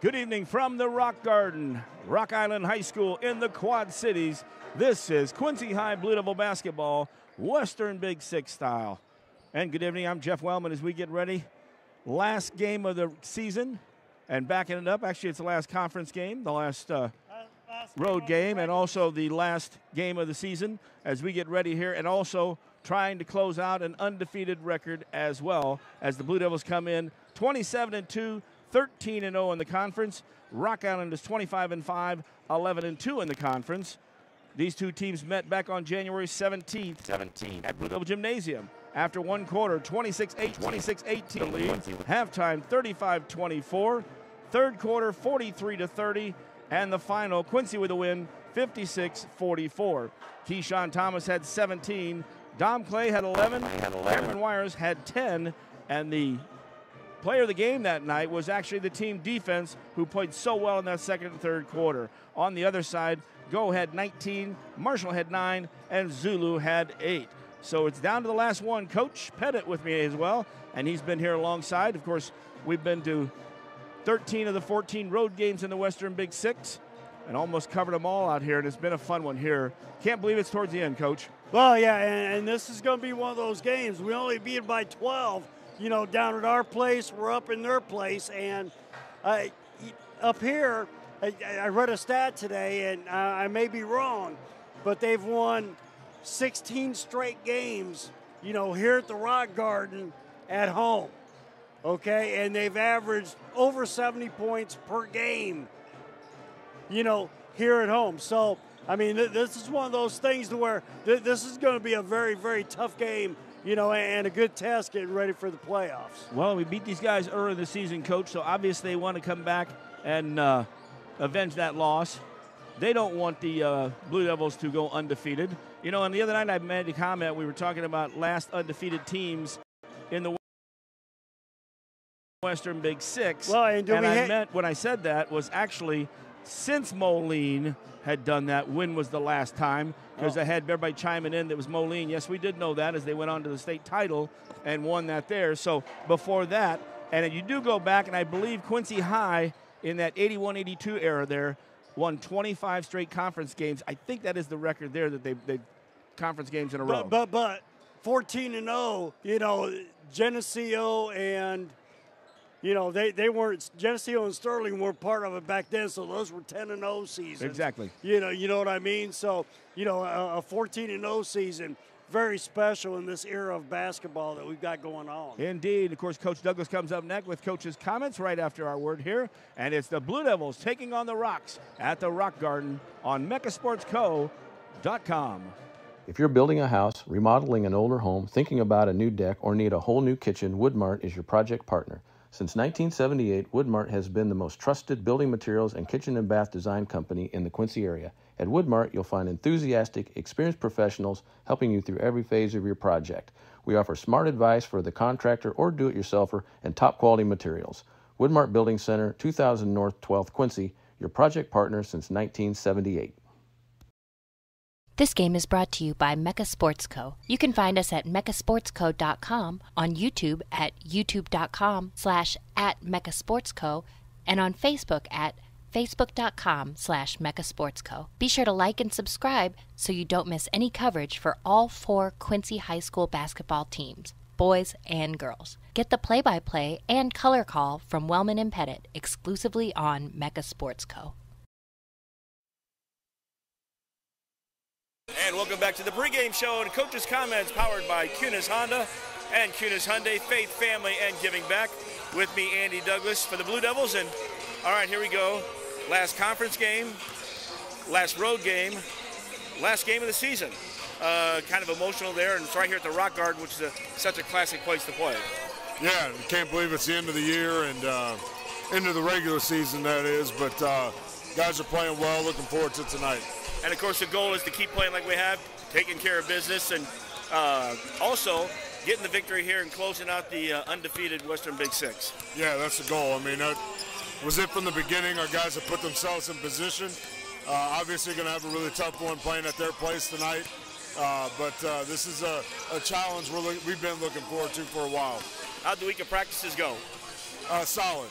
Good evening from the Rock Garden, Rock Island High School in the Quad Cities. This is Quincy High Blue Devil basketball, Western Big Six style. And good evening, I'm Jeff Wellman as we get ready. Last game of the season, and backing it up, actually it's the last conference game, the last road game, and also the last game of the season as we get ready here, and also trying to close out an undefeated record as well as the Blue Devils come in 27-2, 13-0 in the conference. Rock Island is 25-5, 11-2 in the conference. These two teams met back on January 17th at Blue Devil Gymnasium. After one quarter, 26-8, 26-18 lead. Halftime, 35-24. Third quarter, 43-30. And the final, Quincy with a win, 56-44. Keyshawn Thomas had 17. Dom Clay had 11. Cameron Wires had 10. And the player of the game that night was actually the team defense, who played so well in that second and third quarter. On the other side, Go had 19, Marshall had 9, and Zulu had 8. So it's down to the last one. Coach Pettit with me as well, and he's been here alongside. Of course, we've been to 13 of the 14 road games in the Western Big Six and almost covered them all out here, and it's been a fun one here. Can't believe it's towards the end, Coach. Well, yeah, and this is going to be one of those games. We only beat them by 12, you know, down at our place. We're up in their place, and up here, I read a stat today, and I may be wrong, but they've won 16 straight games, you know, here at the Rock Garden at home, okay? And they've averaged over 70 points per game, you know, here at home. So, I mean, this is one of those things to where this is going to be a very, very tough game, you know, and a good test getting ready for the playoffs. Well, we beat these guys early in the season, Coach, so obviously they want to come back and avenge that loss. They don't want the Blue Devils to go undefeated. You know, and the other night I made a comment. We were talking about last undefeated teams in the Western Big Six. Well, and I meant when I said that was actually since Moline had done that, when was the last time? Because I had everybody chiming in that was Moline. Yes, we did know that as they went on to the state title and won that there. So before that, and you do go back, and I believe Quincy High in that 81-82 era there won 25 straight conference games. I think that is the record there that they conference games in a row. But 14-0, you know, Geneseo and, you know, they weren't, Geneseo and Sterling weren't part of it back then, so those were 10-0 seasons. Exactly. You know what I mean? So, you know, a 14-0 season, very special in this era of basketball that we've got going on. Indeed. Of course, Coach Douglas comes up next with Coach's comments right after our word here. And it's the Blue Devils taking on the Rocks at the Rock Garden on mechasportsco.com. If you're building a house, remodeling an older home, thinking about a new deck, or need a whole new kitchen, Woodmart is your project partner. Since 1978, Woodmart has been the most trusted building materials and kitchen and bath design company in the Quincy area. At Woodmart, you'll find enthusiastic, experienced professionals helping you through every phase of your project. We offer smart advice for the contractor or do-it-yourselfer and top-quality materials. Woodmart Building Center, 2000 North 12th Quincy, your project partner since 1978. This game is brought to you by Mecha Sports Co. You can find us at mechasportsco.com, on YouTube at youtube.com/@mechasportsco, and on Facebook at facebook.com/mechasportsco. Be sure to like and subscribe so you don't miss any coverage for all 4 Quincy High School basketball teams, boys and girls. Get the play-by-play and color call from Wellman and Pettit exclusively on Mecha Sports Co. And welcome back to the pregame show and Coach's Comments, powered by QHS Honda and QHS Hyundai, faith, family, and giving back. With me, Andy Douglas, for the Blue Devils. And all right, here we go. Last conference game, last road game, last game of the season. Kind of emotional there, and it's right here at the Rock Garden, which is such a classic place to play. Yeah, can't believe it's the end of the year and into the regular season, that is. But guys are playing well. Looking forward to tonight. And, of course, the goal is to keep playing like we have, taking care of business, and also getting the victory here and closing out the undefeated Western Big Six. Yeah, that's the goal. I mean, that was it from the beginning. Our guys have put themselves in position. Obviously going to have a really tough one playing at their place tonight. But this is a challenge we've been looking forward to for a while. How'd the week of practices go? Solid.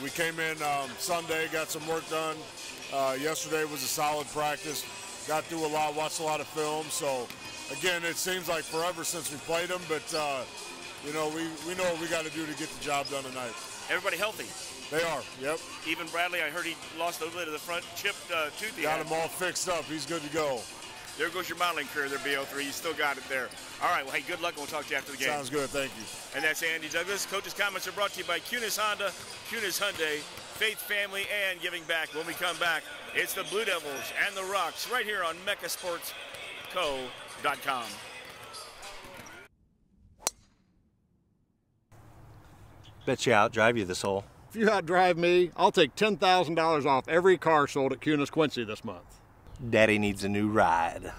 We came in Sunday, got some work done. Yesterday was a solid practice. Got through a lot, watched a lot of film. So, again, it seems like forever since we played them, but, we know what we got to do to get the job done tonight. Everybody healthy? They are, yep. Even Bradley, I heard he lost a little bit of the front chipped tooth. Got him all fixed up. He's good to go. There goes your modeling career there, BO3. You still got it there. All right, well, hey, good luck, and we'll talk to you after the game. Sounds good, thank you. And that's Andy Douglas. Coach's comments are brought to you by QHS Honda, QHS Hyundai, Faith Family, and Giving Back. When we come back, it's the Blue Devils and the Rocks right here on MeccaSportsCo.com. Bet you outdrive you this hole. If you outdrive me, I'll take $10,000 off every car sold at Kunis Quincy this month. Daddy needs a new ride.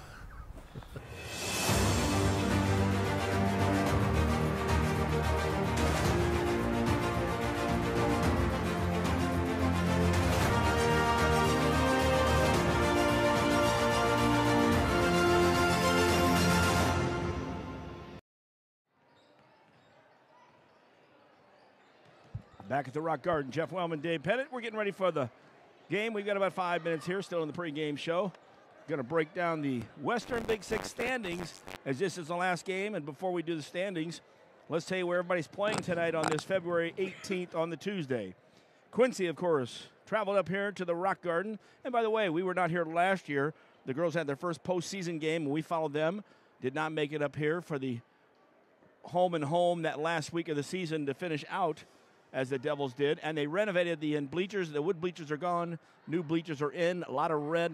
Back at the Rock Garden, Jeff Wellman, Dave Pettit. We're getting ready for the game. We've got about 5 minutes here, still in the pregame show. Going to break down the Western Big Six standings as this is the last game. And before we do the standings, let's tell you where everybody's playing tonight on this February 18th on the Tuesday. Quincy, of course, traveled up here to the Rock Garden. And by the way, we were not here last year. The girls had their first postseason game, and we followed them. Did not make it up here for the home and home that last week of the season to finish out as the Devils did. And they renovated the bleachers. The wood bleachers are gone. New bleachers are in. A lot of red,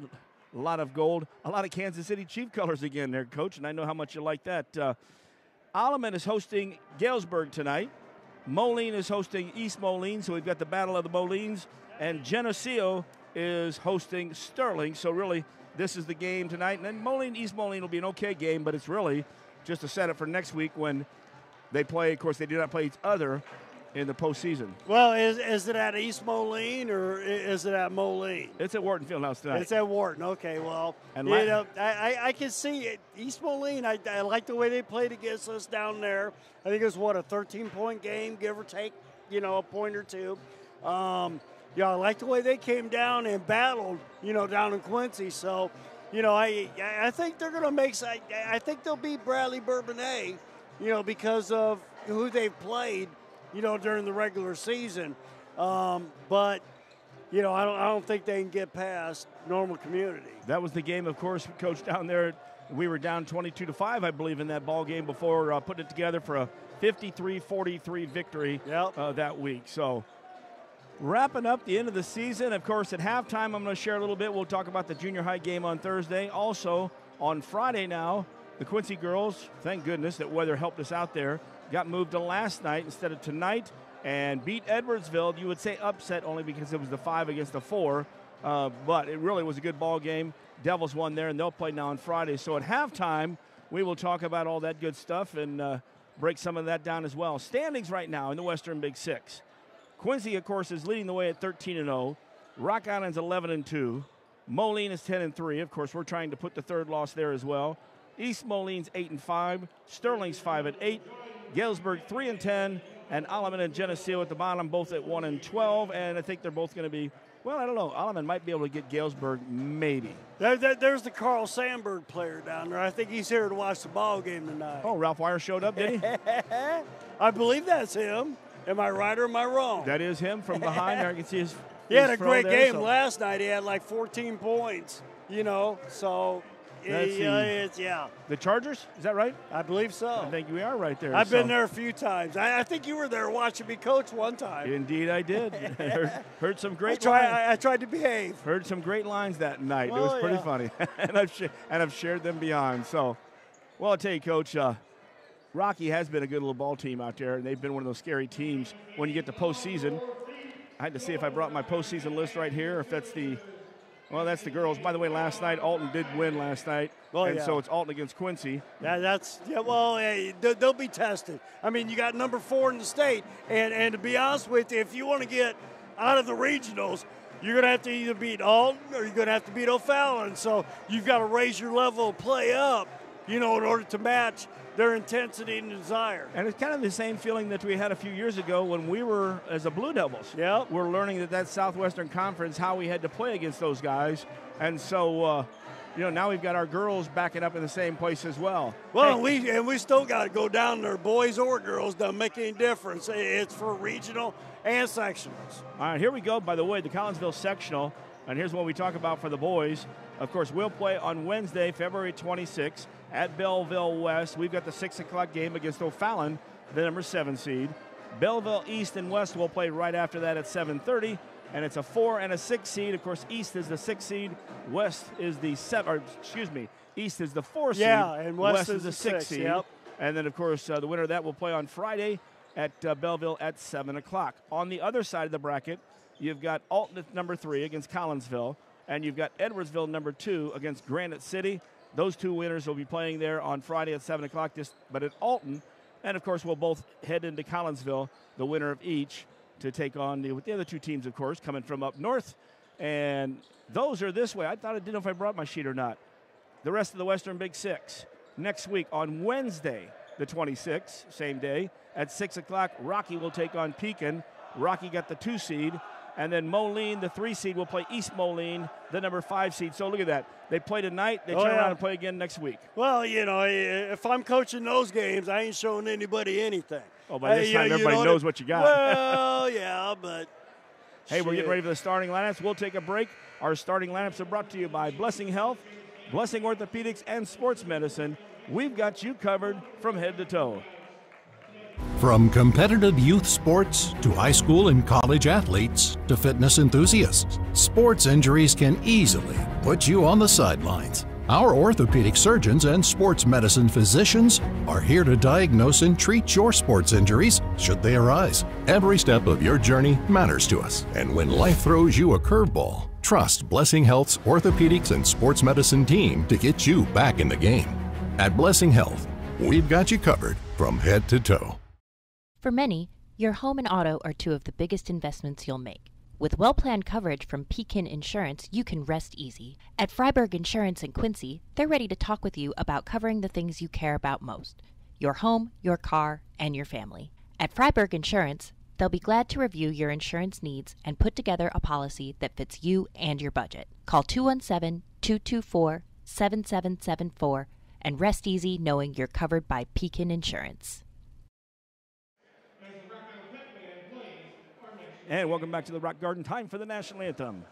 a lot of gold, a lot of Kansas City Chief colors again there, Coach, and I know how much you like that. Alleman is hosting Galesburg tonight. Moline is hosting East Moline, so we've got the Battle of the Molines. And Geneseo is hosting Sterling, so really this is the game tonight. And then Moline, East Moline will be an okay game, but it's really just a setup for next week when they play. Of course, they do not play each other in the postseason. Well, is it at East Moline or is it at Moline? It's at Wharton Fieldhouse tonight. It's at Wharton. Okay, well, and I can see it. East Moline, I like the way they played against us down there. I think it was, a 13-point game, give or take, a point or two. I like the way they came down and battled, down in Quincy. So, I think they're going to I think they'll beat Bradley Bourbonnais, because of who they've played, during the regular season. But, I don't think they can get past Normal Community. That was the game, of course, Coach, down there. We were down 22-5, I believe, in that ball game before putting it together for a 53-43 victory that week. So wrapping up the end of the season. Of course, at halftime, I'm going to share a little bit. We'll talk about the junior high game on Thursday. Also, on Friday now, the Quincy girls, thank goodness that weather helped us out there, got moved to last night instead of tonight and beat Edwardsville. You would say upset only because it was the 5 against the 4, but it really was a good ball game. Devils won there, and they'll play now on Friday. So at halftime, we will talk about all that good stuff and break some of that down as well. Standings right now in the Western Big Six. Quincy, of course, is leading the way at 13-0. Rock Island's 11-2. Moline is 10-3. Of course, we're trying to put the third loss there as well. East Moline's 8-5. Sterling's 5-8. Galesburg 3-10, and Alleman and Geneseo at the bottom, both at 1-12. And I think they're both going to be, well, I don't know. Alleman might be able to get Galesburg, maybe. There's the Carl Sandberg player down there. I think he's here to watch the ball game tonight. Oh, Ralph Wire showed up, did he? I believe that's him. Am I right or am I wrong? That is him from behind there. I can see his. He had a great game last night. He had like 14 points. So. The Chargers? Is that right? I believe so. I think we are right there. I've been there a few times. I think you were there watching me coach one time. Indeed, I did. heard some great lines. I tried to behave. Heard some great lines that night. Well, it was pretty funny. and I've shared them beyond. So, well, I'll tell you, Coach, Rocky has been a good little ball team out there, and they've been one of those scary teams when you get to postseason. I had to see if I brought my postseason list right here, if that's the – well, that's the girls. By the way, last night, Alton did win last night. So it's Alton against Quincy. They'll be tested. I mean, you got number 4 in the state. And to be honest with you, if you want to get out of the regionals, you're going to have to either beat Alton or you're going to have to beat O'Fallon. So you've got to raise your level of play up, in order to match their intensity and desire. And it's kind of the same feeling that we had a few years ago when we were, as the Blue Devils, Yep. we're learning that Southwestern Conference, how we had to play against those guys. And so, now we've got our girls backing up in the same place as well. Well, we still got to go down there, boys or girls, doesn't make any difference. It's for regional and sectionals. All right, here we go. By the way, the Collinsville sectional, and here's what we talk about for the boys. Of course, we'll play on Wednesday, February 26th at Belleville West. We've got the 6 o'clock game against O'Fallon, the number 7 seed. Belleville East and West will play right after that at 7:30, and it's a 4 and a 6 seed. Of course, East is the 6 seed. West is the 7. East is the 4 seed. Yeah, and West is the 6 seed. Yep. And then, of course, the winner of that will play on Friday at Belleville at 7 o'clock. On the other side of the bracket, you've got Alton at number 3 against Collinsville, and you've got Edwardsville number 2 against Granite City. Those two winners will be playing there on Friday at 7 o'clock, but at Alton. And, of course, we'll both head into Collinsville, the winner of each, to take on the other two teams, of course, coming from up north. And those are this way. I didn't know if I brought my sheet or not. The rest of the Western Big Six. Next week on Wednesday, the 26th, same day, at 6 o'clock, Rocky will take on Pekin. Rocky got the 2 seed. And then Moline, the 3 seed, will play East Moline, the number 5 seed. So look at that. They play tonight. They turn around and play again next week. Well, if I'm coaching those games, I ain't showing anybody anything. Oh, by this time, everybody knows what you got. Well, yeah, but hey, we're getting ready for the starting lineups. We'll take a break. Our starting lineups are brought to you by Blessing Health, Blessing Orthopedics, and Sports Medicine. We've got you covered from head to toe. From competitive youth sports to high school and college athletes to fitness enthusiasts, sports injuries can easily put you on the sidelines. Our orthopedic surgeons and sports medicine physicians are here to diagnose and treat your sports injuries should they arise. Every step of your journey matters to us, and when life throws you a curveball, trust Blessing Health's orthopedics and sports medicine team to get you back in the game. At Blessing Health, we've got you covered from head to toe. For many, your home and auto are two of the biggest investments you'll make. With well-planned coverage from Pekin Insurance, you can rest easy. At Freiberg Insurance in Quincy, they're ready to talk with you about covering the things you care about most: your home, your car, and your family. At Freiberg Insurance, they'll be glad to review your insurance needs and put together a policy that fits you and your budget. Call 217-224-7774 and rest easy knowing you're covered by Pekin Insurance. And welcome back to the Rock Garden. Time for the national anthem.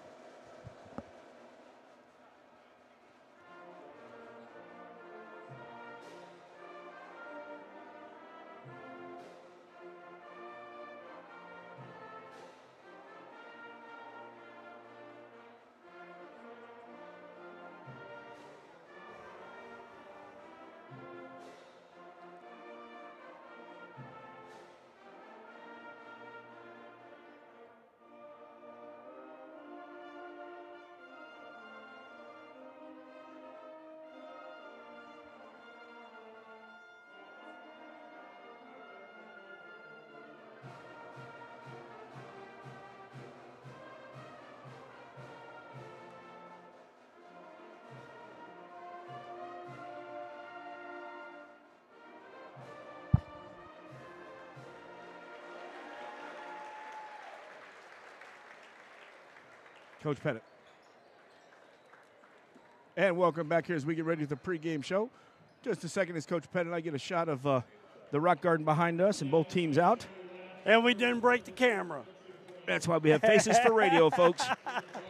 Coach Pettit. And welcome back here as we get ready for the pregame show. Just a second as Coach Pettit and I get a shot of the Rock Garden behind us and both teams out. And we didn't break the camera. That's why we have Faces for Radio, folks,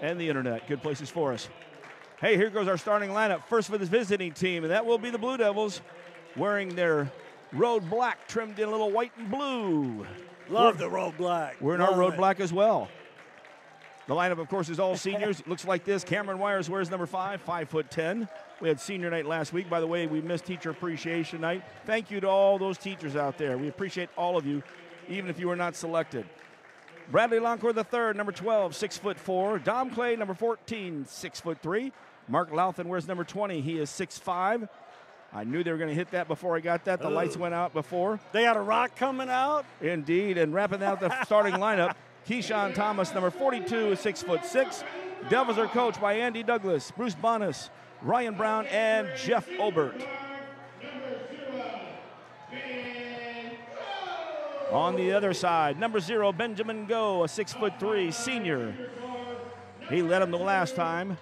and the internet. Good places for us. Hey, here goes our starting lineup. First for the visiting team, and that will be the Blue Devils, wearing their road black trimmed in a little white and blue. Love the road black. We're in our road black as well. The lineup, of course, is all seniors. It looks like this. Cameron Wires wears number 5, 5'10". We had senior night last week. By the way, we missed Teacher Appreciation Night. Thank you to all those teachers out there. We appreciate all of you, even if you were not selected. Bradley Loncourt III, number 12, 6'4". Dom Clay, number 14, 6'3". Mark Louthan wears number 20. He is 6'5". I knew they were going to hit that before I got that. The lights went out before. They got a rock coming out? Indeed, and wrapping out the starting lineup, Keyshawn Thomas, number 42, is 6'6". Devils are coached by Andy Douglas, Bruce Bonas, Ryan Brown, and Jeff Obert. On the other side, number 0, Benjamin Go, a 6'3" senior. He led him the last time.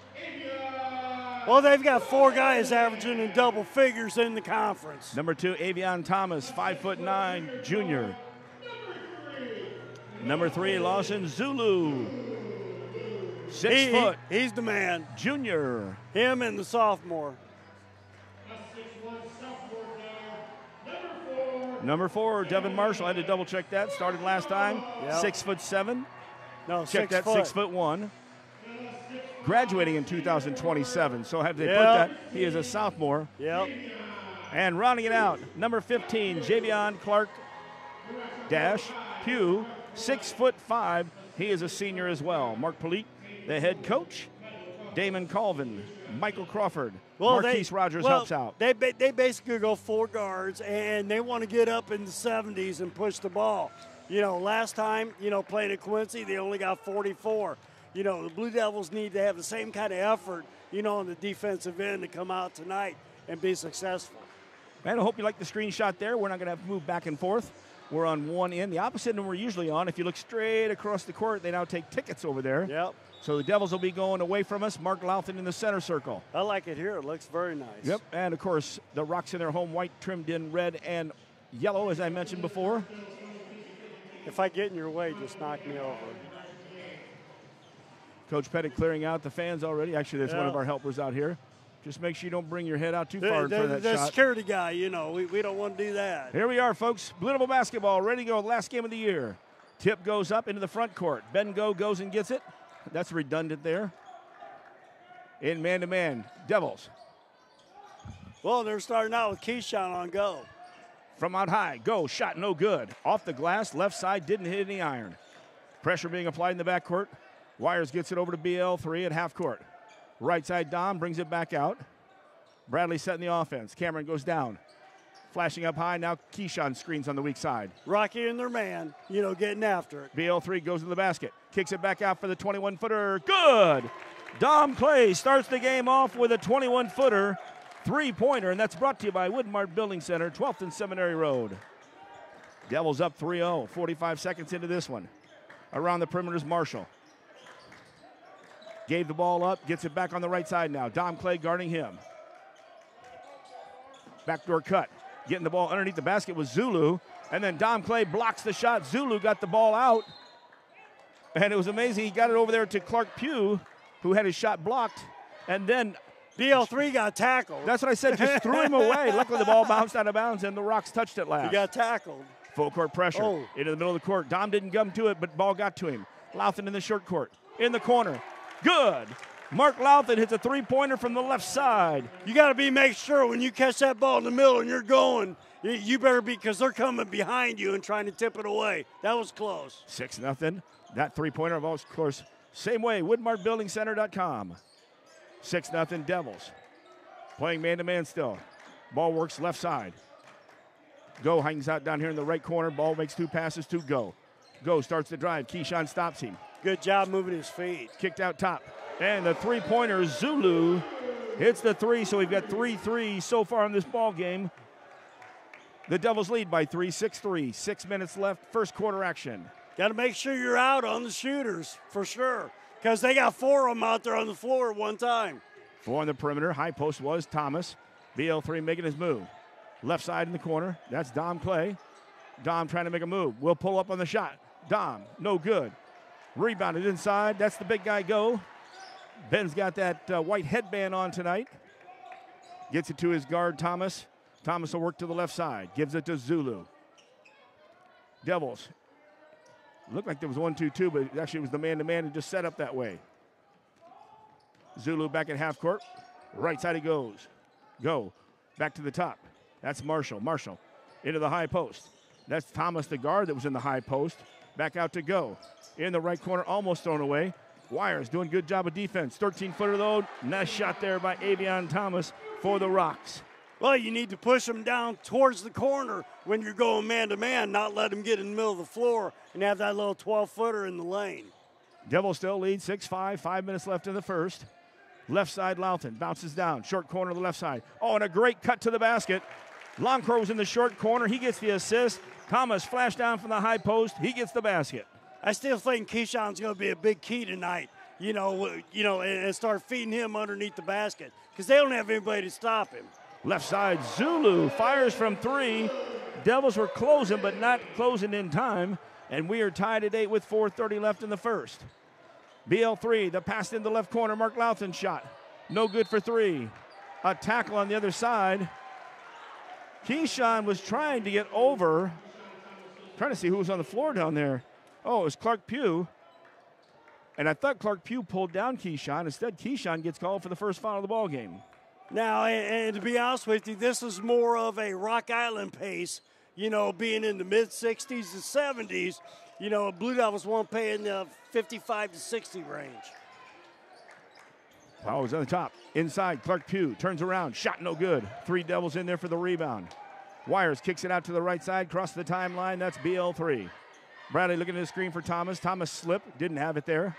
Well, they've got 4 guys averaging in double figures in the conference. Number 2, Avion Thomas, 5'9", junior. Number 3, Lawson Zulu, 6 foot. He's the man. Junior. Him and the sophomore. Number 4, Devin Marshall. I had to double check that. Started last time. Yep. 6'7". No, check 6 that. foot. 6'1". Graduating in 2027. So have they put Yep. that? He is a sophomore. Yep. And rounding it out, number 15, Javion Clark Pugh, 6'5". He is a senior as well. Mark Polite, the head coach. Damon Colvin, Michael Crawford, Marquise Rogers helps out. They basically go 4 guards, and they want to get up in the 70s and push the ball. You know, last time, playing at Quincy, they only got 44. The Blue Devils need to have the same kind of effort, on the defensive end to come out tonight and be successful. Man, I hope you like the screenshot there. We're not going to have to move back and forth. We're on one end, the opposite end we're usually on. If you look straight across the court, they now take tickets over there. Yep. So the Devils will be going away from us. Mark Louthan in the center circle. I like it here. It looks very nice. Yep, and of course, the Rocks in their home white trimmed in red and yellow, as I mentioned before. If I get in your way, just knock me over. Coach Pettit clearing out the fans already. Actually, there's one of our helpers out here. Just make sure you don't bring your head out too far in front of that the shot. security guy, we don't want to do that. Here we are, folks. Blue Devil basketball, ready to go. Last game of the year. Tip goes up into the front court. Ben Go goes and gets it. That's redundant there. In man-to-man, Devils. Well, they're starting out with Keyshawn on Go. From out high, Go, shot no good. Off the glass, left side, didn't hit any iron. Pressure being applied in the backcourt. Wires gets it over to BL3 at half court. Right side, Dom brings it back out. Bradley setting the offense. Cameron goes down. Flashing up high, now Keyshawn screens on the weak side. Rocky and their man, getting after it. BL3 goes to the basket. Kicks it back out for the 21-footer. Good! Dom Clay starts the game off with a 21-footer three-pointer, and that's brought to you by Woodmart Building Center, 12th and Seminary Road. Devils up 3-0, 45 seconds into this one. Around the perimeter is Marshall. Gave the ball up, gets it back on the right side now. Dom Clay guarding him. Backdoor cut. Getting the ball underneath the basket was Zulu, and then Dom Clay blocks the shot. Zulu got the ball out, and it was amazing. He got it over there to Clark Pugh, who had his shot blocked, and then BL3 got tackled. That's what I said, just threw him away. Luckily, the ball bounced out of bounds, and the Rocks touched it last. He got tackled. Full court pressure into the middle of the court. Dom didn't come to it, but ball got to him. Louthan in the short court. In the corner. Good. Mark Louthan hits a three-pointer from the left side. You got to make sure when you catch that ball in the middle and you're going, you better be, because they're coming behind you and trying to tip it away. That was close. 6-0. That three-pointer, of course, same way, WoodmartBuildingCenter.com. 6-0 Devils. Playing man-to-man still. Ball works left side. Go hangs out down here in the right corner. Ball makes 2 passes to Go. Go starts the drive. Keyshawn stops him. Good job moving his feet. Kicked out top. And the three-pointer, Zulu, hits the 3, so we've got 3 threes so far in this ball game. The Devils lead by 3, 6-3. 6 minutes left, first quarter action. Got to make sure you're out on the shooters, for sure, because they got 4 of them out there on the floor at one time. 4 on the perimeter. High post was Thomas. BL3 making his move. Left side in the corner. That's Dom Clay. Dom trying to make a move. Will pull up on the shot. Dom, no good. Rebounded inside. That's the big guy Go. Ben's got that white headband on tonight. Gets it to his guard, Thomas. Thomas will work to the left side. Gives it to Zulu. Devils. Looked like there was 1-2-2, but actually it was the man-to-man and just set up that way. Zulu back at half court. Right side he goes. Go. Back to the top. That's Marshall. Marshall into the high post. That's Thomas, the guard that was in the high post. Back out to Go. In the right corner, almost thrown away. Wires doing a good job of defense. 13-footer though. Nice shot there by Avion Thomas for the Rocks. Well, you need to push them down towards the corner when you're going man-to-man, not let them get in the middle of the floor and have that little 12-footer in the lane. Devils still lead 6-5. 5 minutes left in the first. Left side, Louthan bounces down. Short corner to the left side. Oh, and a great cut to the basket. Longcrow was in the short corner. He gets the assist. Thomas flash down from the high post. He gets the basket. I still think Keyshawn's going to be a big key tonight, and start feeding him underneath the basket because they don't have anybody to stop him. Left side, Zulu fires from 3. Devils were closing, but not closing in time. And we are tied at 8 with 4:30 left in the first. BL3, the pass in the left corner. Mark Louthan shot. No good for 3. A tackle on the other side. Keyshawn was trying to get over. Trying to see who was on the floor down there. Oh, it was Clark Pugh. And I thought Clark Pugh pulled down Keyshawn. Instead, Keyshawn gets called for the first foul of the ball game. Now, and to be honest with you, this is more of a Rock Island pace, being in the mid-60s and 70s. Blue Devils won't pay in the 55 to 60 range. Foul is on the top. Inside, Clark Pugh turns around. Shot no good. 3 Devils in there for the rebound. Wires kicks it out to the right side, across the timeline. That's BL3. Bradley looking at the screen for Thomas. Thomas slipped, didn't have it there.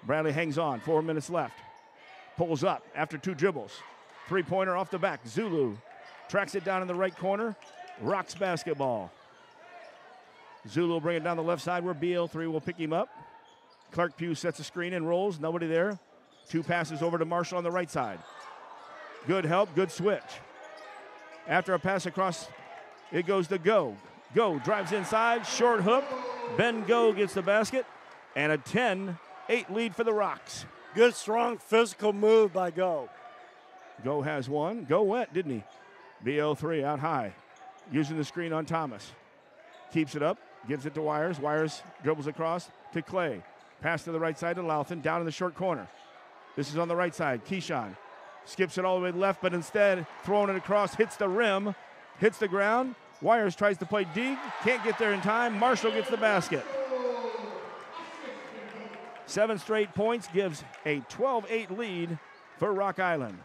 Bradley hangs on, 4 minutes left. Pulls up after 2 dribbles. 3-pointer off the back. Zulu tracks it down in the right corner. Rocks basketball. Zulu will bring it down the left side where BL3 will pick him up. Clark Pugh sets a screen and rolls. Nobody there. 2 passes over to Marshall on the right side. Good help, good switch. After a pass across, it goes to Go. Go drives inside, short hook. Ben Go gets the basket, and a 10-8 lead for the Rocks. Good, strong, physical move by Go. Go has one. Go went, didn't he? BL3 out high, using the screen on Thomas. Keeps it up, gives it to Wires. Wires dribbles across to Clay. Pass to the right side to Louthan, down in the short corner. This is on the right side. Keyshawn skips it all the way left, but instead throwing it across, hits the rim, hits the ground. Wires tries to play dig, can't get there in time. Marshall gets the basket. 7 straight points gives a 12-8 lead for Rock Island.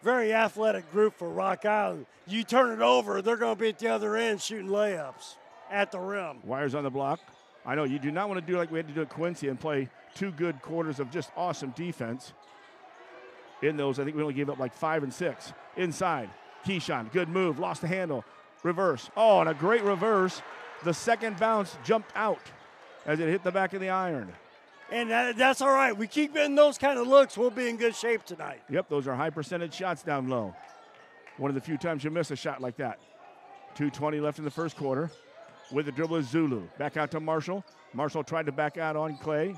Very athletic group for Rock Island. You turn it over, they're going to be at the other end shooting layups at the rim. Wires on the block. I know you do not want to do like we had to do at Quincy and play 2 good quarters of just awesome defense. In those, I think we only gave up like 5 and 6. Inside, Keyshawn, good move, lost the handle. Reverse. Oh, and a great reverse. The second bounce jumped out as it hit the back of the iron. And that's all right. We keep getting those kind of looks, we'll be in good shape tonight. Yep, those are high percentage shots down low. One of the few times you miss a shot like that. 2:20 left in the first quarter. With the dribble is Zulu. Back out to Marshall. Marshall tried to back out on Clay.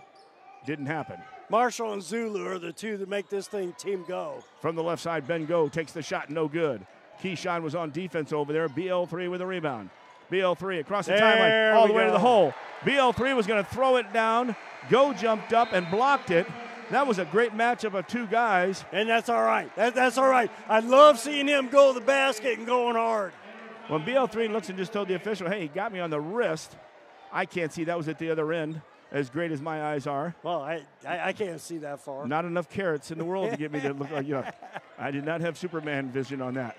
Didn't happen. Marshall and Zulu are the 2 that make this team go. From the left side, Ben Go takes the shot, no good. Keyshawn was on defense over there. BL3 with a rebound. BL3 across the timeline, all the way to the hole. BL3 was going to throw it down. Go jumped up and blocked it. That was a great matchup of 2 guys. And that's all right. That's all right. I love seeing him go to the basket and going hard. When BL3 looks and just told the official, hey, he got me on the wrist. I can't see that was at the other end, as great as my eyes are. Well, I can't see that far. Not enough carrots in the world to get me to look like, I did not have Superman vision on that.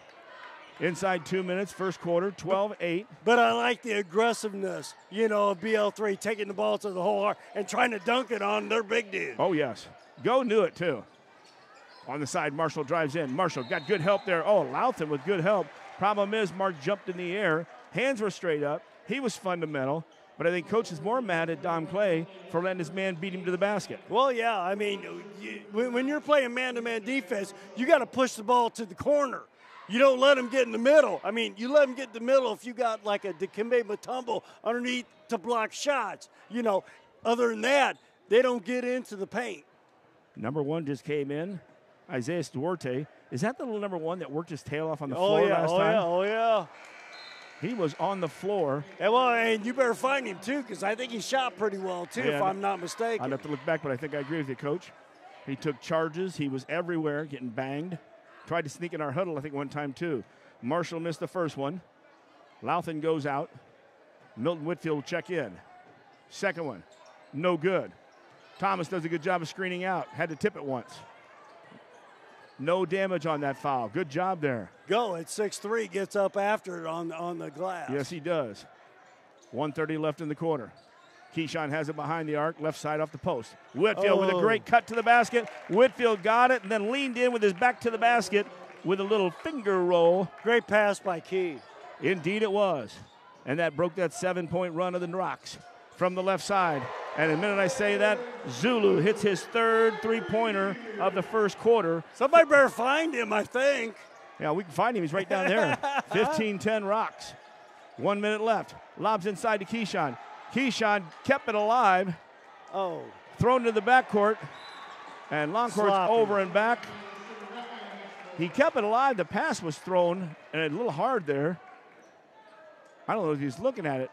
Inside 2 minutes, first quarter, 12-8. But I like the aggressiveness, of BL3 taking the ball to the hole and trying to dunk it on their big dude. Oh, yes. Go knew it, too. On the side, Marshall drives in. Marshall got good help there. Oh, Louthan with good help. Problem is, Mark jumped in the air. Hands were straight up. He was fundamental. But I think Coach is more mad at Dom Clay for letting his man beat him to the basket. Well, yeah. I mean, when you're playing man-to-man defense, you got to push the ball to the corner. You don't let him get in the middle. I mean, you let him get in the middle if you got like a Dikembe Mutombo underneath to block shots. Other than that, they don't get into the paint. Number 1 just came in. Isaiah Duarte. Is that the little number 1 that worked his tail off on the floor last time? Oh, yeah. He was on the floor. And you better find him, too, because I think he shot pretty well, too, if I'm not mistaken. I'd have to look back, but I think I agree with you, Coach. He took charges. He was everywhere, getting banged. Tried to sneak in our huddle, I think, one time, too. Marshall missed the first one. Louthan goes out. Milton Whitfield will check in. Second one, no good. Thomas does a good job of screening out. Had to tip it once. No damage on that foul. Good job there. Go at 6'3", gets up after it on the glass. Yes, he does. 1:30 left in the quarter. Keyshawn has it behind the arc, left side off the post. Whitfield with a great cut to the basket. Whitfield got it and then leaned in with his back to the basket with a little finger roll. Great pass by Key. Indeed it was. And that broke that 7-point run of the Rocks from the left side. And the minute I say that, Zulu hits his third three-pointer of the first quarter. Somebody better find him, I think. Yeah, we can find him. He's right down there. 15-10 Rocks. 1 minute left. Lobs inside to Keyshawn. Keyshawn kept it alive. Oh. Thrown to the backcourt. And Longcourt's over and back. He kept it alive. The pass was thrown and a little hard there. I don't know if he's looking at it.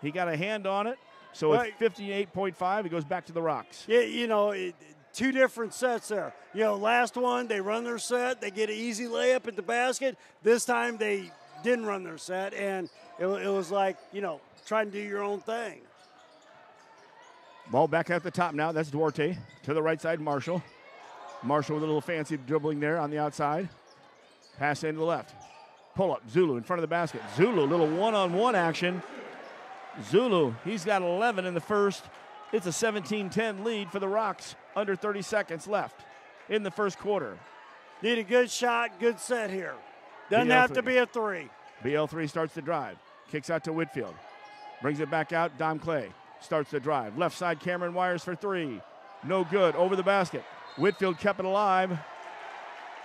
He got a hand on it. So it's 58.5. It goes back to the Rocks. Yeah, you know, two different sets there. You know, last one, they run their set. They get an easy layup at the basket. This time they didn't run their set. And it was like, you know, trying to do your own thing. Ball back at the top now. That's Duarte. To the right side, Marshall. Marshall with a little fancy dribbling there on the outside. Pass into the left. Pull up. Zulu in front of the basket. Zulu, a little one-on-one action. Zulu, he's got 11 in the first. It's a 17-10 lead for the Rocks. Under 30 seconds left in the first quarter. Need a good shot, good set here. Doesn't have to be a three. BL3 starts the drive. Kicks out to Whitfield. Brings it back out. Dom Clay starts the drive. Left side, Cameron Wires for three. No good. Over the basket. Whitfield kept it alive.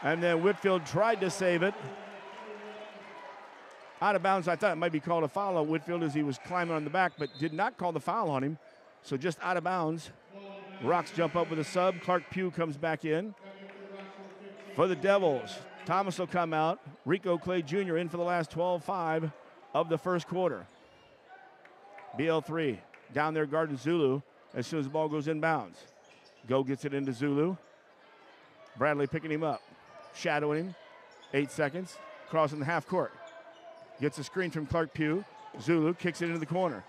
And then Whitfield tried to save it. Out of bounds. I thought it might be called a foul on Whitfield as he was climbing on the back, but did not call the foul on him. So just out of bounds. Rocks jump up with a sub. Clark Pugh comes back in. For the Devils, Thomas will come out. Rico Clay Jr. in for the last 12-5 of the first quarter. BL3 down there guarding Zulu as soon as the ball goes inbounds. Go gets it into Zulu. Bradley picking him up. Shadowing him. 8 seconds. Crossing the half court. Gets a screen from Clark Pugh. Zulu kicks it into the corner.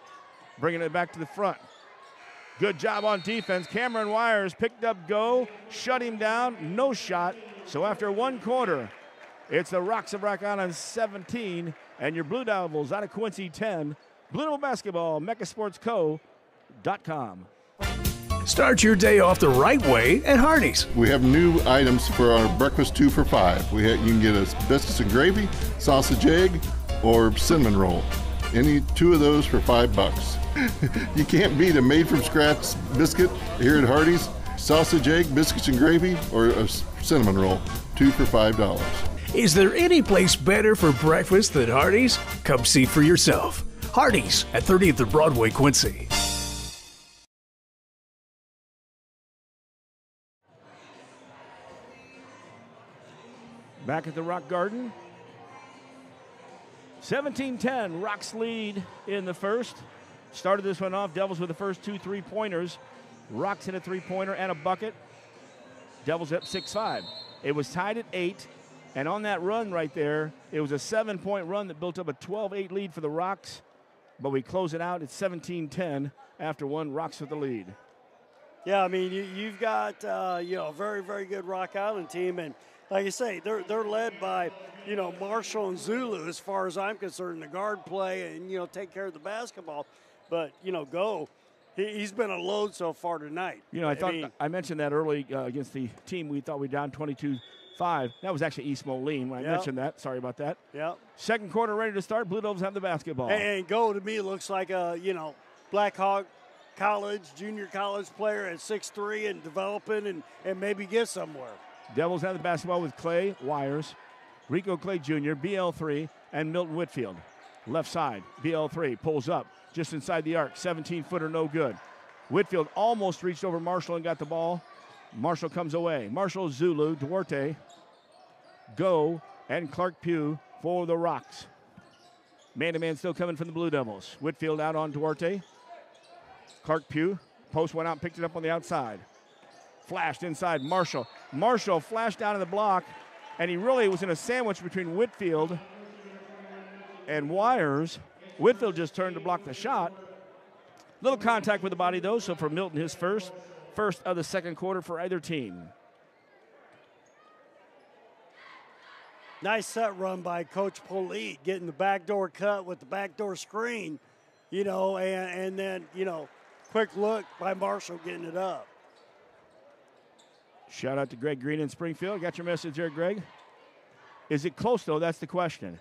Bringing it back to the front. Good job on defense. Cameron Wires picked up Go. Shut him down. No shot. So after one quarter, it's the Rocks of Rock Island 17 and your Blue Devils out of Quincy 10. Blue Devil Basketball, MeccaSportsCo.com. Start your day off the right way at Hardee's. We have new items for our breakfast 2 for $5. You can get a biscuits and gravy, sausage egg, or cinnamon roll. Any two of those for $5. You can't beat a made-from-scratch biscuit here at Hardee's. Sausage egg, biscuits and gravy, or a cinnamon roll. 2 for $5. Is there any place better for breakfast than Hardee's? Come see for yourself. Hardee's at 30th and Broadway, Quincy. Back at the Rock Garden. 17-10, Rocks lead in the first. Started this one off, Devils with the first 2 3-pointers. Rocks hit a 3-pointer and a bucket. Devils up 6-5. It was tied at 8, and on that run right there, it was a 7-point run that built up a 12-8 lead for the Rocks, but we close it out at 17-10 after one. Rocks with the lead. Yeah, I mean, you've got, a very, very good Rock Island team, and like you say, they're led by, Marshall and Zulu as far as I'm concerned, the guard play and, take care of the basketball. But, Go, he's been a load so far tonight. I mentioned that early against the team. We thought we down 22-5. That was actually East Moline when I mentioned that. Sorry about that. Yep. Second quarter ready to start. Blue Devils have the basketball. And Go, to me, looks like a, Black Hawk college, junior college player at 6'3" and developing and maybe get somewhere. Devils have the basketball with Clay Wires, Rico Clay Jr., BL3, and Milton Whitfield. Left side, BL3 pulls up just inside the arc. 17-footer, no good. Whitfield almost reached over Marshall and got the ball. Marshall comes away. Marshall, Zulu, Duarte, Go, and Clark Pugh for the Rocks. Man-to-man still coming from the Blue Devils. Whitfield out on Duarte. Clark Pugh, post went out and picked it up on the outside. Flashed inside Marshall. Marshall flashed down in the block, and he really was in a sandwich between Whitfield and Wires. Whitfield just turned to block the shot. Little contact with the body, though, so for Milton, his first of the second quarter for either team. Nice set run by Coach Polite, getting the backdoor cut with the backdoor screen, and then, quick look by Marshall getting it up. Shout out to Greg Green in Springfield. Got your message there, Greg. Is it close, though? That's the question.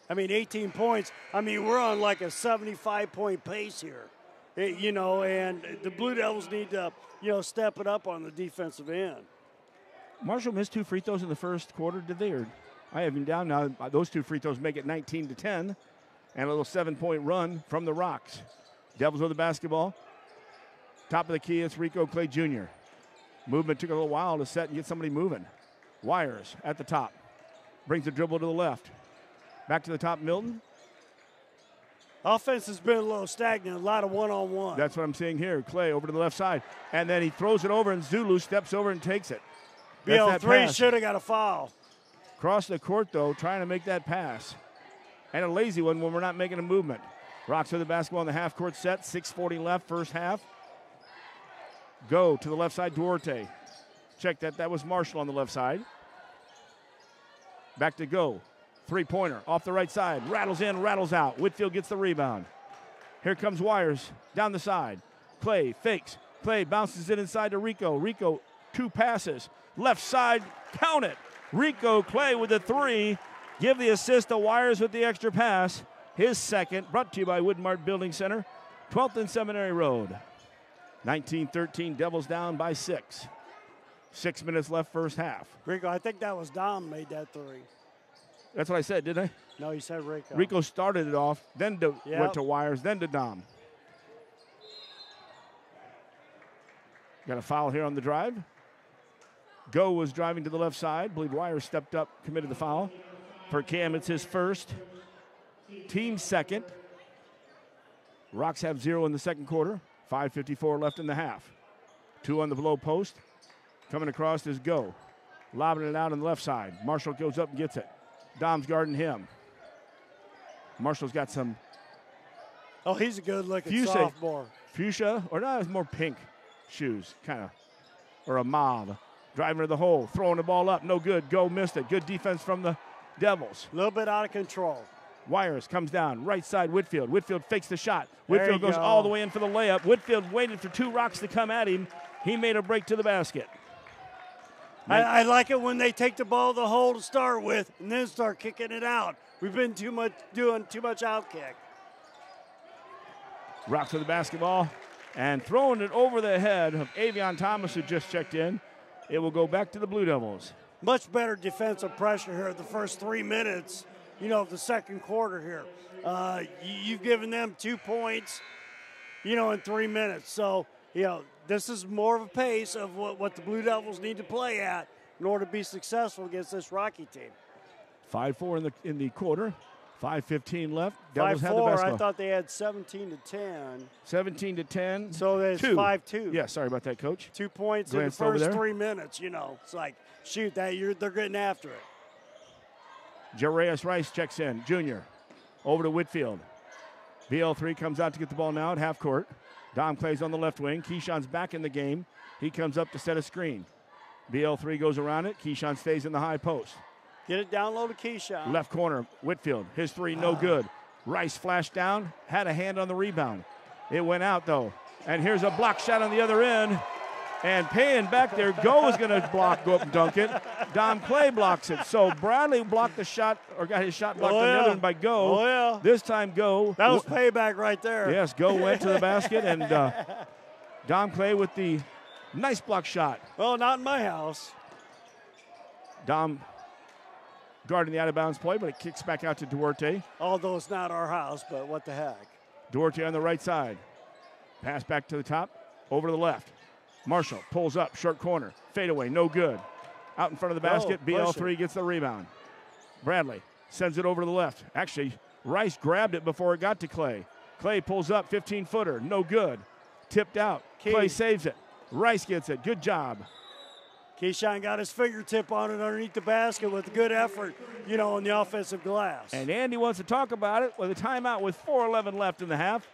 I mean, 18 points. I mean, we're on like a 75-point pace here. And the Blue Devils need to, step it up on the defensive end. Marshall missed 2 free throws in the first quarter, did they? Or I have him down now. Those 2 free throws make it 19-10, and a little 7-point run from the Rocks. Devils with the basketball. Top of the key, it's Rico Clay Jr. Movement took a little while to set and get somebody moving. Wires at the top. Brings the dribble to the left. Back to the top, Milton. Offense has been a little stagnant, a lot of one-on-one. That's what I'm seeing here. Clay over to the left side. And then he throws it over, and Zulu steps over and takes it. BL3 should have got a foul. Across the court, though, trying to make that pass. And a lazy one when we're not making a movement. Rocks with the basketball in the half-court set. 6:40 left, first half. Go to the left side, Duarte. Check that. That was Marshall on the left side. Back to Go. Three-pointer off the right side. Rattles in, rattles out. Whitfield gets the rebound. Here comes Wires down the side. Clay fakes. Clay bounces it inside to Rico. Rico, 2 passes. Left side, count it. Rico Clay with the 3. Give the assist to Wires with the extra pass. His second, brought to you by Woodmart Building Center. 12th and Seminary Road. 19-13, Devils down by 6. 6 minutes left first half. Rico, I think that was Dom made that 3. That's what I said, didn't I? No, you said Rico. Rico started it off, then went to Wires, then to Dom. Got a foul here on the drive. Go was driving to the left side. I believe Wires stepped up, committed the foul. For Cam, it's his first. Team second. Rocks have 0 in the second quarter. 5:54 left in the half. 2 on the low post. Coming across is Go. Lobbing it out on the left side. Marshall goes up and gets it. Dom's guarding him. Marshall's got some. Oh, he's a good-looking sophomore. Fuchsia, or no, it's more pink shoes, kind of, or a mauve. Driving to the hole, throwing the ball up, no good. Go missed it. Good defense from the Devils. A little bit out of control. Wires comes down, right side, Whitfield. Whitfield fakes the shot. Whitfield goes all the way in for the layup. Whitfield waited for 2 Rocks to come at him. He made a break to the basket. I like it when they take the ball to the hole to start with and then start kicking it out. We've been doing too much out kick. Rocks with the basketball and throwing it over the head of Avion Thomas, who just checked in. It will go back to the Blue Devils. Much better defensive pressure here the first 3 minutes, of the second quarter here. You've given them 2 points, in 3 minutes. So, this is more of a pace of what the Blue Devils need to play at in order to be successful against this Rocky team. 5-4 in the quarter. 5:15 left. Devils have the basketball. I thought they had 17-10. 17-10. So it's 5-2. Yeah, sorry about that, Coach. 2 points in the first 3 minutes. It's like, shoot, they're getting after it. Jareus Rice checks in, junior. Over to Whitfield. BL3 comes out to get the ball now at half court. Dom Clay's on the left wing. Keyshawn's back in the game. He comes up to set a screen. BL3 goes around it. Keyshawn stays in the high post. Get it down low to Keyshawn. Left corner, Whitfield. His 3, no good. Rice flashed down, had a hand on the rebound. It went out, though. And here's a block shot on the other end. And paying back there, Go is going to go up and dunk it. Dom Clay blocks it. So Bradley blocked the shot, or got his shot blocked on the other end by Go. Oh, yeah. This time, Go. That was payback right there. Yes, Go went to the basket, and Dom Clay with the nice block shot. Well, not in my house. Dom guarding the out-of-bounds play, but it kicks back out to Duarte. Although it's not our house, but what the heck. Duarte on the right side. Pass back to the top, over to the left. Marshall pulls up, short corner. Fadeaway, no good. Out in front of the basket, BL3 gets the rebound. Bradley sends it over to the left. Actually, Rice grabbed it before it got to Clay. Clay pulls up, 15-footer, no good. Tipped out. Clay saves it. Rice gets it. Good job. Keyshawn got his fingertip on it underneath the basket with a good effort, on the offensive glass. And Andy wants to talk about it with a timeout with 4:11 left in the half.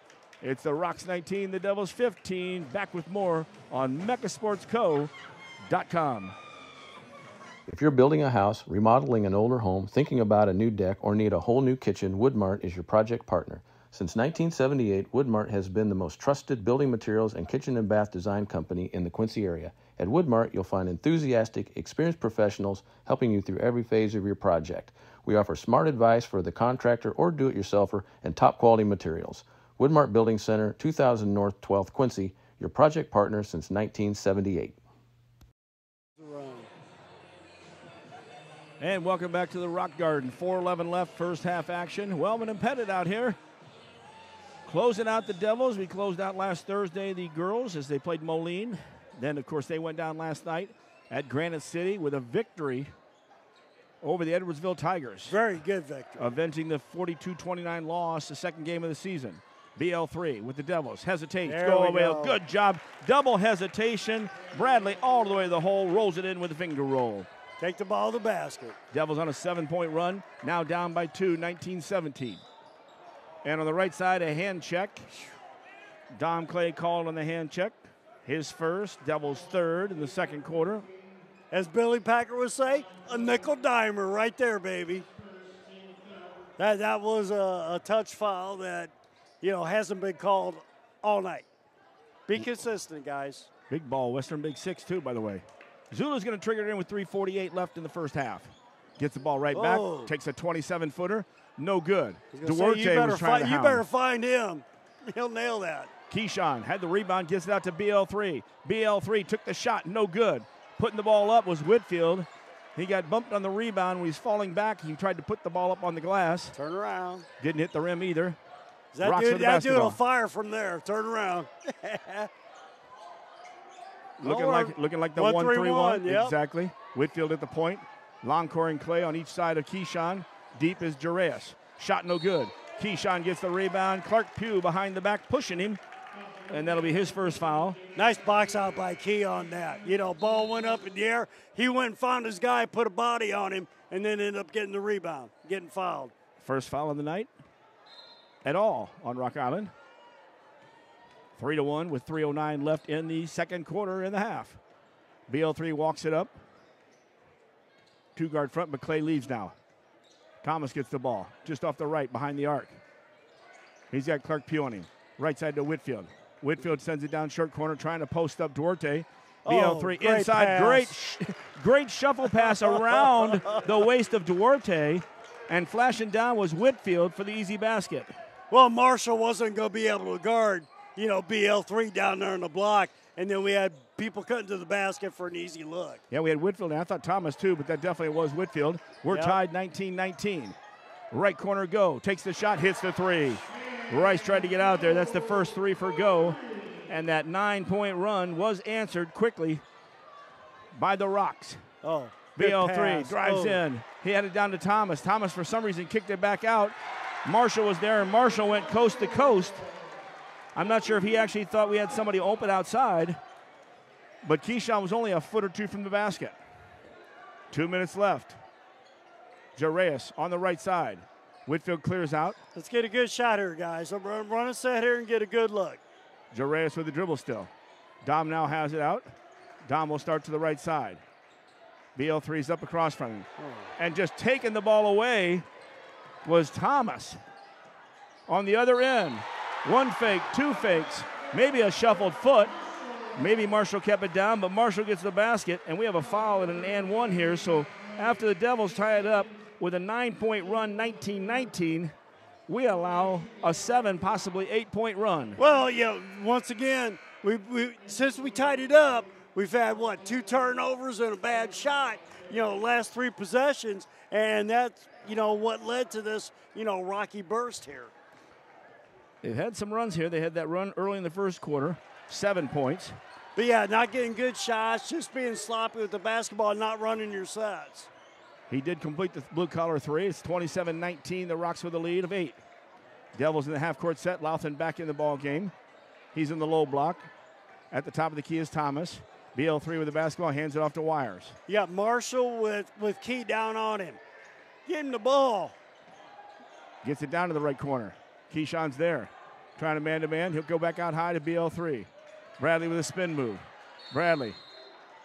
It's the Rocks 19, the Devils 15. Back with more on MechaSportsCo.com. If you're building a house, remodeling an older home, thinking about a new deck, or need a whole new kitchen, Woodmart is your project partner. Since 1978, Woodmart has been the most trusted building materials and kitchen and bath design company in the Quincy area. At Woodmart, you'll find enthusiastic, experienced professionals helping you through every phase of your project. We offer smart advice for the contractor or do-it-yourselfer and top-quality materials. Woodmart Building Center, 2000 North 12th Quincy, your project partner since 1978. And welcome back to the Rock Garden. 4:11 left, first half action. Wellman and Pettit out here. Closing out the Devils. We closed out last Thursday the girls as they played Moline. Then, of course, they went down last night at Granite City with a victory over the Edwardsville Tigers. Very good victory. Avenging the 42-29 loss, the second game of the season. BL3 with the Devils. Hesitates. There Go we away. go. Good job. Double hesitation. Bradley all the way to the hole. Rolls it in with a finger roll. Take the ball to the basket. Devils on a 7-point run. Now down by 2, 19-17. And on the right side, a hand check. Dom Clay called on the hand check. His first, Devils third in the second quarter. As Billy Packer would say, a nickel dimer right there, baby. That was a touch foul that, hasn't been called all night. Be consistent, guys. Big ball, Western Big 6 too, by the way. Zula's going to trigger it in with 3:48 left in the first half. Gets the ball right back, takes a 27-footer. No good. Duarte was trying to hound. You better find him. He'll nail that. Keyshawn had the rebound, gets it out to BL3. BL3 took the shot, no good. Putting the ball up was Whitfield. He got bumped on the rebound when he was falling back. He tried to put the ball up on the glass. Turn around. Didn't hit the rim either. That dude will fire from there. Turn around. looking like the 1-3-1. Yep. Exactly. Whitfield at the point. Longcore and Clay on each side of Keyshawn. Deep is Jarius. Shot no good. Keyshawn gets the rebound. Clark Pugh behind the back pushing him. And that'll be his first foul. Nice box out by Key on that. Ball went up in the air. He went and found his guy, put a body on him, and then ended up getting the rebound, getting fouled. First foul of the night at all on Rock Island. 3-1 with 3:09 left in the second quarter in the half. BL3 walks it up. Two-guard front, but Clay leaves now. Thomas gets the ball just off the right behind the arc. He's got Clark Pugh on him. Right side to Whitfield. Whitfield sends it down short corner, trying to post up Duarte. BL3 inside. Pass. Great shuffle pass around the waist of Duarte. And flashing down was Whitfield for the easy basket. Well, Marshall wasn't going to be able to guard, BL3 down there on the block. And then we had people cutting to the basket for an easy look. Yeah, we had Whitfield, and I thought Thomas too, but that definitely was Whitfield. We're tied 19-19. Right corner, Go. Takes the shot, hits the three. Rice tried to get out there. That's the first three for Go. And that 9-point run was answered quickly by the Rocks. BL3 drives in. He had it down to Thomas. Thomas, for some reason, kicked it back out. Marshall was there, and Marshall went coast to coast. I'm not sure if he actually thought we had somebody open outside, but Keyshawn was only a foot or two from the basket. 2 minutes left. Jarius on the right side. Whitfield clears out. Let's get a good shot here, guys. Run a set here and get a good look. Jarius with the dribble still. Dom now has it out. Dom will start to the right side. BL3's up across from him. And just taking the ball away was Thomas. On the other end, one fake, two fakes, maybe a shuffled foot. Maybe Marshall kept it down, but Marshall gets the basket, and we have a foul and an and one here. So after the Devils tie it up with a 9-point run, 19-19, we allow a 7, possibly 8-point run. Well, once again, we since we tied it up, we've had, 2 turnovers and a bad shot, last 3 possessions, and that's, what led to this, rocky burst here. They've had some runs here. They had that run early in the first quarter, 7 points. But, not getting good shots, just being sloppy with the basketball, not running your sets. He did complete the blue-collar three. It's 27-19. The Rocks with a lead of 8. Devils in the half-court set. Louthan back in the ball game. He's in the low block. At the top of the key is Thomas. BL3 with the basketball, hands it off to Wires. You got Marshall with Key down on him. Give him the ball. Gets it down to the right corner. Keyshawn's there. Trying to man-to-man. He'll go back out high to BL3. Bradley with a spin move. Bradley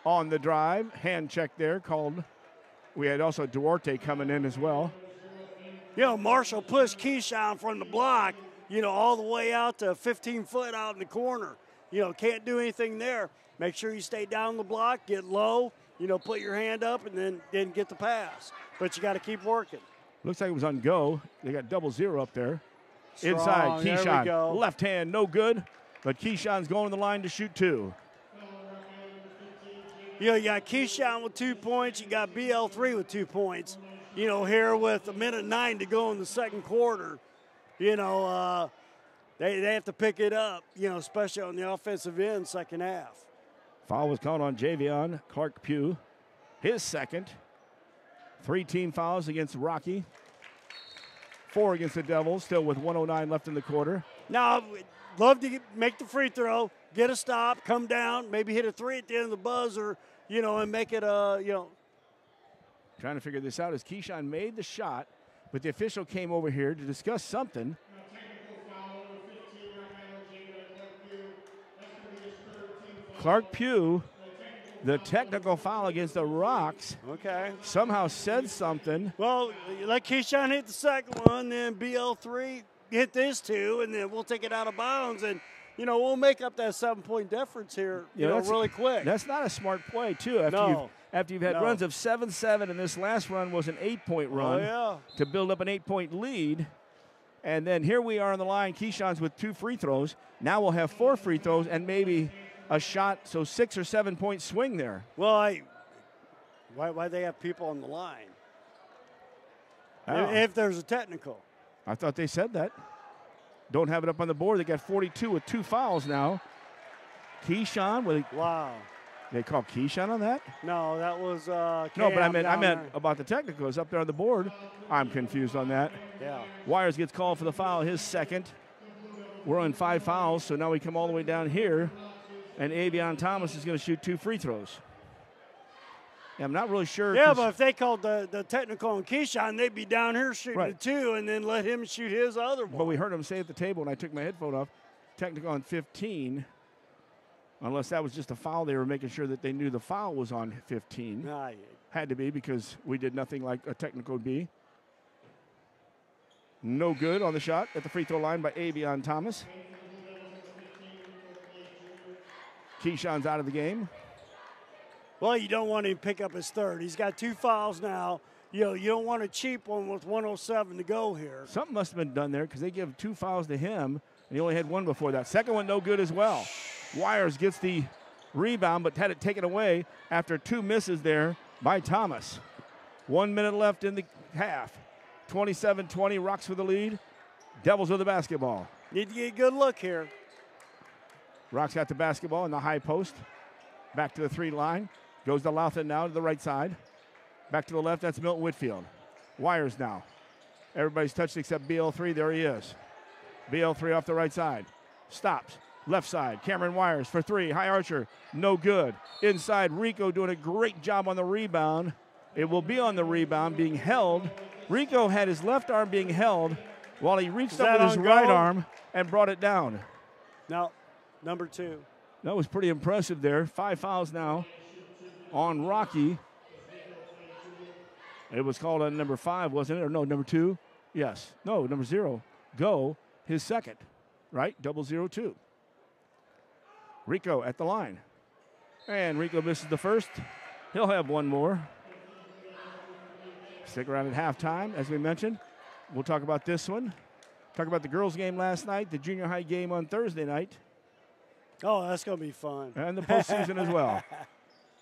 on the drive. Hand check there called. We had also Duarte coming in as well. Marshall pushed Keyshawn from the block, all the way out to 15 foot out in the corner. Can't do anything there. Make sure you stay down the block, get low, put your hand up, and then get the pass. But you got to keep working. Looks like it was on go. They got 0 up there. Strong. Inside, There we Keyshawn. go. Left hand, no good. But Keyshawn's going to the line to shoot 2. You got Keyshawn with 2 points. You got BL3 with 2 points. Here with 1:09 to go in the second quarter, they have to pick it up, especially on the offensive end, second half. Foul was called on Javion Clark-Pugh. His second. 3 team fouls against Rocky. 4 against the Devils, still with 1:09 left in the quarter. Now, love to make the free throw, get a stop, come down, maybe hit a 3 at the end of the buzzer, and make it Trying to figure this out as Keyshawn made the shot, but the official came over here to discuss something. Clark-Pugh, the technical foul against the Rocks. Okay. Somehow said something. Well, let Keyshawn hit the second one, then BL3 hit this 2, and then we'll take it out of bounds, and we'll make up that 7-point difference here, really quick. That's not a smart play, too. After you've had runs of 7-7, and this last run was an 8-point run to build up an 8-point lead. And then here we are on the line. Keyshawn's with 2 free throws. Now we'll have 4 free throws and maybe a shot, so 6 or 7 point swing there. Well, why they have people on the line? If there's a technical. I thought they said that. Don't have it up on the board. They got 42 with 2 fouls now. Keyshawn with wow. They call Keyshawn on that? No, that was no, but I meant about the technicals up there on the board. I'm confused on that. Yeah. Wires gets called for the foul, his second. We're on 5 fouls, so now we come all the way down here, and Avion Thomas is going to shoot 2 free throws. Yeah, I'm not really sure. Yeah, but if they called the technical on Keyshawn, they'd be down here shooting 2 and then let him shoot his other one. But we heard him say at the table when I took my headphone off, technical on 15. Unless that was just a foul, they were making sure that they knew the foul was on 15. Had to be because we did nothing like a technical would be. No good on the shot at the free throw line by Avion Thomas. Keyshawn's out of the game. Well, you don't want him to pick up his third. He's got 2 fouls now. You don't want a cheap one with 1:07 to go here. Something must have been done there because they give 2 fouls to him, and he only had 1 before that. Second one, no good as well. Wires gets the rebound, but had it taken away after 2 misses there by Thomas. 1 minute left in the half. 27-20, Rocks with the lead. Devils with the basketball. Need to get a good look here. Rocks got the basketball in the high post. Back to the 3 line. Goes to Louthan now to the right side. Back to the left, that's Milton Whitfield. Wires now. Everybody's touched except BL3. There he is. BL3 off the right side. Stops. Left side. Cameron Wires for 3. High archer. No good. Inside, Rico doing a great job on the rebound. It will be on the rebound, being held. Rico had his left arm being held while he reached up with his right arm and brought it down. No, number 2. That was pretty impressive there. 5 fouls now on Rocky. It was called on number 5, wasn't it? Or no, number 2? Yes. No, number 0. Go, his second. Right? 0-0-2. Rico at the line. And Rico misses the first. He'll have 1 more. Stick around at halftime, as we mentioned. We'll talk about this one. Talk about the girls' game last night, the junior high game on Thursday night. Oh, that's going to be fun. And the postseason as well.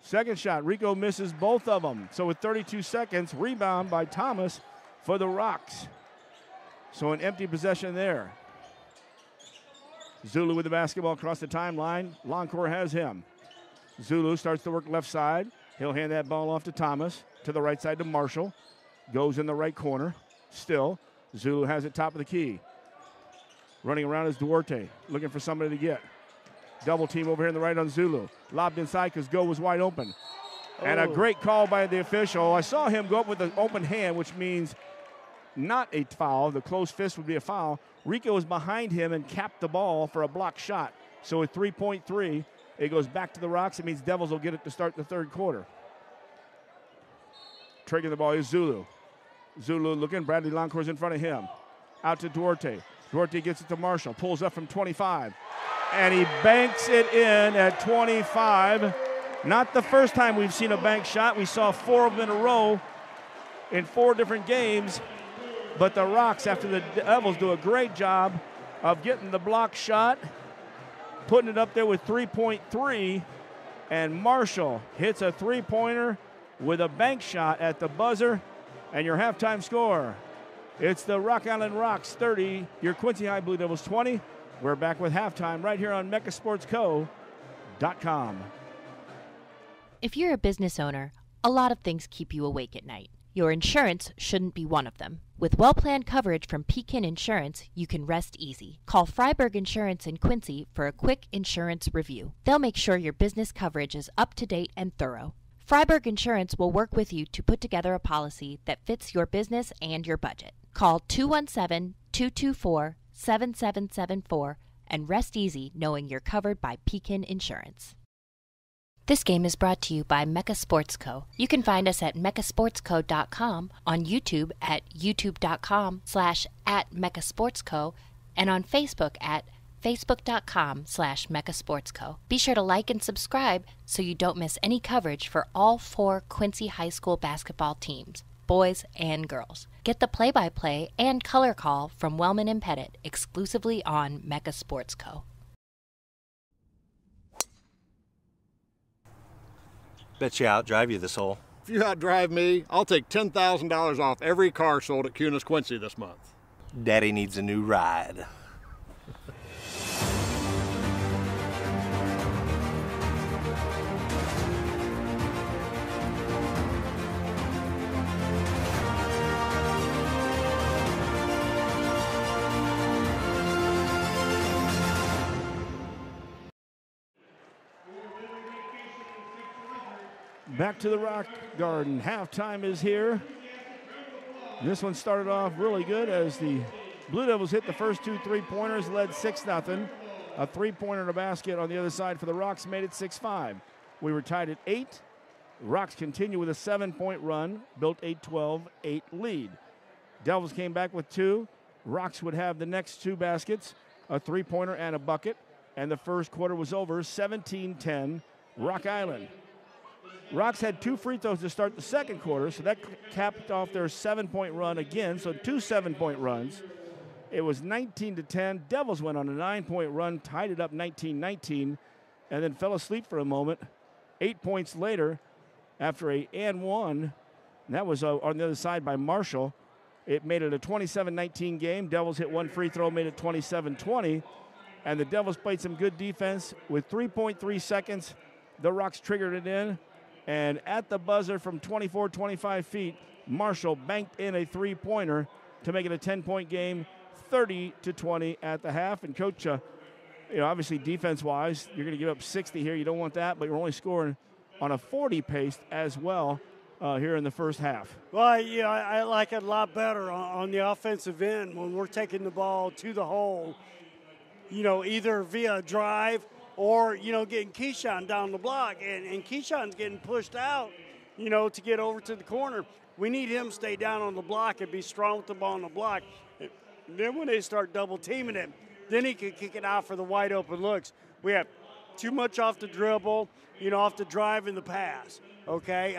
Second shot, Rico misses both of them. So with 32 seconds, rebound by Thomas for the Rocks. So an empty possession there. Zulu with the basketball across the timeline. Longcore has him. Zulu starts to work left side. He'll hand that ball off to Thomas. To the right side to Marshall. Goes in the right corner. Still, Zulu has it top of the key. Running around is Duarte, looking for somebody to get. Double team over here on the right on Zulu. Lobbed inside because Go was wide open. And a great call by the official. I saw him go up with an open hand, which means not a foul. The closed fist would be a foul. Rico was behind him and capped the ball for a block shot. So at 3.3, it goes back to the Rocks. It means Devils will get it to start the third quarter. Triggering the ball is Zulu. Zulu looking. Bradley Loncour's in front of him. Out to Duarte. Duarte gets it to Marshall. Pulls up from 25. And he banks it in at 25. Not the first time we've seen a bank shot. We saw 4 of them in a row in 4 different games. But the Rocks, after the Devils, do a great job of getting the block shot, putting it up there with 3.3, and Marshall hits a three-pointer with a bank shot at the buzzer, and your halftime score. It's the Rock Island Rocks 30, your Quincy High Blue Devils 20. We're back with halftime right here on MechaSportsCo.com. If you're a business owner, a lot of things keep you awake at night. Your insurance shouldn't be one of them. With well-planned coverage from Pekin Insurance, you can rest easy. Call Freiberg Insurance in Quincy for a quick insurance review. They'll make sure your business coverage is up to date and thorough. Freiberg Insurance will work with you to put together a policy that fits your business and your budget. Call 217-224-7774 and rest easy knowing you're covered by Pekin Insurance. This game is brought to you by Mecha Sports Co. You can find us at mechasportsco.com, on YouTube at youtube.com/@mechasportsco, and on Facebook at facebook.com/mechasportsco. Be sure to like and subscribe so you don't miss any coverage for all 4 Quincy High School basketball teams, boys and girls. Get the play-by-play and color call from Wellman and Pettit exclusively on Mecha Sports Co. Bet you outdrive you this hole. If you outdrive me, I'll take $10,000 off every car sold at QHS Quincy this month. Daddy needs a new ride. Back to the Rock Garden. Halftime is here. This one started off really good as the Blue Devils hit the first 2 3-pointers, led 6-0. A 3-pointer and a basket on the other side for the Rocks made it 6-5. We were tied at 8. Rocks continue with a 7-point run, built a 12-8 lead. Devils came back with 2. Rocks would have the next 2 baskets, a 3-pointer and a bucket, and the first quarter was over, 17-10, Rock Island. Rocks had 2 free throws to start the second quarter, so that capped off their 7-point run again, so 2 7-point runs. It was 19-10. Devils went on a 9-point run, tied it up 19-19, and then fell asleep for a moment. 8 points later, after a and one, and that was on the other side by Marshall. It made it a 27-19 game. Devils hit 1 free throw, made it 27-20, and the Devils played some good defense. With 3.3 seconds, the Rocks triggered it in. And at the buzzer from 24-25 feet, Marshall banked in a 3-pointer to make it a 10-point game, 30-20 at the half. And Coach, obviously defense-wise, you're going to give up 60 here. You don't want that, but you're only scoring on a 40 pace as well here in the first half. Well, yeah, I like it a lot better on the offensive end when we're taking the ball to the hole, either via drive or, getting Keyshawn down the block. And Keyshawn's getting pushed out, to get over to the corner. We need him to stay down on the block and be strong with the ball on the block. And then when they start double-teaming him, then he can kick it out for the wide-open looks. We have too much off the dribble, off the drive and the pass, okay?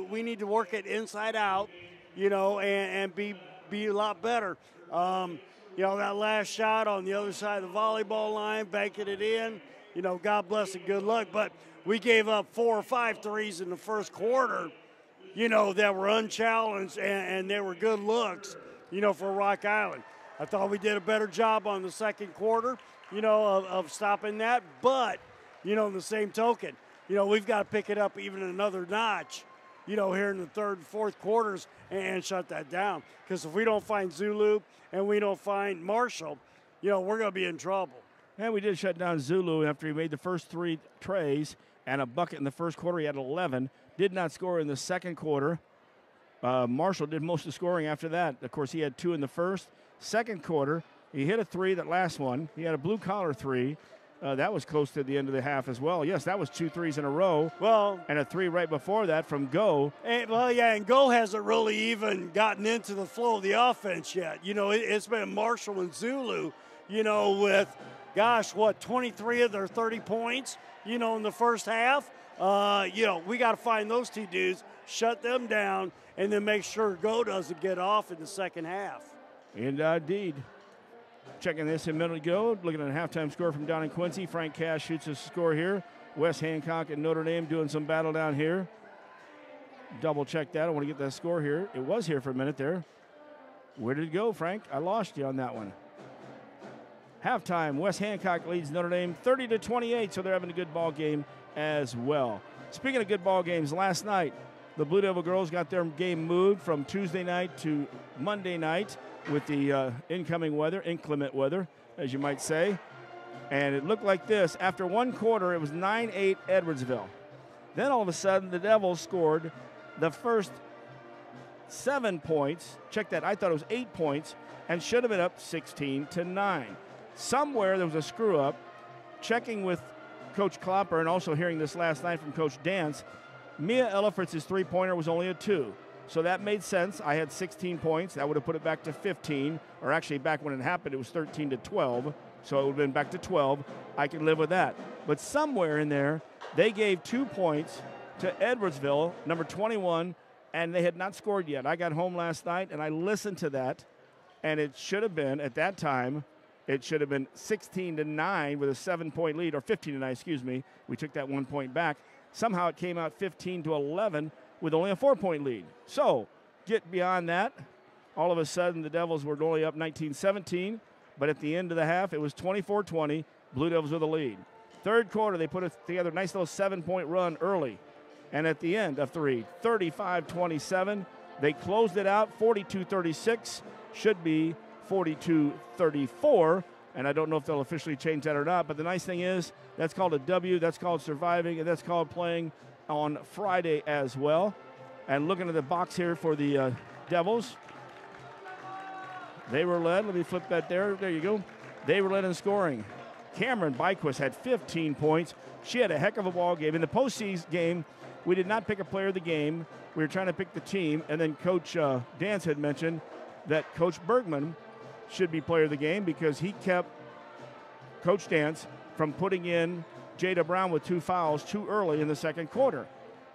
We need to work it inside out, and be a lot better. That last shot on the other side of the volleyball line, banking it in, God bless and good luck. But we gave up 4 or 5 threes in the first quarter, that were unchallenged, and they were good looks, for Rock Island. I thought we did a better job on the second quarter, of stopping that. But, in the same token, we've got to pick it up even another notch, here in the third and fourth quarters and shut that down. Because if we don't find Zulu and we don't find Marshall, we're going to be in trouble. And we did shut down Zulu after he made the first 3 trays and a bucket in the first quarter. He had 11. Did not score in the second quarter. Marshall did most of the scoring after that. Of course, he had 2 in the first. Second quarter, he hit a 3, that last one. He had a blue-collar 3. That was close to the end of the half as well. Yes, that was 2 threes in a row. Well, and a 3 right before that from Go. And Go hasn't really even gotten into the flow of the offense yet. It's been Marshall and Zulu, with, 23 of their 30 points, in the first half. We got to find those 2 dudes, shut them down, and then make sure Go doesn't get off in the second half. Indeed. Checking this a minute ago, looking at a halftime score from down in Quincy. Frank Cash shoots a score here. Wes Hancock and Notre Dame doing some battle down here. Double check that. I want to get that score here. It was here for a minute there. Where did it go, Frank? I lost you on that one. Halftime, Wes Hancock leads Notre Dame 30-28, so they're having a good ball game as well. Speaking of good ball games, last night, the Blue Devil girls got their game moved from Tuesday night to Monday night with the incoming weather, inclement weather, as you might say. And it looked like this. After one quarter, it was 9-8 Edwardsville. Then all of a sudden, the Devils scored the first 7 points. Check that. I thought it was 8 points and should have been up 16-9. Somewhere there was a screw-up. Checking with Coach Klopper and also hearing this last night from Coach Dance, Mia Ellifritz's three-pointer was only a 2. So that made sense. I had 16 points. That would have put it back to 15. Or actually, back when it happened, it was 13-12. So it would have been back to 12. I can live with that. But somewhere in there, they gave 2 points to Edwardsville, number 21, and they had not scored yet. I got home last night, and I listened to that, and it should have been, at that time, it should have been 16-9 with a 7-point lead, or 15-9, excuse me. We took that 1 point back. Somehow it came out 15-11 with only a 4-point lead. So get beyond that. All of a sudden, the Devils were only up 19-17, but at the end of the half, it was 24-20, Blue Devils with a lead. Third quarter, they put together a nice little 7-point run early. And at the end of 3, 35-27, they closed it out 42-36, should be 42-34, and I don't know if they'll officially change that or not, but the nice thing is that's called a W, that's called surviving, and that's called playing on Friday as well. And looking at the box here for the Devils, they were led. Let me flip that there. There you go. They were led in scoring. Cameron Byquist had 15 points. She had a heck of a ball game. In the postseason game, we did not pick a player of the game. We were trying to pick the team, and then Coach Dance had mentioned that Coach Bergman should be player of the game because he kept Coach Dance from putting in Jada Brown with 2 fouls too early in the second quarter.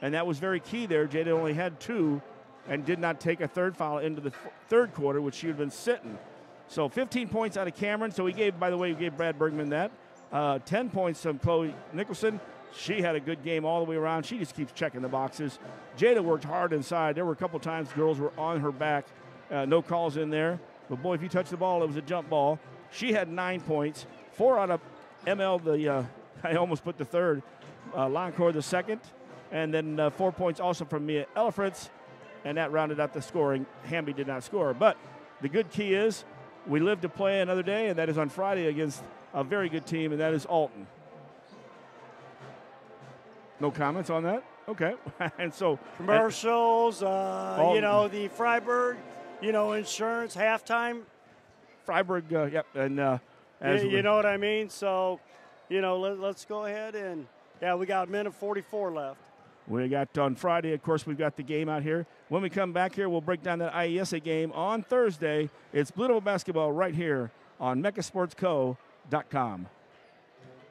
And that was very key there. Jada only had 2 and did not take a third foul into the third quarter, which she had been sitting. So 15 points out of Cameron. So we gave Brad Bergman that. 10 points from Chloe Nicholson. She had a good game all the way around. She just keeps checking the boxes. Jada worked hard inside. There were a couple times girls were on her back. No calls in there. But, boy, if you touch the ball, it was a jump ball. She had 9 points. 4 out of ML, I almost put the third. Loncourt the second. And then 4 points also from Mia Ellifritz. And that rounded out the scoring. Hamby did not score. But the good key is we live to play another day, and that is on Friday against a very good team, and that is Alton. No comments on that? Okay. And so commercials, the Freiburg, insurance, halftime. Freiburg, yep. And you know what I mean? So, let's go ahead and, we got a minute 44 left. We got on Friday, of course, we've got the game out here. When we come back here, we'll break down that IESA game on Thursday. It's Blue Devil basketball right here on mechasportsco.com.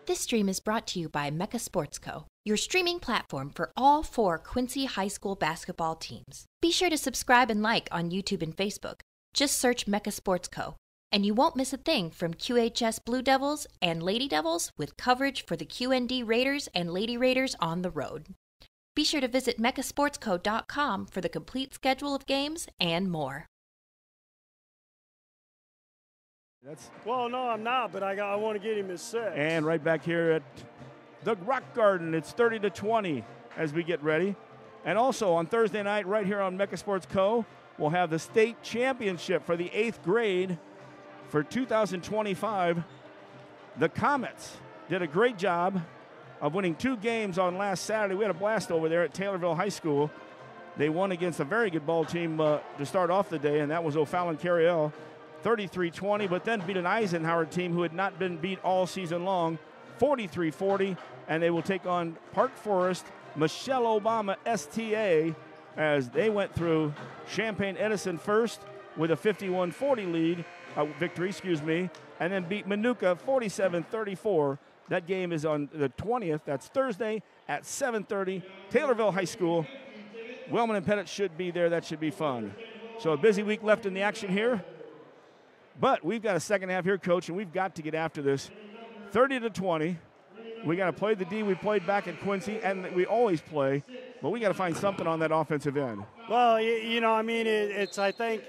This stream is brought to you by Mecha Sports Co., your streaming platform for all 4 Quincy High School basketball teams. Be sure to subscribe and like on YouTube and Facebook. Just search Mecha Sports Co., and you won't miss a thing from QHS Blue Devils and Lady Devils with coverage for the QND Raiders and Lady Raiders on the road. Be sure to visit mechasportsco.com for the complete schedule of games and more. Well, no, I'm not, but I want to get him his 6. And right back here at the Rock Garden, it's 30-20 as we get ready. And also on Thursday night, right here on Mecha Sports Co., we'll have the state championship for the 8th grade for 2025. The Comets did a great job of winning 2 games on last Saturday. We had a blast over there at Taylorville High School. They won against a very good ball team to start off the day, and that was O'Fallon Carriel, 33-20, but then beat an Eisenhower team who had not been beat all season long, 43-40, and they will take on Park Forest, Michelle Obama STA, as they went through Champaign Edison first with a 51-40 victory, and then beat Manuka 47-34. That game is on the 20th. That's Thursday at 7:30. Taylorville High School. Wellman and Pettit should be there. That should be fun. So a busy week left in the action here. But we've got a second half here, Coach, and we've got to get after this. 30-20. We got to play the D we played back at Quincy, and we always play, but we got to find something on that offensive end. Well, I mean, it's I think,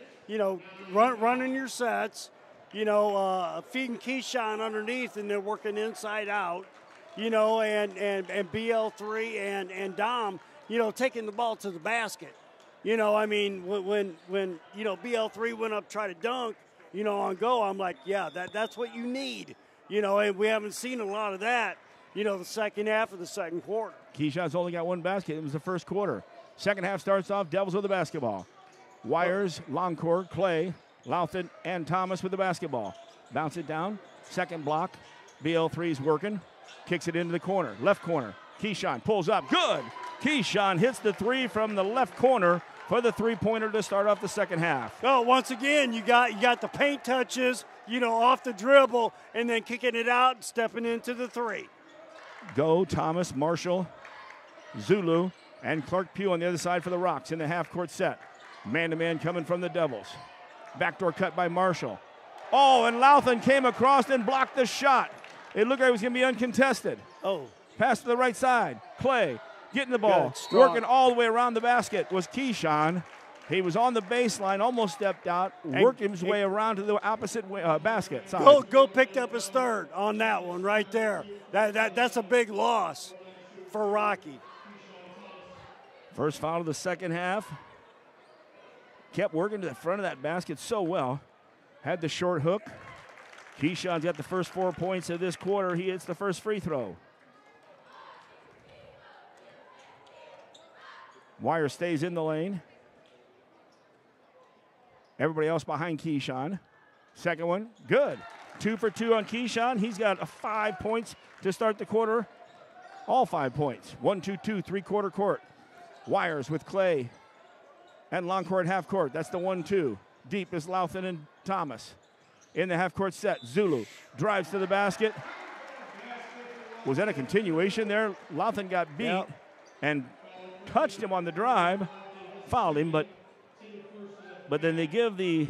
running your sets, feeding Keyshawn underneath and then working inside out, and BL3 and Dom, taking the ball to the basket. I mean, when BL3 went up try to dunk, on go, I'm like, yeah, that's what you need. And we haven't seen a lot of that, the second half of the second quarter. Keyshawn's only got one basket. It was the first quarter. Second half starts off, Devils with the basketball. Wires, Longcourt, Clay, Louthan, and Thomas with the basketball. Bounce it down. Second block. BL3's working. Kicks it into the corner. Left corner. Keyshawn pulls up. Good. Keyshawn hits the three from the left corner for the three-pointer to start off the second half. Oh, once again, you got the paint touches, off the dribble, and then kicking it out and stepping into the three. Go, Thomas, Marshall, Zulu, and Clark Pugh on the other side for the Rocks in the half-court set. Man-to-man coming from the Devils. Backdoor cut by Marshall. Oh, and Louthan came across and blocked the shot. It looked like it was going to be uncontested. Oh. Pass to the right side. Clay getting the ball. Good, working all the way around the basket was Keyshawn. He was on the baseline, almost stepped out, working his way around to the opposite basket side. Go picked up his third on that one right there. That's a big loss for Rocky. First foul of the second half. Kept working to the front of that basket so well. Had the short hook. Keyshawn's got the first 4 points of this quarter. He hits the first free throw. Wire stays in the lane. Everybody else behind Keyshawn. Second one, good. 2 for 2 on Keyshawn. He's got 5 points to start the quarter. All 5 points. 1-2-2, three-quarter court. Wires with Clay and Longcourt half court. That's the 1-2. Deep is Louthan and Thomas. In the half court set, Zulu drives to the basket. Was that a continuation there? Louthan got beat and touched him on the drive. Fouled him, but then they give the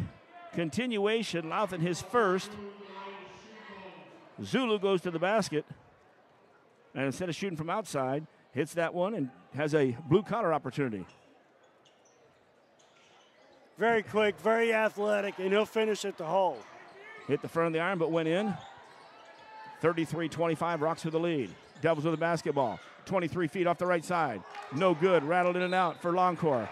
continuation. Louthan his first. Zulu goes to the basket. And instead of shooting from outside, hits that one and has a blue-collar opportunity. Very quick, very athletic, and he'll finish at the hole. Hit the front of the iron, but went in. 33-25, Rocks with the lead. Devils with the basketball. 23 feet off the right side. No good, rattled in and out for Longcourt.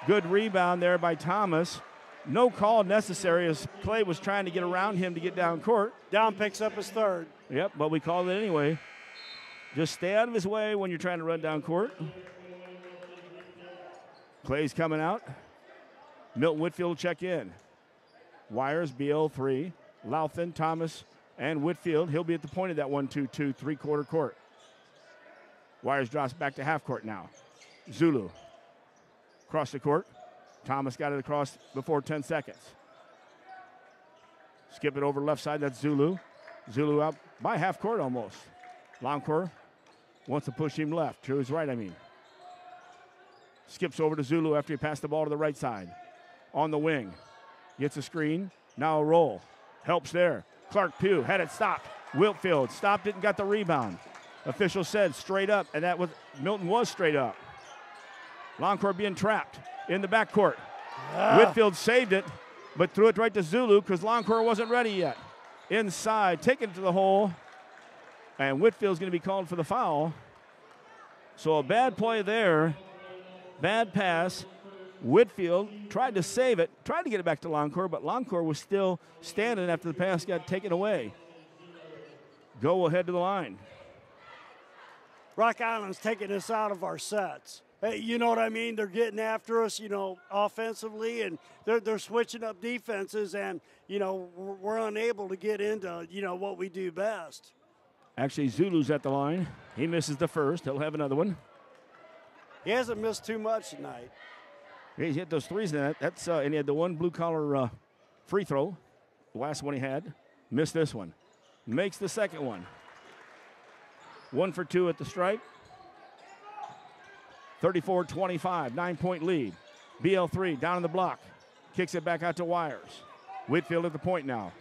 Good rebound there by Thomas. No call necessary as Clay was trying to get around him to get down court. Down picks up his third. Yep, but we called it anyway. Just stay out of his way when you're trying to run down court. Clay's coming out. Milton Whitfield will check in. Wires, BL3, Louthan, Thomas, and Whitfield. He'll be at the point of that 1-2-2, three-quarter court. Wires drops back to half court now. Zulu. Across the court. Thomas got it across before 10 seconds. Skip it over left side. That's Zulu. Zulu out by half court almost. Longcourt wants to push him left. To his right, I mean. Skips over to Zulu after he passed the ball to the right side. On the wing. Gets a screen. Now a roll. Helps there. Clark Pugh had it stopped. Whitfield stopped it and got the rebound. Official said straight up, and that was Milton was straight up. Longcourt being trapped in the backcourt. Whitfield saved it, but threw it right to Zulu because Longcourt wasn't ready yet. Inside, taking it to the hole, and Whitfield's going to be called for the foul. So a bad play there, bad pass. Whitfield tried to save it, tried to get it back to Longcourt, but Longcourt was still standing after the pass got taken away. Go ahead to the line. Rock Island's taking us out of our sets. Hey, you know what I mean? They're getting after us, offensively, and they're switching up defenses, and, we're unable to get into, what we do best. Actually, Zulu's at the line. He misses the first. He'll have another one. He hasn't missed too much tonight. He's hit those threes in that. And he had the one blue-collar free throw, the last one he had. Missed this one. Makes the second one. 1 for 2 at the stripe. 34-25, 9-point lead. BL3 down in the block. Kicks it back out to Wires. Whitfield at the point now.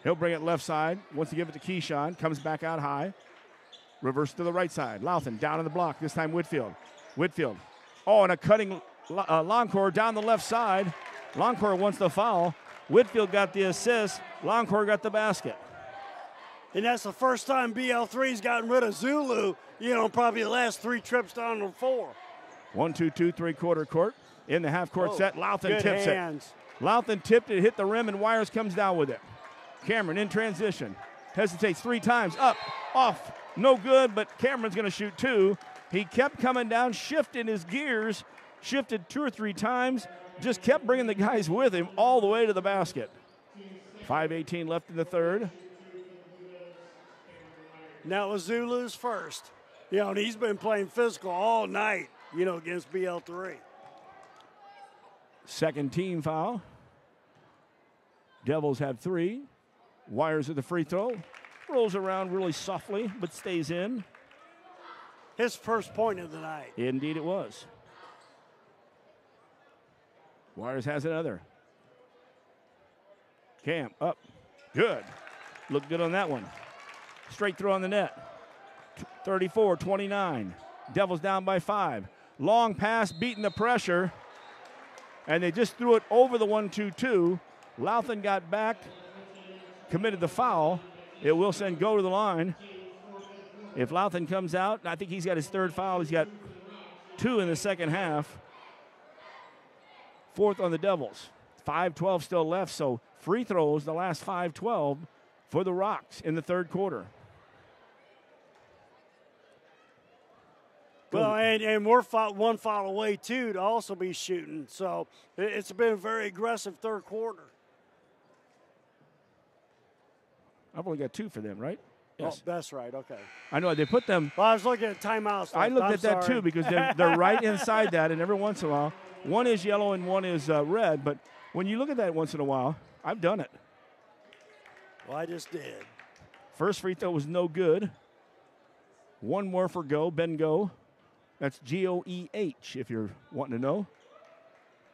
He'll bring it left side. Wants to give it to Keyshawn. Comes back out high. Reverse to the right side. Louthan down on the block. This time Whitfield. Whitfield. Oh, and a cutting Longcore down the left side. Longcore wants the foul. Whitfield got the assist. Longcore got the basket. And that's the first time BL3's gotten rid of Zulu, probably the last 3 trips down to 4. 1-2-2, three-quarter court. In the half-court set, Louthan tips hands. it. Louthan tipped it, hit the rim, and Wires comes down with it. Cameron in transition. Hesitates 3 times. Up, off, no good, but Cameron's going to shoot 2. He kept coming down, shifting his gears, shifted 2 or 3 times, just kept bringing the guys with him all the way to the basket. 5:18 left in the third. Now it was Zulu's first. And he's been playing physical all night, against BL3. Second team foul. Devils have 3. Wires at the free throw. Rolls around really softly, but stays in. His first point of the night. Indeed it was. Wires has another. Cam up. Good. Looked good on that one. Straight through on the net. 34-29. Devils down by 5. Long pass, beating the pressure. And they just threw it over the 1-2-2. Louthan got back, committed the foul. It will send go to the line. If Louthan comes out, I think he's got his 3rd foul. He's got 2 in the second half. 4th on the Devils. 5:12 still left, so free throws the last 5:12 for the Rocks in the 3rd quarter. Well, and we're 1 foul away, too, to also be shooting. So it's been a very aggressive 3rd quarter. I've only got 2 for them, right? Yes. Oh, that's right. Okay. I know they put them. Well, I was looking at timeouts. I looked at that, too, because they're right inside that, and every once in a while, one is yellow and one is red. But when you look at that once in a while, I've done it. Well, I just did. First free throw was no good. 1 more for Go, Ben Go. That's Goeh, if you're wanting to know,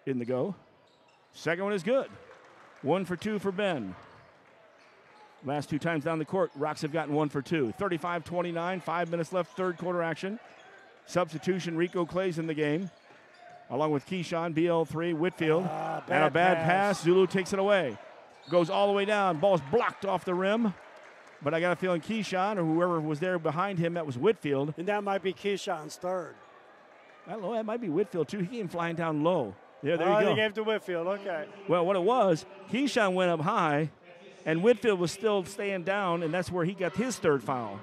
in the Go. Second one is good. 1 for 2 for Ben. Last 2 times down the court, Rocks have gotten 1 for 2. 35-29, 5 minutes left, 3rd quarter action. Substitution, Rico Clay's in the game, along with Keyshawn, BL3, Whitfield. And a bad pass. Zulu takes it away. Goes all the way down. Ball's blocked off the rim. But I got a feeling Keyshawn or whoever was there behind him, that was Whitfield. And that might be Keyshawn's 3rd. I don't know, that might be Whitfield too. He came flying down low. Yeah, there you go. They gave to Whitfield, okay. Well, what it was, Keyshawn went up high, and Whitfield was still staying down, and that's where he got his 3rd foul.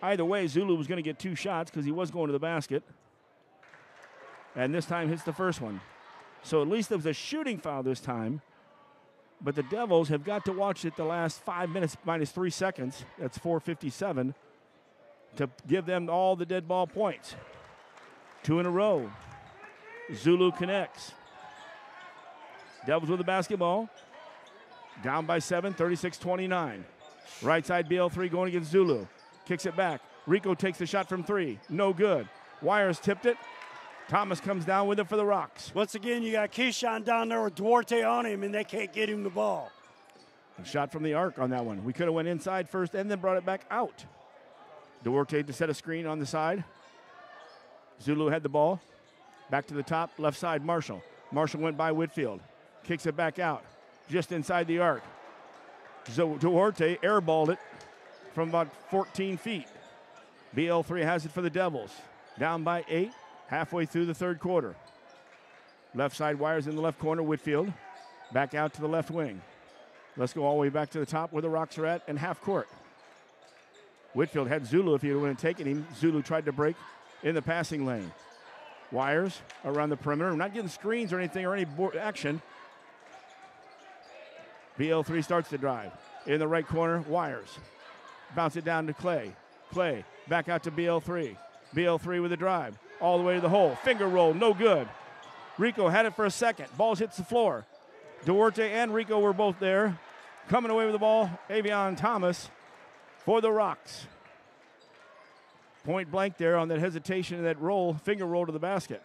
Either way, Zulu was going to get 2 shots because he was going to the basket. And this time hits the first one. So at least there was a shooting foul this time. But the Devils have got to watch it the last 5 minutes minus 3 seconds. That's 4:57 to give them all the dead ball points. 2 in a row. Zulu connects. Devils with the basketball. Down by 7, 36-29. Right side BL3 going against Zulu. Kicks it back. Rico takes the shot from 3. No good. Wires tipped it. Thomas comes down with it for the Rocks. Once again, you got Keyshawn down there with Duarte on him, and they can't get him the ball. A shot from the arc on that one. We could have went inside first and then brought it back out. Duarte to set a screen on the side. Zulu had the ball. Back to the top, left side, Marshall. Marshall went by Whitfield. Kicks it back out, just inside the arc. Duarte airballed it from about 14 feet. BL3 has it for the Devils. Down by 8. Halfway through the 3rd quarter. Left side Wires in the left corner, Whitfield. Back out to the left wing. Let's go all the way back to the top where the Rocks are at and half court. Whitfield had Zulu if he would have taken him. Zulu tried to break in the passing lane. Wires around the perimeter. We're not getting screens or anything or any action. BL3 starts the drive. In the right corner, Wires. Bounce it down to Clay. Clay back out to BL3. BL3 with a drive. All the way to the hole. Finger roll, no good. Rico had it for a second. Ball hits the floor. Duarte and Rico were both there. Coming away with the ball, Avion Thomas for the Rocks. Point blank there on that hesitation and that roll, finger roll to the basket.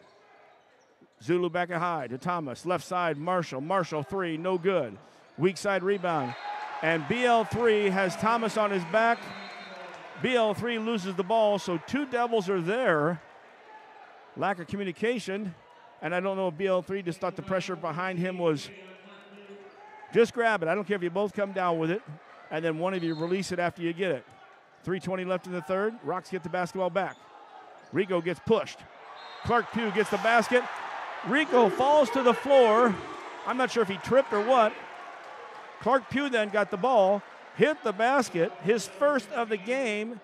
Zulu back at high to Thomas. Left side, Marshall. Marshall, three, no good. Weak side rebound. And BL3 has Thomas on his back. BL3 loses the ball, so two Devils are there. Lack of communication. And I don't know if BL3 just thought the pressure behind him was just grab it. I don't care if you both come down with it, and then one of you release it after you get it. 3:20 left in the third. Rocks get the basketball back. Rico gets pushed. Clark Pugh gets the basket. Rico falls to the floor. I'm not sure if he tripped or what. Clark Pugh then got the ball, hit the basket, his first of the game,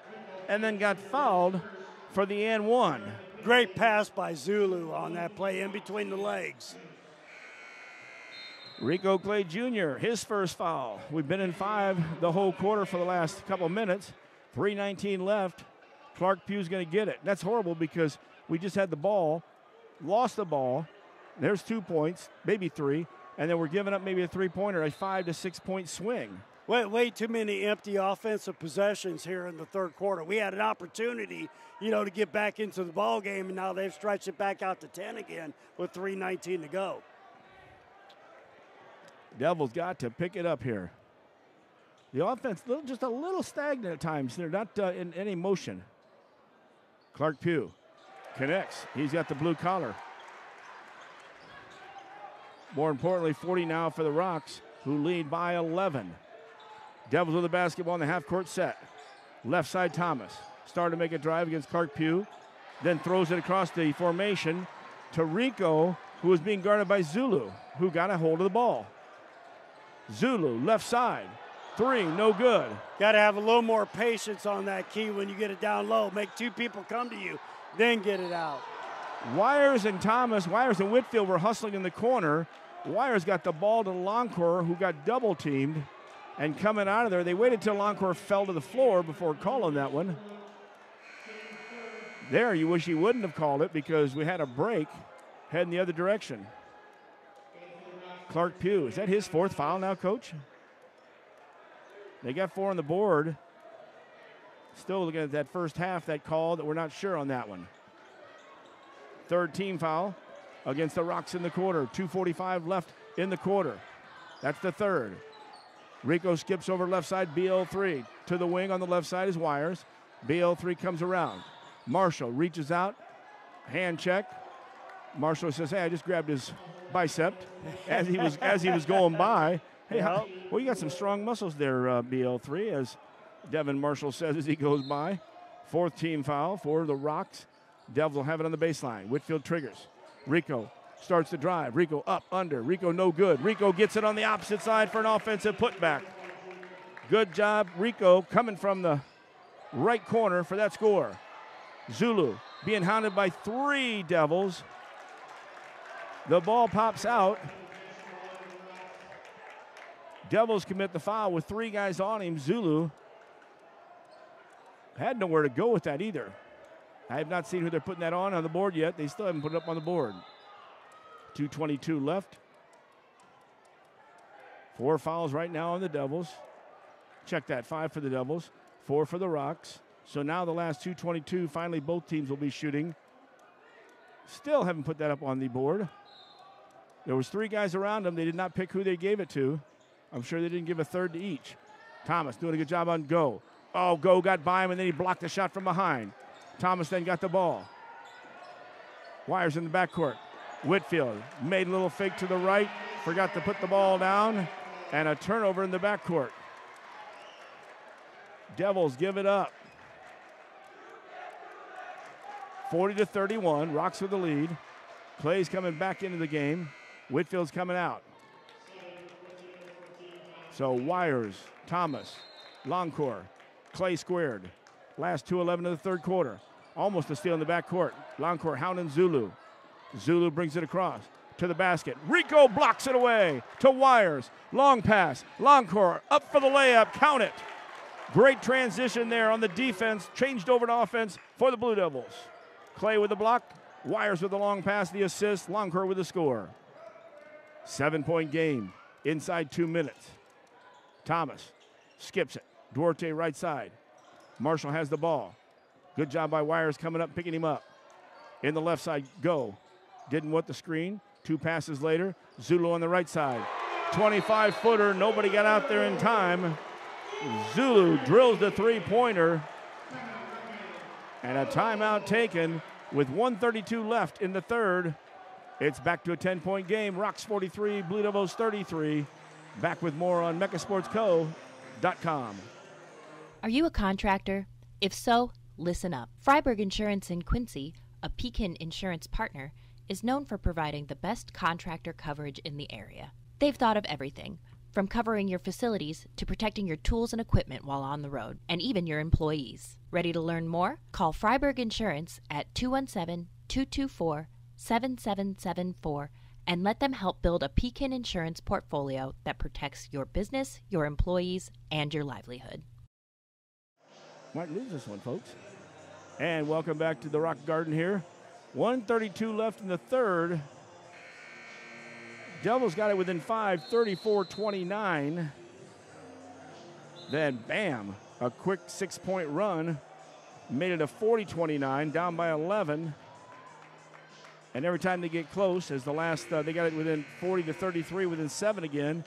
and then got fouled for the and one. Great pass by Zulu on that play in between the legs. Rico Clay Jr., his first foul. We've been in 5 the whole quarter for the last couple minutes. 3:19 left. Clark Pugh's going to get it. That's horrible because we just had the ball, lost the ball. There's 2 points, maybe 3, and then we're giving up maybe a 3-pointer, a 5 to 6 point swing. Way too many empty offensive possessions here in the third quarter. We had an opportunity, to get back into the ball game, and now they've stretched it back out to 10 again with 3:19 to go. Devils got to pick it up here. The offense just a little stagnant at times. They're not in any motion. Clark Pugh connects. He's got the blue collar. More importantly, 40 now for the Rocks, who lead by 11. Devils with the basketball in the half-court set. Left side, Thomas. Started to make a drive against Clark Pugh. Then throws it across the formation to Rico, who was being guarded by Zulu, who got a hold of the ball. Zulu, left side. 3, no good. Got to have a little more patience on that key when you get it down low. Make 2 people come to you, then get it out. Wires and Whitfield were hustling in the corner. Wires got the ball to Loncourt, who got double-teamed. And coming out of there, they waited till Loncourt fell to the floor before calling that one. There, you wish he wouldn't have called it because we had a break heading the other direction. Clark Pugh, is that his 4th foul now, Coach? They got 4 on the board. Still looking at that first half, that call that we're not sure on that one. 3rd team foul against the Rocks in the quarter. 2:45 left in the quarter. That's the 3rd. Rico skips over left side, BL3. To the wing on the left side is Wires. BL3 comes around. Marshall reaches out, hand check. Marshall says, hey, I just grabbed his bicep as he was going by. Hey, well, you got some strong muscles there, BL3, as Devin Marshall says as he goes by. 4th team foul for the Rocks. Devils will have it on the baseline. Whitfield triggers. Rico starts to drive. Rico up, under. Rico no good. Rico gets it on the opposite side for an offensive putback. Good job, Rico, coming from the right corner for that score. Zulu being hounded by 3 Devils. The ball pops out. Devils commit the foul with 3 guys on him. Zulu had nowhere to go with that either. I have not seen who they're putting that on the board yet. They still haven't put it up on the board. 2:22 left. 4 fouls right now on the Devils. Check that, 5 for the Devils, 4 for the Rocks. So now the last 2:22, finally both teams will be shooting. Still haven't put that up on the board. There was 3 guys around them. They did not pick who they gave it to. I'm sure they didn't give a 3rd to each. Thomas doing a good job on Go. Oh, Go got by him, and then he blocked the shot from behind. Thomas then got the ball. Wires in the backcourt. Whitfield made a little fake to the right, forgot to put the ball down, and a turnover in the backcourt. Devils give it up. 40-31, Rocks with the lead. Clay's coming back into the game. Whitfield's coming out. So Wires, Thomas, Loncourt, Clay squared. Last 2:11 of the third quarter. Almost a steal in the backcourt. Loncourt hounding Zulu. Zulu brings it across to the basket. Rico blocks it away to Wires. Long pass. Loncourt up for the layup. Count it. Great transition there on the defense. Changed over to offense for the Blue Devils. Clay with the block. Wires with the long pass, the assist. Loncourt with the score. 7-point game inside 2 minutes. Thomas skips it. Duarte right side. Marshall has the ball. Good job by Wires coming up, picking him up. In the left side, Go. Didn't want the screen. 2 passes later, Zulu on the right side. 25-footer, nobody got out there in time. Zulu drills the three-pointer. And a timeout taken with 1:32 left in the third. It's back to a 10-point game. Rocks 43, Blue Devils 33. Back with more on mechasportsco.com. Are you a contractor? If so, listen up. Freiberg Insurance in Quincy, a Pekin insurance partner, is known for providing the best contractor coverage in the area. They've thought of everything, from covering your facilities to protecting your tools and equipment while on the road, and even your employees. Ready to learn more? Call Freiberg Insurance at 217-224-7774 and let them help build a Pekin insurance portfolio that protects your business, your employees, and your livelihood. Might lose this one, folks. And welcome back to the Rock Garden here. 1:32 left in the third. Devils got it within 5, 34-29. Then, bam, a quick 6-point run. Made it a 40-29, down by 11. And every time they get close, as the last, they got it within 40-33, within 7 again.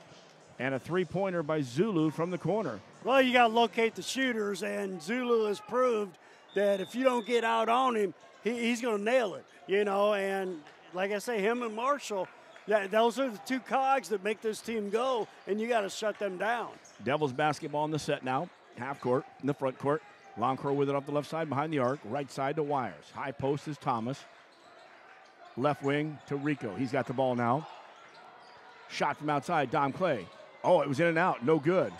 And a three-pointer by Zulu from the corner. Well, you got to locate the shooters, and Zulu has proved that if you don't get out on him, he's going to nail it, you know. And like I say, him and Marshall, those are the 2 cogs that make this team go, and you got to shut them down. Devils basketball in the set now. Half court in the front court. Longcrow with it off the left side behind the arc. Right side to Wires. High post is Thomas. Left wing to Rico. He's got the ball now. Shot from outside, Dom Clay. Oh, it was in and out. No good.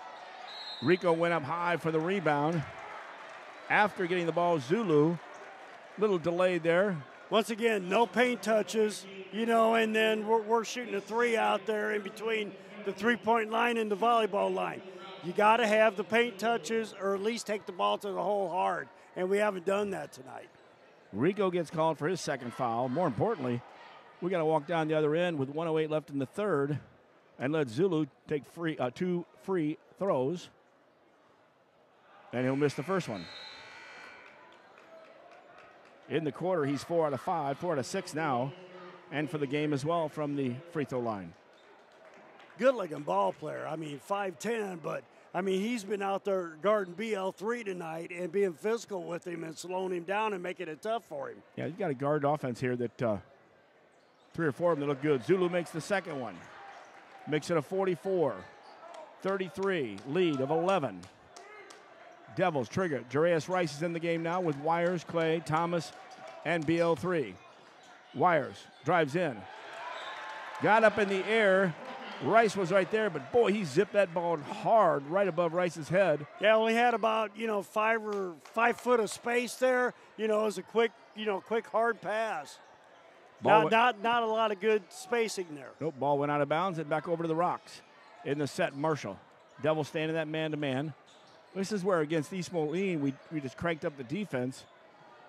Rico went up high for the rebound. After getting the ball, Zulu. Little delay there. Once again, no paint touches, you know, and then we're shooting a 3 out there in between the 3-point line and the volleyball line. You got to have the paint touches or at least take the ball to the hole hard, and we haven't done that tonight. Rico gets called for his second foul. More importantly, we got to walk down the other end with 1:08 left in the third and let Zulu take 2 free throws, and he'll miss the first one. In the quarter, he's 4 out of 5, 4 out of 6 now, and for the game as well from the free throw line. Good-looking ball player. I mean, 5'10", but, I mean, he's been out there guarding BL3 tonight and being physical with him and slowing him down and making it tough for him. Yeah, you've got a guard offense here that 3 or 4 of them that look good. Zulu makes the second one. Makes it a 44-33 lead of 11. Devils trigger. Jarius Rice is in the game now with Wires, Clay, Thomas, and BL3. Wires drives in. Got up in the air. Rice was right there, but boy, he zipped that ball hard right above Rice's head. Yeah, we had about, 5 foot of space there. You know, it was a quick hard pass. Not a lot of good spacing there. Nope, ball went out of bounds and back over to the Rocks. In the set, Marshall. Devils standing that man-to-man. This is where, against East Moline, we just cranked up the defense,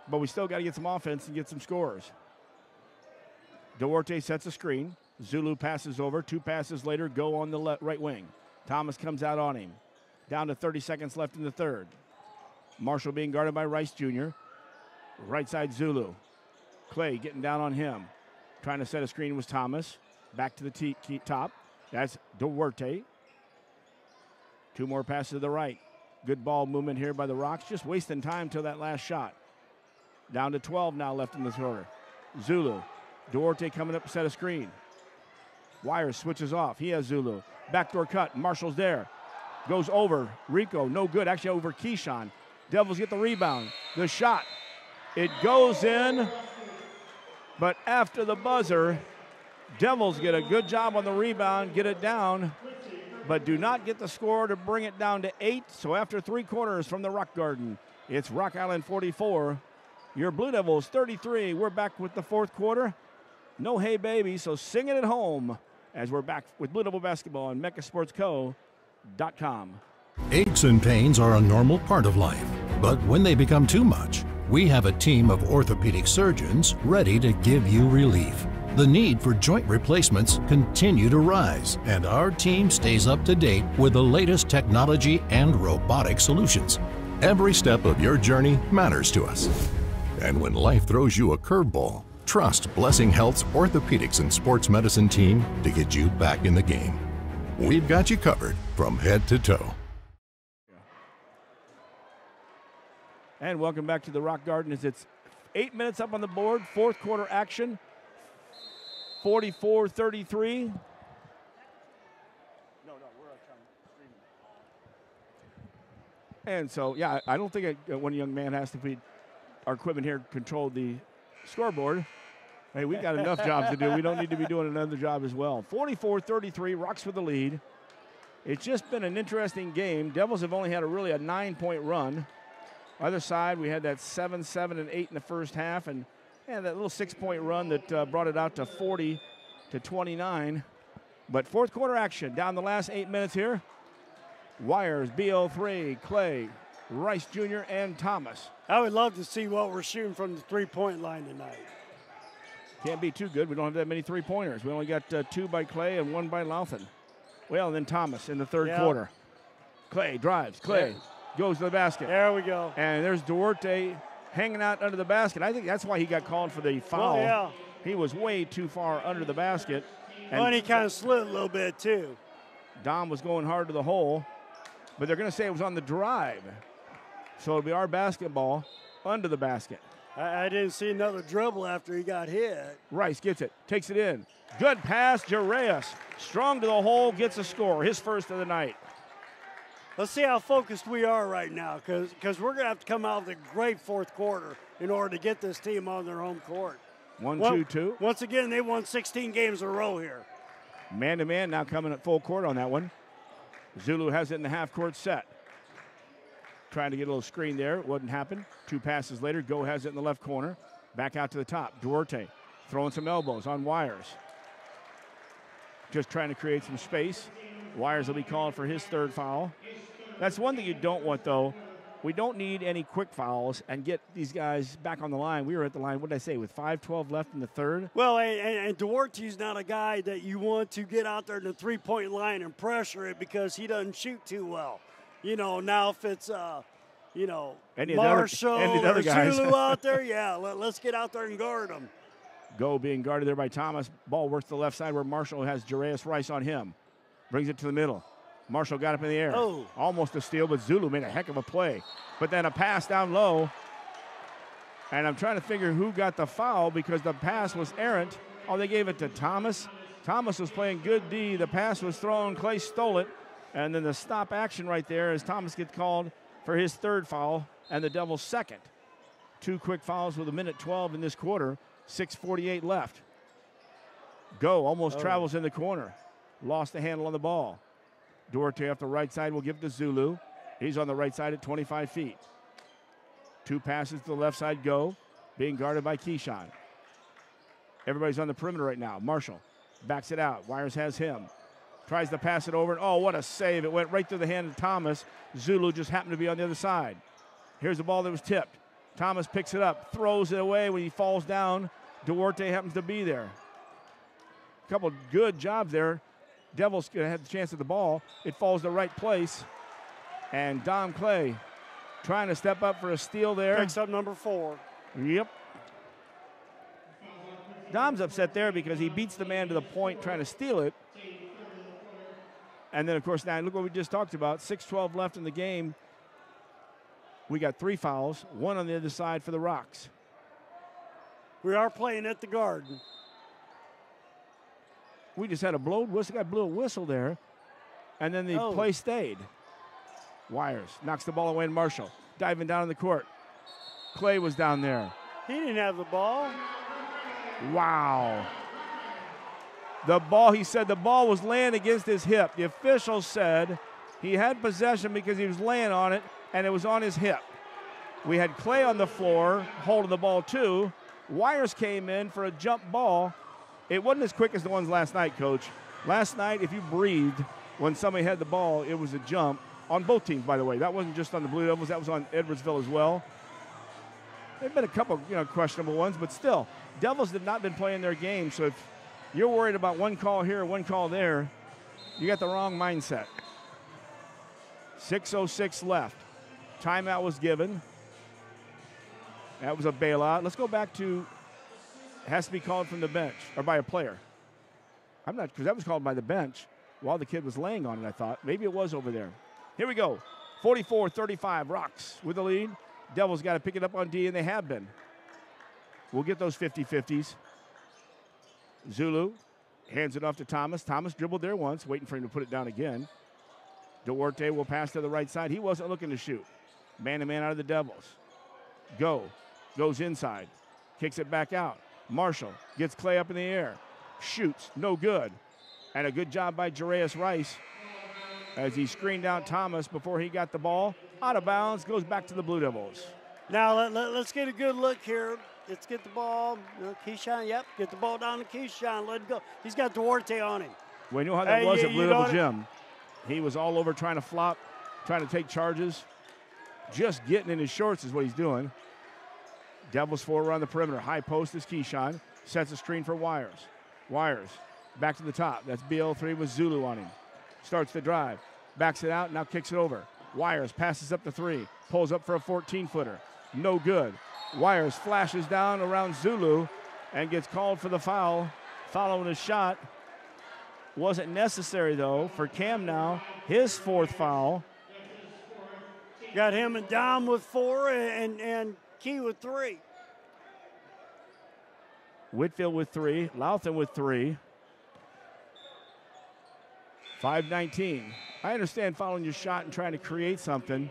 but we still got to get some offense and get some scores. Duarte sets a screen. Zulu passes over. 2 passes later, go on the right wing. Thomas comes out on him. Down to 30 seconds left in the third. Marshall being guarded by Rice Jr. Right side, Zulu. Clay getting down on him. Trying to set a screen was Thomas. Back to the top. That's Duarte. 2 more passes to the right. Good ball movement here by the Rocks. Just wasting time till that last shot. Down to 12 now left in this quarter. Zulu. Duarte coming up to set a screen. Wires switches off. He has Zulu. Backdoor cut. Marshall's there. Goes over. Rico. No good. Actually over Keyshawn. Devils get the rebound. The shot. It goes in. But after the buzzer, Devils get a good job on the rebound. Get it down. But do not get the score to bring it down to 8. So after 3 quarters from the Rock Garden, it's Rock Island 44. Your Blue Devils 33. We're back with the 4th quarter. No hey baby, so sing it at home as we're back with Blue Devil basketball on mechasportsco.com. Aches and pains are a normal part of life, but when they become too much, we have a team of orthopedic surgeons ready to give you relief. The need for joint replacements continue to rise, and our team stays up to date with the latest technology and robotic solutions. Every step of your journey matters to us. And when life throws you a curveball, Trust Blessing Health's orthopedics and sports medicine team to get you back in the game. We've got you covered from head to toe. And welcome back to the Rock Garden as it's 8 minutes up on the board, fourth quarter action, 44-33. And so, yeah, I don't think one young man has to be, our equipment here control the scoreboard. Hey, we've got enough jobs to do. We don't need to be doing another job as well. 44-33, Rocks with the lead. It's just been an interesting game. Devils have only had a 9-point run. Other side, we had that 7, 7, and 8 in the first half, and that little 6-point run that brought it out to 40-29. But fourth quarter action down the last 8 minutes here. Wires, BO3, Clay, Rice Jr., and Thomas. I would love to see what we're shooting from the three-point line tonight. Can't be too good. We don't have that many three-pointers. We only got 2 by Clay and 1 by Louthan. Well, and then Thomas in the third quarter. Clay drives. Clay goes to the basket. There we go. And there's Duarte hanging out under the basket. I think that's why he got called for the foul. Well, yeah. He was way too far under the basket. And he kind of slid a little bit, too. Dom was going hard to the hole. But they're going to say it was on the drive. So it'll be our basketball under the basket. I didn't see another dribble after he got hit. Rice gets it, takes it in. Good pass, Jareus. Strong to the hole, gets a score, his first of the night. Let's see how focused we are right now, because we're going to have to come out with a great fourth quarter in order to get this team on their home court. 1-2-2. Once again, they won 16 games in a row here. Man-to-man now coming at full court on that one. Zulu has it in the half-court set. Trying to get a little screen there. It wouldn't happen. 2 passes later, Go has it in the left corner. Back out to the top. Duarte throwing some elbows on Wires. Just trying to create some space. Wires will be called for his third foul. That's one thing you don't want, though. We don't need any quick fouls and get these guys back on the line. We were at the line, what did I say, with 5:12 left in the third? Well, and Duarte's not a guy that you want to get out there in the three-point line and pressure it because he doesn't shoot too well. You know, now if it's, Marshall or Zulu out there, let's get out there and guard him. Go being guarded there by Thomas. Ball works to the left side where Marshall has Jareus Rice on him. Brings it to the middle. Marshall got up in the air. Oh. Almost a steal, but Zulu made a heck of a play. But then a pass down low. And I'm trying to figure who got the foul because the pass was errant. Oh, they gave it to Thomas. Thomas was playing good D. The pass was thrown. Clay stole it. And then the stop action right there as Thomas gets called for his third foul and the Devils' second. 2 quick fouls with 1:12 in this quarter. 6:48 left. Go almost travels in the corner. Lost the handle on the ball. Duarte off the right side will give it to Zulu. He's on the right side at 25 feet. 2 passes to the left side, Go, being guarded by Keyshawn. Everybody's on the perimeter right now. Marshall backs it out. Wires has him. Tries to pass it over. And oh, what a save. It went right through the hand of Thomas. Zulu just happened to be on the other side. Here's the ball that was tipped. Thomas picks it up, throws it away. When he falls down, Duarte happens to be there. A couple good jobs there. Devils had the chance at the ball. It falls the right place. And Dom Clay trying to step up for a steal there. Picks up number 4. Yep. Dom's upset there because he beats the man to the point trying to steal it. And then, of course, now look what we just talked about. 6:12 left in the game. We got 3 fouls, 1 on the other side for the Rocks. We are playing at the Garden. We just had a blown whistle. Guy blew a whistle there, and then the play stayed. Wires knocks the ball away, and Marshall diving down in the court. Clay was down there. He didn't have the ball. Wow. The ball, he said the ball was laying against his hip. The official said he had possession because he was laying on it, and it was on his hip. We had Clay on the floor holding the ball too. Wires came in for a jump ball. It wasn't as quick as the ones last night, Coach. Last night, if you breathed when somebody had the ball, it was a jump. On both teams, by the way. That wasn't just on the Blue Devils. That was on Edwardsville as well. There have been a couple, questionable ones, but still, Devils have not been playing their game. So if you're worried about one call here, one call there, you got the wrong mindset. 6:06 left. Timeout was given. That was a bailout. Let's go back to has to be called from the bench or by a player. I'm not, because that was called by the bench while the kid was laying on it, I thought. Maybe it was over there. Here we go. 44-35, Rocks with the lead. Devils got to pick it up on D, and they have been. We'll get those 50-50s. Zulu hands it off to Thomas. Thomas dribbled there once, waiting for him to put it down again. Duarte will pass to the right side. He wasn't looking to shoot. Man-to-man out of the Devils. Goes inside. Kicks it back out. Marshall gets Clay up in the air. Shoots. No good. And a good job by Jareus Rice as he screened out Thomas before he got the ball. Out of bounds. Goes back to the Blue Devils. Now let's get a good look here. Let's get the ball. Keyshawn, yep. Get the ball down to Keyshawn. Let it go. He's got Duarte on him. We know how that was at Blue Devil Gym. He was all over trying to flop, trying to take charges. Just getting in his shorts is what he's doing. Devils forward around the perimeter. High post is Keyshawn. Sets a screen for Wires. Wires back to the top. That's BL3 with Zulu on him. Starts the drive. Backs it out. Now kicks it over. Wires passes up the 3. Pulls up for a 14-footer. No good. Wires flashes down around Zulu and gets called for the foul. Following a shot. Wasn't necessary, though, for Cam now. His 4th foul. Got him and Dom with 4 and Key with 3. Whitfield with 3. Louthan with 3. 5:19. I understand following your shot and trying to create something.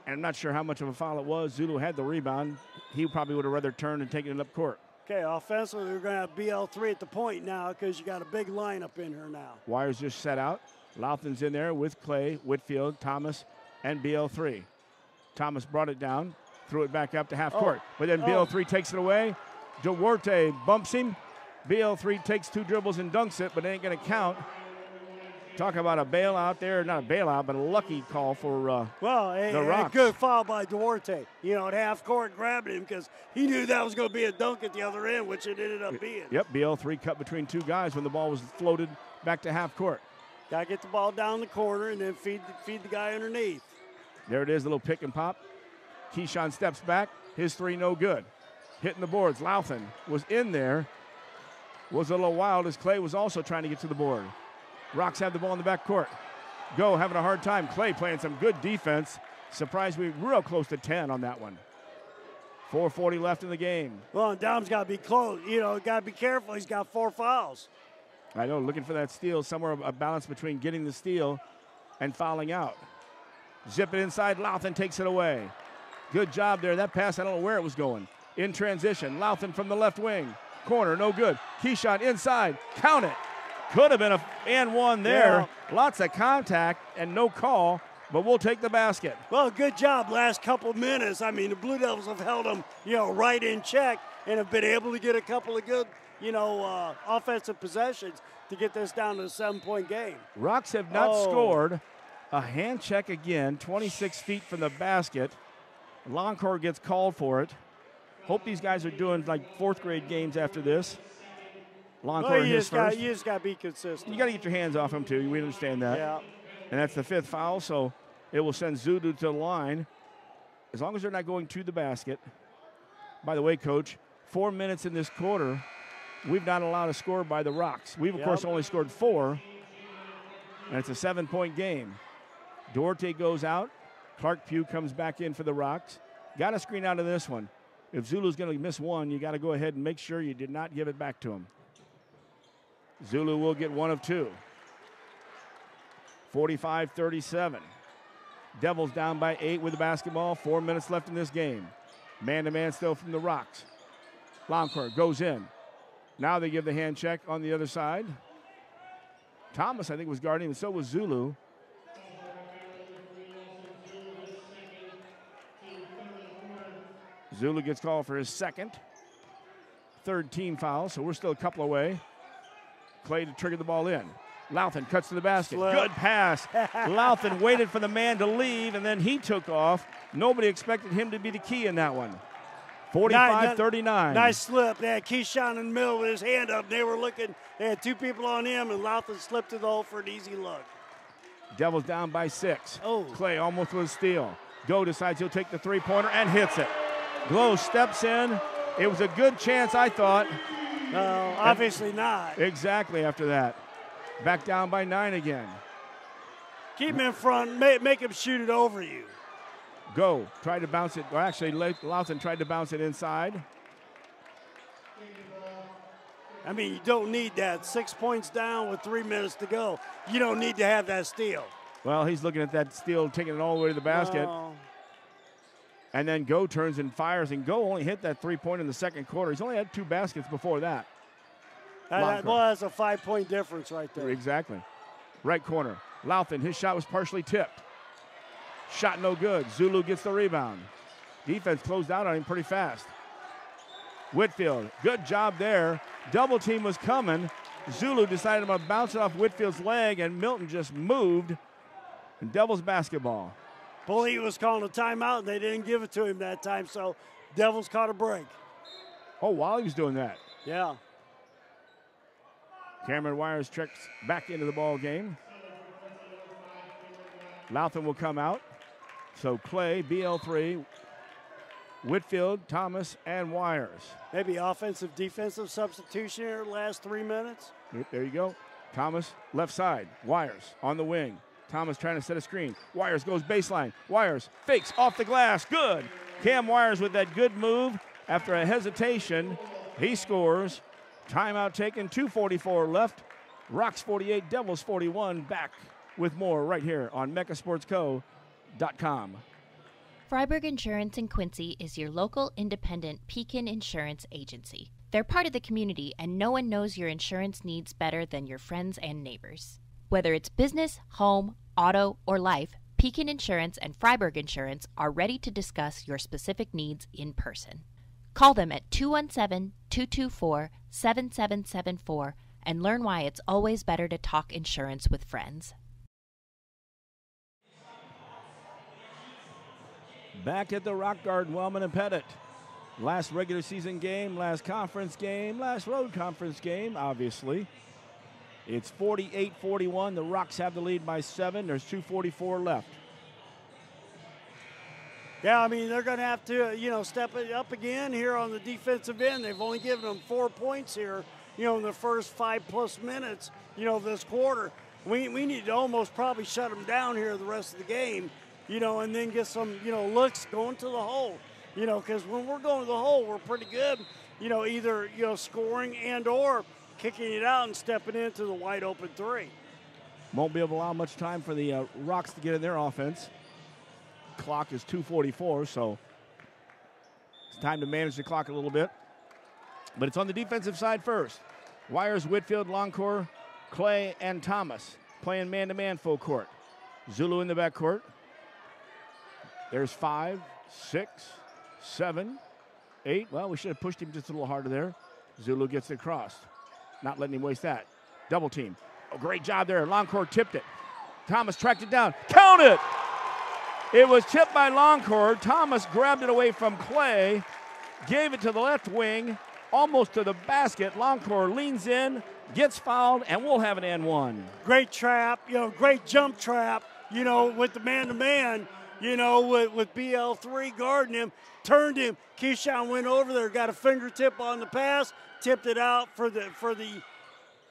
And I'm not sure how much of a foul it was. Zulu had the rebound. He probably would have rather turned and taken it up court. Okay, offensively, we're going to have BL3 at the point now because you got a big lineup in here now. Wires just set out. Louthan's in there with Clay, Whitfield, Thomas, and BL3. Thomas brought it down, threw it back up to half court. But then BL3 takes it away. Duarte bumps him. BL3 takes 2 dribbles and dunks it, but it ain't going to count. Talk about a bailout there. Not a bailout, but a lucky call for the Rocks. A good foul by Duarte. At half court grabbing him because he knew that was going to be a dunk at the other end, which it ended up being. Yep, BL3 cut between 2 guys when the ball was floated back to half court. Got to get the ball down the corner and then feed the guy underneath. There it is, a little pick and pop. Keyshawn steps back. His 3 no good. Hitting the boards. Louthan was in there. Was a little wild as Clay was also trying to get to the board. Rocks have the ball in the back court. Having a hard time. Clay playing some good defense. Surprised we were real close to 10 on that one. 4:40 left in the game. Well, and Dom's got to be close. Got to be careful. He's got 4 fouls. I know, looking for that steal. Somewhere a balance between getting the steal and fouling out. Zip it inside. Louthan takes it away. Good job there. That pass, I don't know where it was going. In transition. Louthan from the left wing. Corner, no good. Keyshawn inside. Count it. Could have been a and one there. Yeah. Lots of contact and no call, but we'll take the basket. Well, good job last couple minutes. I mean, the Blue Devils have held them, right in check and have been able to get a couple of good, offensive possessions to get this down to a 7-point game. Rocks have not scored. A hand check again, 26 feet from the basket. Longcore gets called for it. Hope these guys are doing like 4th grade games after this. Longcore you his first. You just got to be consistent. You got to get your hands off him, too. We understand that. Yeah. And that's the 5th foul, so it will send Zulu to the line as long as they're not going to the basket. By the way, Coach, 4 minutes in this quarter, we've not allowed a score by the Rocks. We've, of course, only scored 4, and it's a 7-point game. Duarte goes out. Clark Pugh comes back in for the Rocks. Got to screen out of this one. If Zulu's going to miss one, you got to go ahead and make sure you did not give it back to him. Zulu will get 1 of 2. 45-37. Devils down by 8 with the basketball. 4 minutes left in this game. Man-to-man still from the Rocks. Longcore goes in. Now they give the hand check on the other side. Thomas, I think, was guarding him, and so was Zulu. Zulu gets called for his 2nd. 3rd team foul, so we're still a couple away. Clay to trigger the ball in. Louthan cuts to the basket. Good pass. Louthan waited for the man to leave, and then he took off. Nobody expected him to be the key in that one. 45-39. Nice slip. They had Keyshawn in the middle with his hand up. They were looking. They had 2 people on him, and Louthan slipped to the hole for an easy look. Devils down by 6. Clay almost with a steal. Go decides he'll take the 3-pointer and hits it. Glow steps in, It was a good chance, I thought. No, obviously not. Exactly after that. Back down by 9 again. Keep him in front. Make him shoot it over you. Go. Tried to bounce it. Well, actually, Lawson tried to bounce it inside. I mean, you don't need that. 6 points down with 3 minutes to go. You don't need to have that steal. Well, he's looking at that steal, taking it all the way to the basket. No. And then Go turns and fires, and Go only hit that 3-point in the second quarter. He's only had 2 baskets before that. Well, that's a 5-point difference right there. Exactly. Right corner. Louthan, his shot was partially tipped. Shot no good. Zulu gets the rebound. Defense closed out on him pretty fast. Whitfield, good job there. Double team was coming. Zulu decided to bounce it off Whitfield's leg, and Milton just moved. And Devils basketball. Bully was calling a timeout, and they didn't give it to him that time, so Devils caught a break. Oh, while he was doing that. Yeah. Cameron Wires checks back into the ball game. Louthan will come out. So Clay, BL3, Whitfield, Thomas, and Wires. Maybe offensive, defensive substitution here the last 3 minutes. Yep, there you go. Thomas, left side. Wires on the wing. Thomas trying to set a screen. Wires goes baseline. Wires fakes off the glass. Good. Cam Wires with that good move. After a hesitation, he scores. Timeout taken, 2:44 left. Rocks 48, Devils 41. Back with more right here on mechasportsco.com. Freiburg Insurance in Quincy is your local independent Pekin insurance agency. They're part of the community, and no one knows your insurance needs better than your friends and neighbors. Whether it's business, home, auto, or life, Pekin Insurance and Freiburg Insurance are ready to discuss your specific needs in person. Call them at 217-224-7774 and learn why it's always better to talk insurance with friends. Back at the Rock Garden, Wellman and Pettit. Last regular season game, last conference game, last road conference game, obviously. It's 48-41. The Rocks have the lead by 7. There's 2:44 left. Yeah, I mean, they're going to have to, step it up again here on the defensive end. They've only given them 4 points here, in the first 5+ minutes, this quarter. We need to almost probably shut them down here the rest of the game, and then get some, looks going to the hole, because when we're going to the hole, we're pretty good, either, scoring and or kicking it out and stepping into the wide open 3. Won't be able to allow much time for the Rocks to get in their offense. Clock is 2:44, so it's time to manage the clock a little bit. But it's on the defensive side first. Wires, Whitfield, Longcore, Clay, and Thomas playing man-to-man full court. Zulu in the backcourt. There's 5, 6, 7, 8. Well, we should have pushed him just a little harder there. Zulu gets it across. Not letting him waste that. Double team. Oh, great job there. Longcore tipped it. Thomas tracked it down. Count it! It was tipped by Longcore. Thomas grabbed it away from Clay, gave it to the left wing, almost to the basket. Longcore leans in, gets fouled, and we'll have an and one. Great trap, great jump trap, with the man-to-man, with BL3 guarding him, turned him. Keyshawn went over there, got a fingertip on the pass, tipped it out for the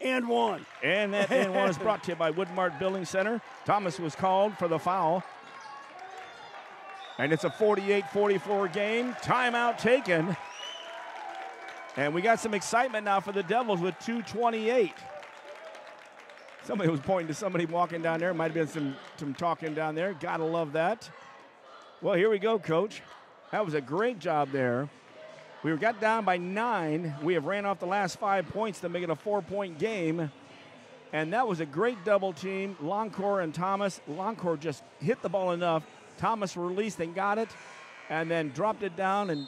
and one. And that and one is brought to you by Woodmart Building Center. Thomas was called for the foul. And it's a 48-44 game. Timeout taken. And we got some excitement now for the Devils with 2:28. Somebody was pointing to somebody walking down there. Might have been some talking down there. Gotta love that. Well, here we go, Coach. That was a great job there. We got down by 9. We have ran off the last 5 points to make it a 4-point game. And that was a great double team. Longcore and Thomas. Longcore just hit the ball enough. Thomas released and got it, and then dropped it down. And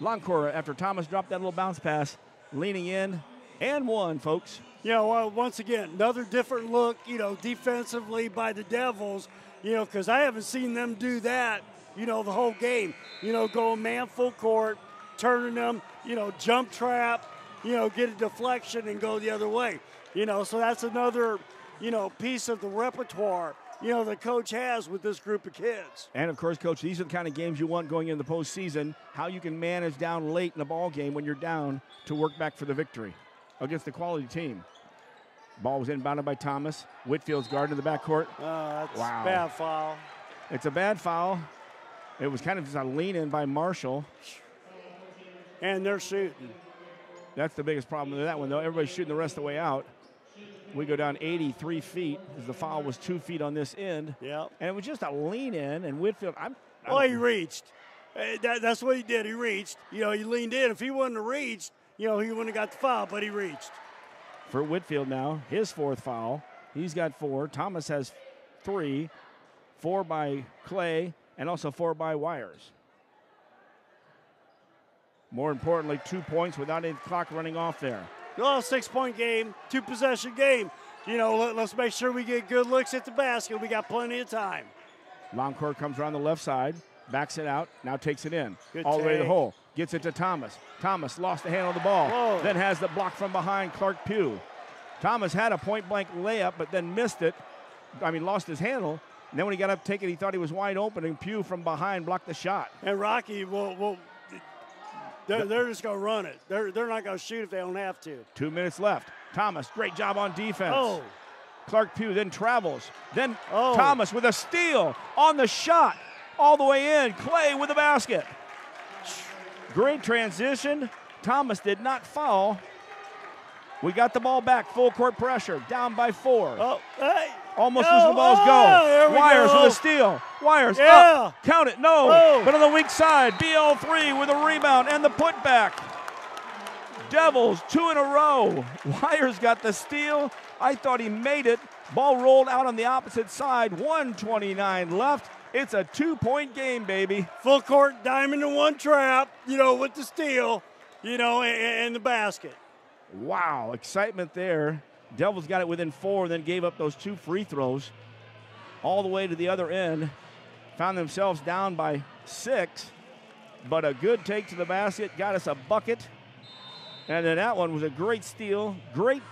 Longcore, after Thomas dropped that little bounce pass, leaning in, and one, folks. Once again, another different look, defensively by the Devils, because I haven't seen them do that, the whole game. Going man full court, turning them, jump trap, get a deflection and go the other way. So that's another, piece of the repertoire the coach has with this group of kids. And, of course, Coach, these are the kind of games you want going into the postseason, how you can manage down late in the ball game when you're down to work back for the victory against a quality team. Ball was inbounded by Thomas. Whitfield's guard in the backcourt. That's Wow. a bad foul. It's a bad foul. It was kind of just a lean-in by Marshall. And they're shooting. That's the biggest problem with that one, though. Everybody's shooting the rest of the way out. We go down 83 feet as the foul was 2 feet on this end. Yep. And it was just a lean-in, and Whitfield, he reached. That's what he did. He reached. He leaned in. If he wouldn't have reached, he wouldn't have got the foul, but he reached. For Whitfield now, his 4th foul. He's got 4. Thomas has 3. 4 by Clay, and also 4 by Wires. More importantly, 2 points without any clock running off there. Well, 6-point game, 2-possession game. Let's make sure we get good looks at the basket. We got plenty of time. Longcourt comes around the left side, backs it out, now takes it in. Good all the way to the take. hole. Gets it to Thomas. Thomas lost the handle of the ball. Whoa. Then has the block from behind Clark Pugh. Thomas had a point-blank layup, but then missed it. Lost his handle. And then when he got up to take it, he thought he was wide open, and Pugh from behind blocked the shot. And Rocky they're just going to run it. They're not going to shoot if they don't have to. 2 minutes left. Thomas, great job on defense. Oh. Clark Pugh then travels. Then Thomas with a steal on the shot. All the way in. Clay with the basket. Great transition. Thomas did not foul. We got the ball back. Full court pressure. Down by 4. Oh, hey. Almost losing the ball's go. Wires with a steal. Wires up. Count it. No. But on the weak side, BL3 with a rebound and the putback. Devils 2 in a row. Wires got the steal. I thought he made it. Ball rolled out on the opposite side. 1:29 left. It's a 2-point game, baby. Full court, diamond in one trap, with the steal, and the basket. Wow, excitement there. Devils got it within 4, then gave up those 2 free throws all the way to the other end. Found themselves down by 6, but a good take to the basket got us a bucket. And then that one was a great steal, great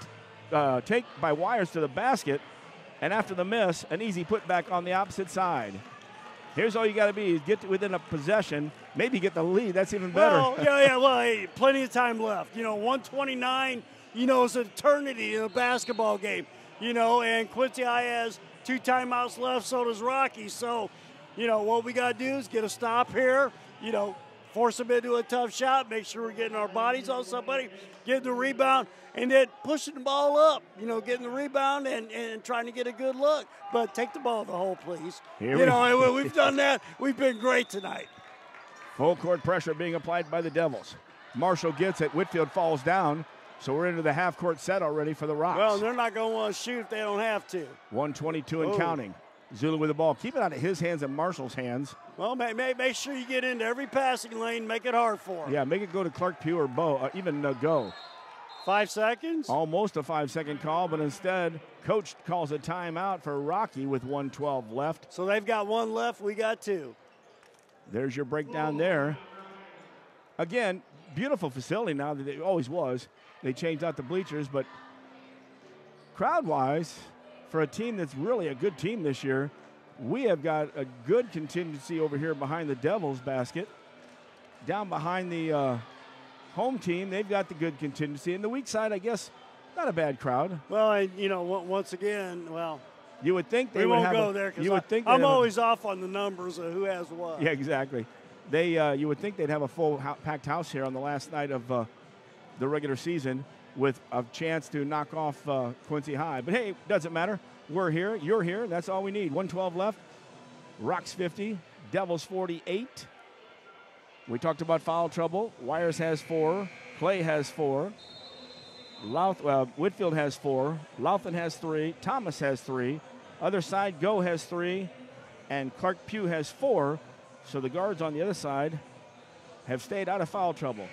take by Wires to the basket. And after the miss, an easy putback on the opposite side. Here's all you got to be is get to within a possession, maybe get the lead. That's even better. Well, hey, plenty of time left. 129, is an eternity in a basketball game. And Quincy High has 2 timeouts left, so does Rocky. So, what we got to do is get a stop here, force them into a tough shot, make sure we're getting our bodies on somebody, getting the rebound, and then pushing the ball up, getting the rebound and trying to get a good look. But take the ball to the hole, please. We've done that. We've been great tonight. Full court pressure being applied by the Devils. Marshall gets it. Whitfield falls down. So we're into the half-court set already for the Rocks. Well, they're not going to want to shoot if they don't have to. 122 and counting. Zulu with the ball. Keep it out of his hands and Marshall's hands. Well, make sure you get into every passing lane, make it hard for him. Yeah, make it go to Clark Pugh or Bo, even go. 5 seconds? Almost a 5-second call, but instead, coach calls a timeout for Rocky with 1:12 left. So they've got 1 left, we got 2. There's your breakdown there. Again, beautiful facility now that it always was. They changed out the bleachers, but crowd-wise, for a team that's really a good team this year, we have got a good contingency over here behind the Devils basket. Down behind the home team, they've got the good contingency. And the weak side, I guess, not a bad crowd. Well, once again, you would think they we would won't have go there because I'm always off on the numbers of who has what. Yeah, exactly. You would think they'd have a full packed house here on the last night of the regular season with a chance to knock off Quincy High. But hey, doesn't matter. We're here. You're here. That's all we need. 1:12 left. Rocks 50. Devils 48. We talked about foul trouble. Wires has 4. Clay has 4. Whitfield has 4. Louthan has 3. Thomas has 3. Other side, Go has 3. And Clark Pugh has 4. So the guards on the other side have stayed out of foul trouble.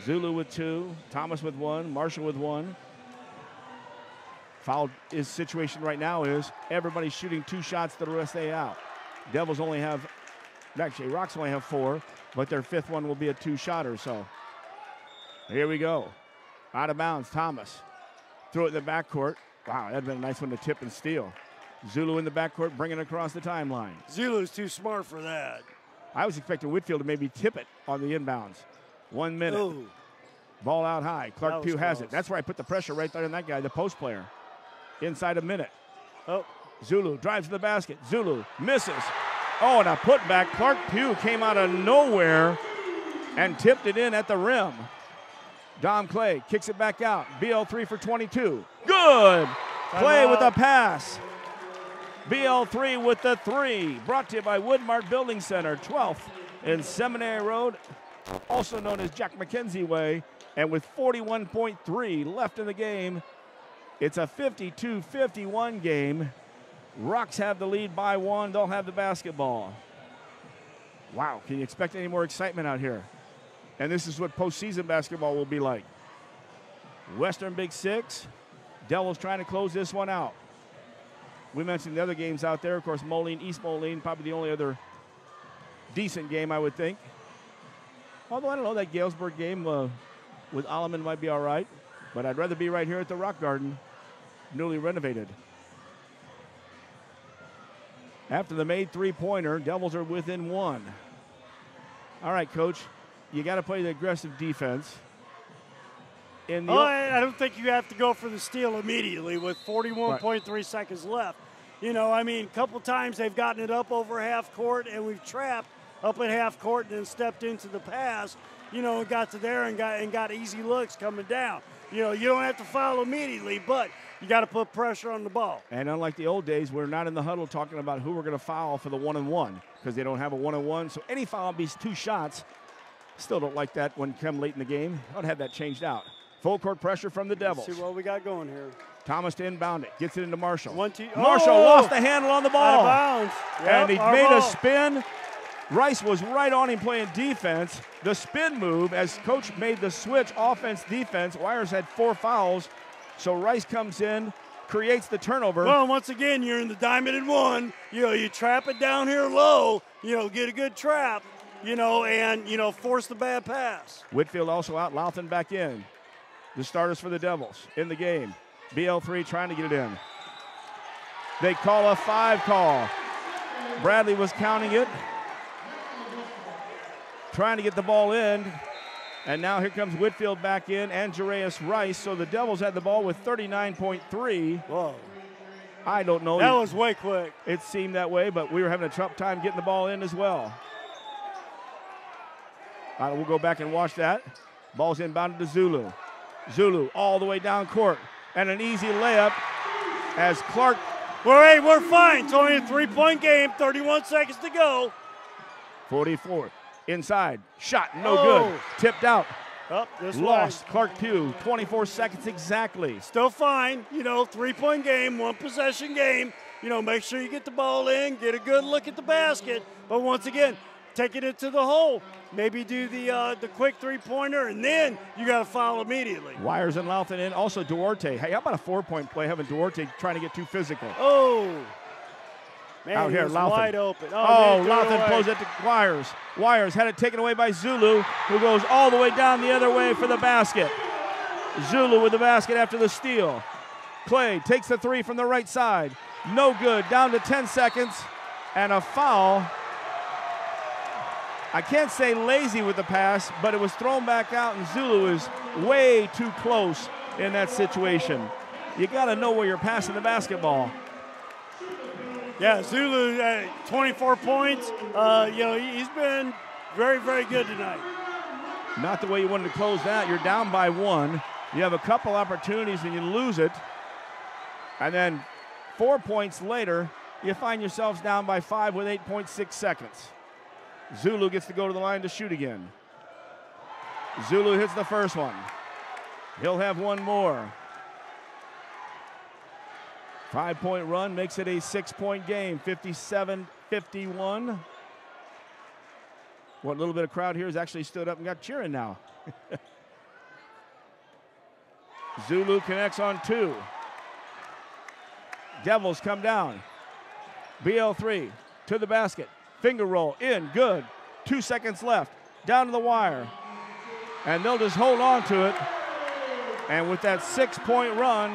Zulu with 2. Thomas with 1. Marshall with 1. Foul situation right now is everybody's shooting 2 shots the rest of the day out. Devils only have, actually Rocks only have 4, but their 5th one will be a 2-shotter. So here we go. Out of bounds, Thomas. Threw it in the backcourt. Wow, that'd been a nice one to tip and steal. Zulu in the backcourt, bringing it across the timeline. Zulu's too smart for that. I was expecting Whitfield to maybe tip it on the inbounds. 1 minute. Ooh. Ball out high. Clark Pugh has close. it. That's where I put the pressure right there on that guy, the post player. Inside a minute. Oh. Zulu drives to the basket. Zulu misses. Oh, and a putback. Clark Pugh came out of nowhere and tipped it in at the rim. Dom Clay kicks it back out. BL3 for 22. Good. Clay with a pass. BL3 with the 3. Brought to you by Woodmart Building Center, 12th in Seminary Road, also known as Jack McKenzie Way. And with 41.3 left in the game, it's a 52-51 game. Rocks have the lead by 1. They'll have the basketball. Wow, can you expect any more excitement out here? And this is what postseason basketball will be like. Western Big Six. Devils trying to close this one out. We mentioned the other games out there. Of course, Moline, East Moline, probably the only other decent game, I would think. Although, I don't know, that Galesburg game with Alleman might be all right. But I'd rather be right here at the Rock Garden, newly renovated. After the made three-pointer, Devils are within 1. All right, Coach, you got to play the aggressive defense. I don't think you have to go for the steal immediately with 41.3 seconds left. You know, I mean, a couple times they've gotten it up over half court, and we've trapped up at half court and then stepped into the pass, you know, and got to there and got easy looks coming down. You know, you don't have to foul immediately, but you got to put pressure on the ball. And unlike the old days, we're not in the huddle talking about who we're going to foul for the 1-on-1 because they don't have a 1-on-1. So any foul beats 2 shots. Still don't like that when come late in the game. I'd have that changed out. Full court pressure from the Devils. Let's see what we got going here. Thomas to inbound it. Gets it into Marshall. Marshall lost the handle on the ball. Out of bounds. Yep, and he made a spin. Rice was right on him playing defense. The spin move as Coach made the switch offense-defense. Wires had 4 fouls. So Rice comes in, creates the turnover. Well, once again, you're in the diamond and 1. You know, you trap it down here low, you know, get a good trap, you know, and, you know, force the bad pass. Whitfield also out, Louthan back in. The starters for the Devils in the game. BL3 trying to get it in. They call a 5 call. Bradley was counting it. Trying to get the ball in. And now here comes Whitfield back in and Jarius Rice. So the Devils had the ball with 39.3. Whoa. I don't know. That was way quick. It seemed that way, but we were having a tough time getting the ball in as well. All right, we'll go back and watch that. Ball's inbounded to Zulu. Zulu all the way down court. And an easy layup as Clark. We're fine. It's only a 3-point game. 31 seconds to go. 44. Inside. Shot. No good. Tipped out. Lost. Clark Pugh. 24 seconds exactly. Still fine. You know, 3-point game, 1-possession game. You know, make sure you get the ball in, get a good look at the basket. But once again, take it into the hole. Maybe do the quick 3-pointer, and then you got to foul immediately. Wires and Louthan in. Also Duarte. Hey, how about a 4-point play having Duarte trying to get too physical? Oh. Man, out here, Louthan. Wide open. Louthan blows it to Wires. Wires had it taken away by Zulu, who goes all the way down the other way for the basket. Zulu with the basket after the steal. Clay takes the 3 from the right side. No good. Down to 10 seconds. And a foul. I can't say lazy with the pass, but it was thrown back out, and Zulu is way too close in that situation. You got to know where you're passing the basketball. Yeah, Zulu, 24 points. You know, he's been very, very good tonight. Not the way you wanted to close that. You're down by 1. You have a couple opportunities and you lose it. And then 4 points later, you find yourselves down by 5 with 8.6 seconds. Zulu gets to go to the line to shoot again. Zulu hits the first one. He'll have one more. 5-point run makes it a 6-point game, 57-51. What little bit of crowd here has actually stood up and got cheering now. Zulu connects on 2. Devils come down. BL3 to the basket. Finger roll in, good. 2 seconds left. Down to the wire. And they'll just hold on to it. And with that 6-point run,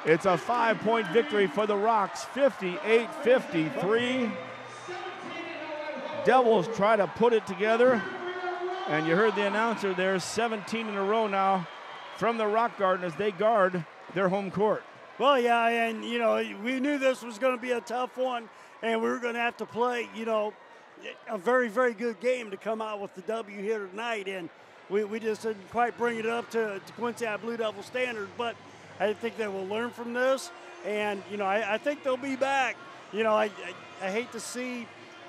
It's a 5-point victory for the Rocks, 58-53. Devils try to put it together. And you heard the announcer there, 17 in a row now from the Rock Garden as they guard their home court. Well, yeah, and, you know, we knew this was going to be a tough one, and we were going to have to play, you know, a very, very good game to come out with the W here tonight. And we just didn't quite bring it up to Quincy High Blue Devil standard, but I think they will learn from this. And, you know, I think they'll be back. You know, I hate to see,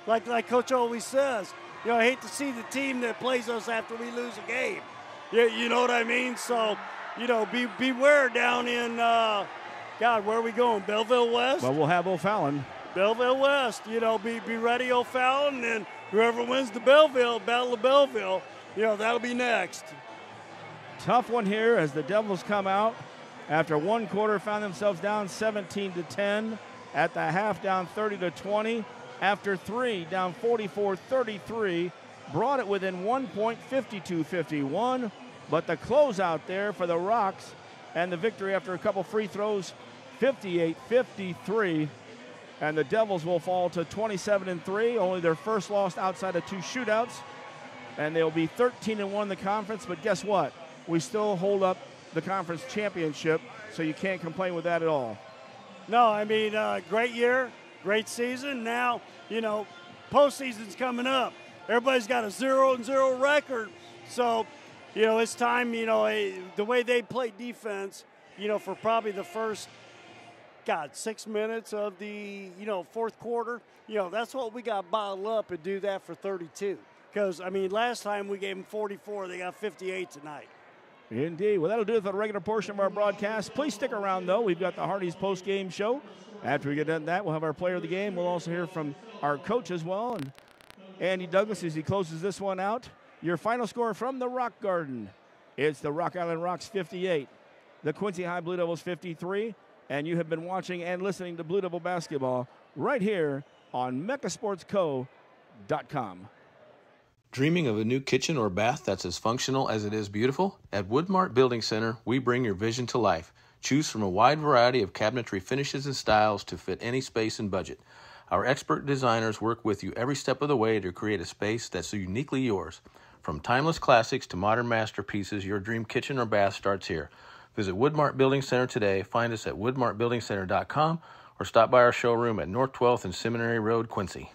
like Coach always says, you know, I hate to see the team that plays us after we lose a game. You know what I mean? So, you know, beware down in, God, where are we going? Belleville West? Well, we'll have O'Fallon. Belleville West, you know, be ready, O'Fallon, and whoever wins the Battle of Belleville, you know, that'll be next. Tough one here as the Devils come out. After one quarter, found themselves down 17-10. At the half, down 30-20. After three, down 44-33. Brought it within 1 point, 52-51. But the closeout there for the Rocks and the victory after a couple free throws, 58-53. And the Devils will fall to 27-3, only their first loss outside of two shootouts. And they'll be 13-1 in the conference. But guess what? We still hold up the conference championship, so you can't complain with that at all. No, I mean, great year, great season. Now, you know, postseason's coming up. Everybody's got a 0-0 record. So, you know, it's time, you know, the way they play defense, you know, for probably the first, 6 minutes of the, you know, fourth quarter, you know, that's what we got bottled up and do that for 32. Because, I mean, last time we gave them 44, they got 58 tonight. Indeed. Well, that'll do it for the regular portion of our broadcast. Please stick around, though. We've got the Hardy's post-game show. After we get done that, we'll have our player of the game. We'll also hear from our coach as well, and Andy Douglas as he closes this one out. Your final score from the Rock Garden. It's the Rock Island Rocks 58, the Quincy High Blue Devils 53, and you have been watching and listening to Blue Devil basketball right here on mechasportsco.com. Dreaming of a new kitchen or bath that's as functional as it is beautiful? At Woodmart Building Center, we bring your vision to life. Choose from a wide variety of cabinetry finishes and styles to fit any space and budget. Our expert designers work with you every step of the way to create a space that's uniquely yours. From timeless classics to modern masterpieces, your dream kitchen or bath starts here. Visit Woodmart Building Center today. Find us at woodmartbuildingcenter.com or stop by our showroom at North 12th and Seminary Road, Quincy.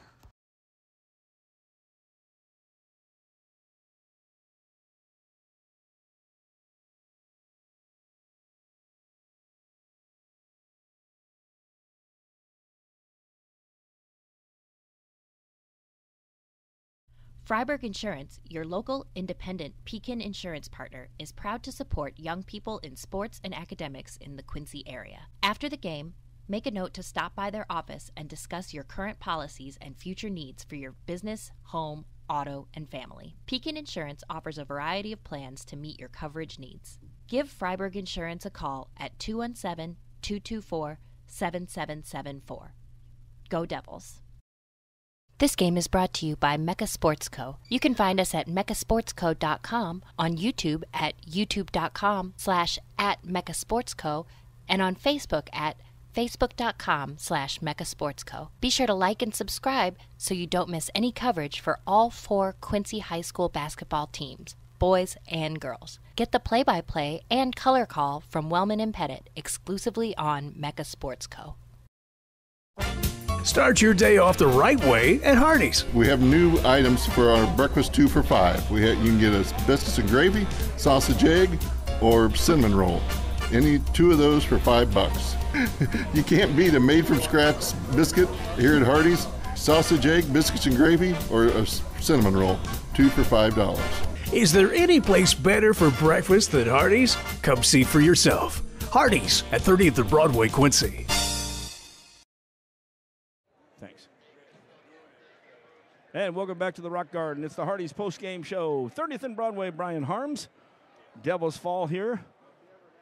Freiberg Insurance, your local independent Pekin insurance partner, is proud to support young people in sports and academics in the Quincy area. After the game, make a note to stop by their office and discuss your current policies and future needs for your business, home, auto, and family. Pekin Insurance offers a variety of plans to meet your coverage needs. Give Freiberg Insurance a call at 217-224-7774. Go Devils! This game is brought to you by Mecha Sports Co. You can find us at mechasportsco.com, on YouTube at youtube.com/@mechasportsco, and on Facebook at facebook.com/mechasportsco. Be sure to like and subscribe so you don't miss any coverage for all 4 Quincy High School basketball teams, boys and girls. Get the play-by-play and color call from Wellman and Pettit exclusively on Mecha Sports Co. Start your day off the right way at Hardee's. We have new items for our breakfast 2 for $5. You can get a biscuits and gravy, sausage egg, or cinnamon roll. Any 2 of those for $5. You can't beat a made-from-scratch biscuit here at Hardee's. Sausage egg, biscuits and gravy, or a cinnamon roll. 2 for $5. Is there any place better for breakfast than Hardee's? Come see for yourself. Hardee's at 30th and Broadway, Quincy. Thanks. And welcome back to the Rock Garden. It's the Hardee's post-game show. 30th and Broadway, Brian Harms. Devils fall here.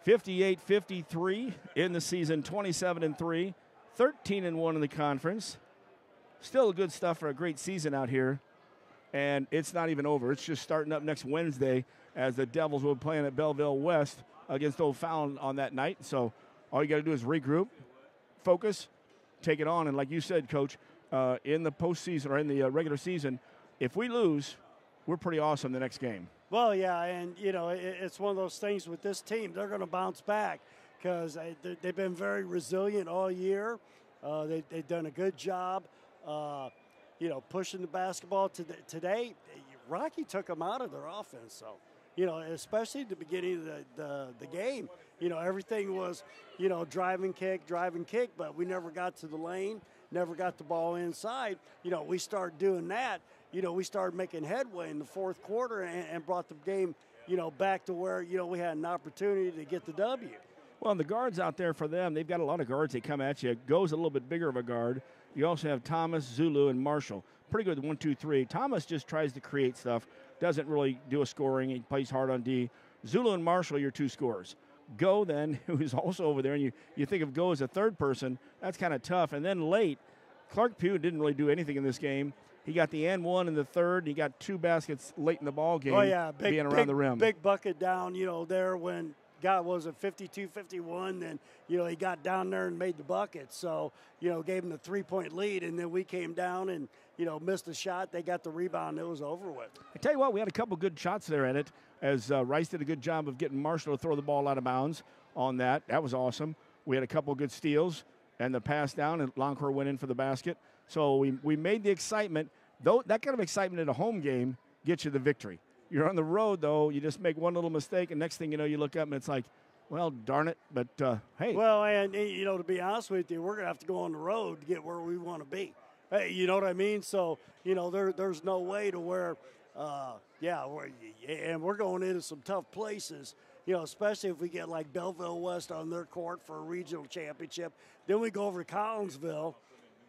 58-53 in the season, 27-3, 13-1 in the conference. Still good stuff for a great season out here. And it's not even over. It's just starting up next Wednesday as the Devils will be playing at Belleville West against O'Fallon on that night. So All you got to do is regroup, focus, take it on. And like you said, Coach, in the postseason or in the regular season, if we lose, we're pretty awesome the next game. Well, yeah, and, it's one of those things with this team. They're going to bounce back because they've been very resilient all year. They've done a good job, pushing the basketball. Today, Rocky took them out of their offense, so. Especially at the beginning of the game. Everything was, drive and kick, but we never got to the lane, never got the ball inside. We started doing that. We started making headway in the fourth quarter and brought the game, back to where, we had an opportunity to get the W. Well, and the guards out there for them, they've got a lot of guards. They come at you. Go's a little bit bigger of a guard. You also have Thomas, Zulu, and Marshall. Pretty good 1, 2, 3. Thomas just tries to create stuff. Doesn't really do a scoring. He plays hard on D. Zulu and Marshall, your two scorers. Go, then, who's also over there, and you think of Go as a third person. That's kind of tough. And then late, Clark Pugh didn't really do anything in this game. He got the and one in the third. He got 2 baskets late in the ball game. Oh, yeah, being around the rim. Big bucket down, there when God was at 52-51. Then, he got down there and made the bucket. So, gave him the 3-point lead, and then we came down and, missed a shot. They got the rebound. It was over with. I tell you what, we had a couple good shots there in it as Rice did a good job of getting Marshall to throw the ball out of bounds on that. That was awesome. We had a couple good steals and the pass down, and Loncourt went in for the basket. So we made the excitement. Though that kind of excitement in a home game gets you the victory. You're on the road, though. You just make one little mistake, and next thing you know, you look up and it's like, well, darn it. But, hey. Well, and, to be honest with you, we're going to have to go on the road to get where we want to be. Hey, you know what I mean? So, there's no way to where, we're going into some tough places, especially if we get like Belleville West on their court for a regional championship. Then we go over to Collinsville,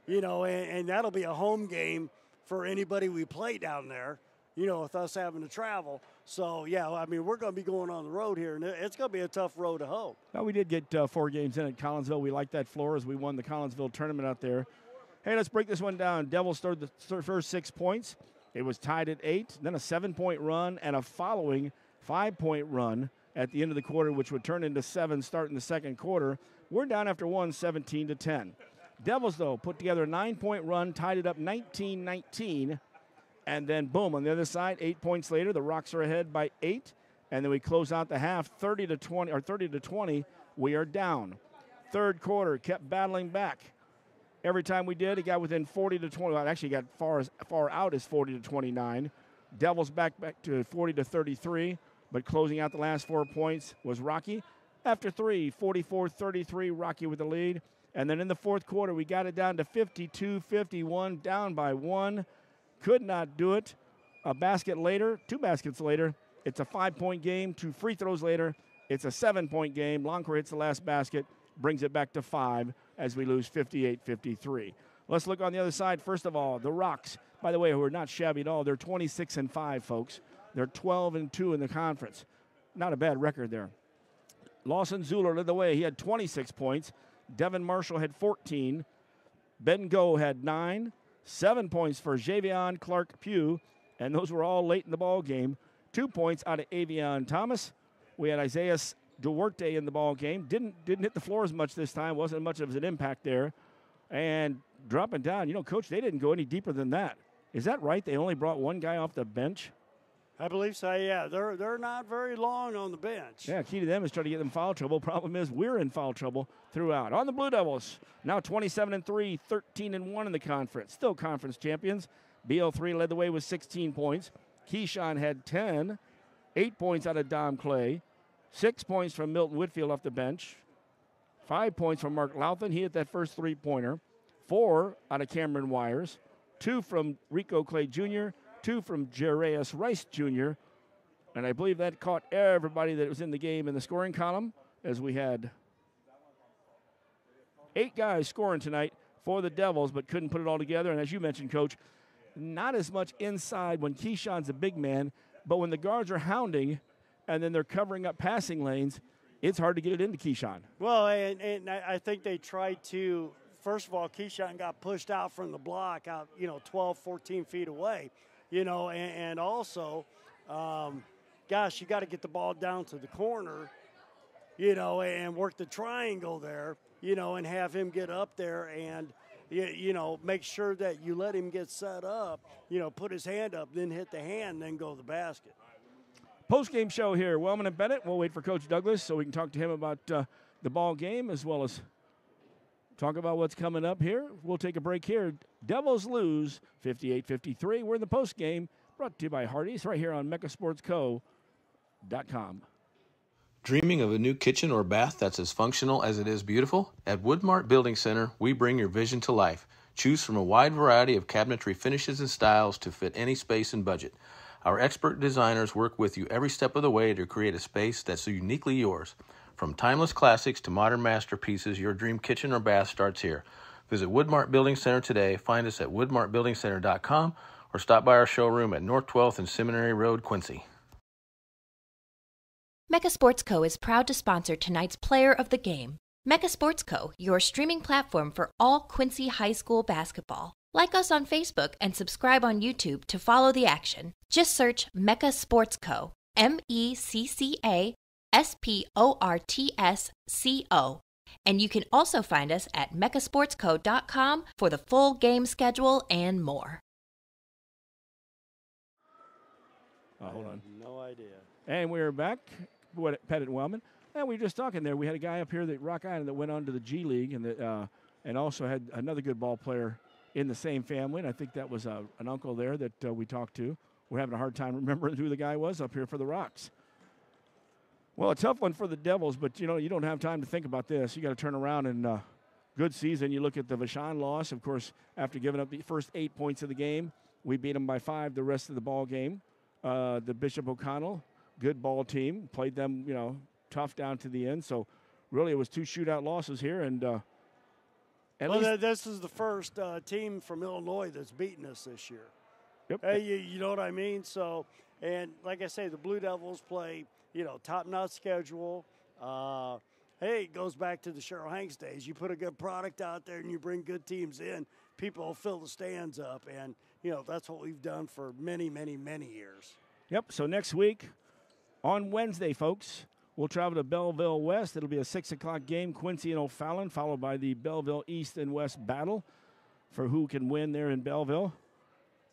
and that'll be a home game for anybody we play down there, with us having to travel. So, we're going to be going on the road here, and it's going to be a tough road to hoe. Well, we did get 4 games in at Collinsville. We liked that floor as we won the Collinsville tournament out there. Hey, let's break this one down. Devils started the first 6 points. It was tied at 8, then a 7-point run and a following 5-point run at the end of the quarter, which would turn into 7 starting the second quarter. We're down after 1, 17-10. Devils, though, put together a 9-point run, tied it up 19-19, and then, boom, on the other side, 8 points later, the Rocks are ahead by 8, and then we close out the half 30-20. We are down. Third quarter, kept battling back. Every time we did, it got within 40-20. Well, it actually got far out as 40-29. Devils back to 40-33, but closing out the last 4 points was Rocky. After 3, 44-33, Rocky with the lead. And then in the fourth quarter, we got it down to 52-51, down by 1. Could not do it. A basket later, 2 baskets later, it's a 5-point game. 2 free throws later, it's a 7-point game. Loncourt hits the last basket, brings it back to 5 as we lose 58-53. Let's look on the other side. First of all, the Rocks, by the way, who are not shabby at all. They're 26-5, folks. They're 12-2 in the conference. Not a bad record there. Lawson Zuller led the way. He had 26 points. Devin Marshall had 14. Ben Go had 9. 7 points for Javion Clark Pugh, and those were all late in the ball game. 2 points out of Avion Thomas. We had Isaiah Duarte in the ball game. Didn't hit the floor as much this time. Wasn't much of an impact there. And dropping down, Coach, they didn't go any deeper than that. Is that right? They only brought one guy off the bench? I believe so, yeah. They're not very long on the bench. Yeah, key to them is trying to get them foul trouble. Problem is we're in foul trouble throughout. On the Blue Devils, now 27-3, 13-1 in the conference. Still conference champions. BL3 led the way with 16 points. Keyshawn had 10. 8 points out of Dom Clay. 6 points from Milton Whitfield off the bench. 5 points from Mark Louthan. He hit that first three-pointer. 4 out of Cameron Wires. 2 from Rico Clay Jr., 2 from Jareus Rice Jr., and I believe that caught everybody that was in the game in the scoring column, as we had 8 guys scoring tonight for the Devils, but couldn't put it all together. And as you mentioned, Coach, not as much inside when Keyshawn's a big man, but when the guards are hounding and then they're covering up passing lanes, it's hard to get it into Keyshawn. Well, and I think they tried to, first of all, Keyshawn got pushed out from the block out, 12, 14 feet away. And also, you got to get the ball down to the corner, and work the triangle there, and have him get up there and, make sure that you let him get set up, put his hand up, then hit the hand, then go to the basket. Post-game show here, Wellman and Bennett. We'll wait for Coach Douglas so we can talk to him about the ball game as well as talk about what's coming up here. We'll take a break here. Devils lose 58-53. We're in the post-game, brought to you by Hardee's right here on mechasportsco.com. Dreaming of a new kitchen or bath that's as functional as it is beautiful? At Woodmart Building Center, we bring your vision to life. Choose from a wide variety of cabinetry finishes and styles to fit any space and budget. Our expert designers work with you every step of the way to create a space that's uniquely yours. From timeless classics to modern masterpieces, your dream kitchen or bath starts here. Visit Woodmart Building Center today. Find us at woodmartbuildingcenter.com or stop by our showroom at North 12th and Seminary Road, Quincy. Mecha Sports Co. is proud to sponsor tonight's Player of the Game. Mecha Sports Co., your streaming platform for all Quincy High School basketball. Like us on Facebook and subscribe on YouTube to follow the action. Just search Mecha Sports Co. MECCASPORTSCO. And you can also find us at mechasportsco.com for the full game schedule and more. Hold on. No idea. And we're back. Pettit Wellman. And we were just talking there. We had a guy up here at Rock Island that went on to the G League and also had another good ball player in the same family, and I think that was an uncle there that we talked to. We're having a hard time remembering who the guy was up here for the Rocks. Well, a tough one for the Devils, but, you don't have time to think about this. You got to turn around and good season. You look at the Vashon loss, of course, after giving up the first 8 points of the game. We beat them by 5 the rest of the ball game. The Bishop O'Connell, good ball team, played them, tough down to the end. So, really, it was 2 shootout losses here, and this is the first team from Illinois that's beaten us this year. Yep. Hey, you know what I mean? So, and like I say, the Blue Devils play, top-notch schedule. Hey, it goes back to the Cheryl Hanks days. You put a good product out there and you bring good teams in, people will fill the stands up. And, that's what we've done for many, many, many years. Yep, so next week on Wednesday, folks, we'll travel to Belleville West. It'll be a 6 o'clock game, Quincy and O'Fallon, followed by the Belleville East and West battle for who can win there in Belleville.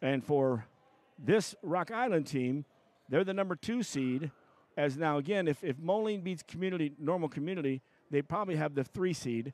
And for this Rock Island team, they're the number 2 seed. As now, again, if Moline beats normal community, they probably have the 3 seed,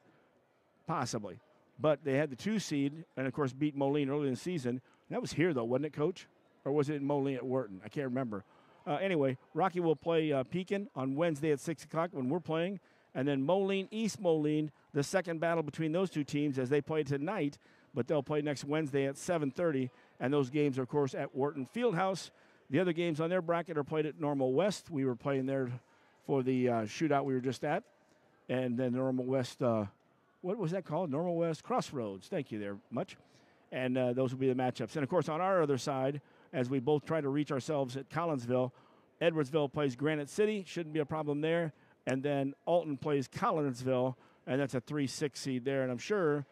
possibly. But they had the 2 seed and, of course, beat Moline early in the season. That was here, though, wasn't it, Coach? Or was it in Moline at Wharton? I can't remember. Anyway, Rocky will play Pekin on Wednesday at 6 o'clock when we're playing. And then Moline, East Moline, the second battle between those two teams as they play tonight. But they'll play next Wednesday at 7:30. And those games are, of course, at Wharton Fieldhouse. The other games on their bracket are played at Normal West. We were playing there for the shootout we were just at. And then Normal West, what was that called? Normal West Crossroads. Thank you there much. And those will be the matchups. And, of course, on our other side, as we both try to reach ourselves at Collinsville, Edwardsville plays Granite City. Shouldn't be a problem there. And then Alton plays Collinsville, and that's a 3-6 seed there. And I'm sure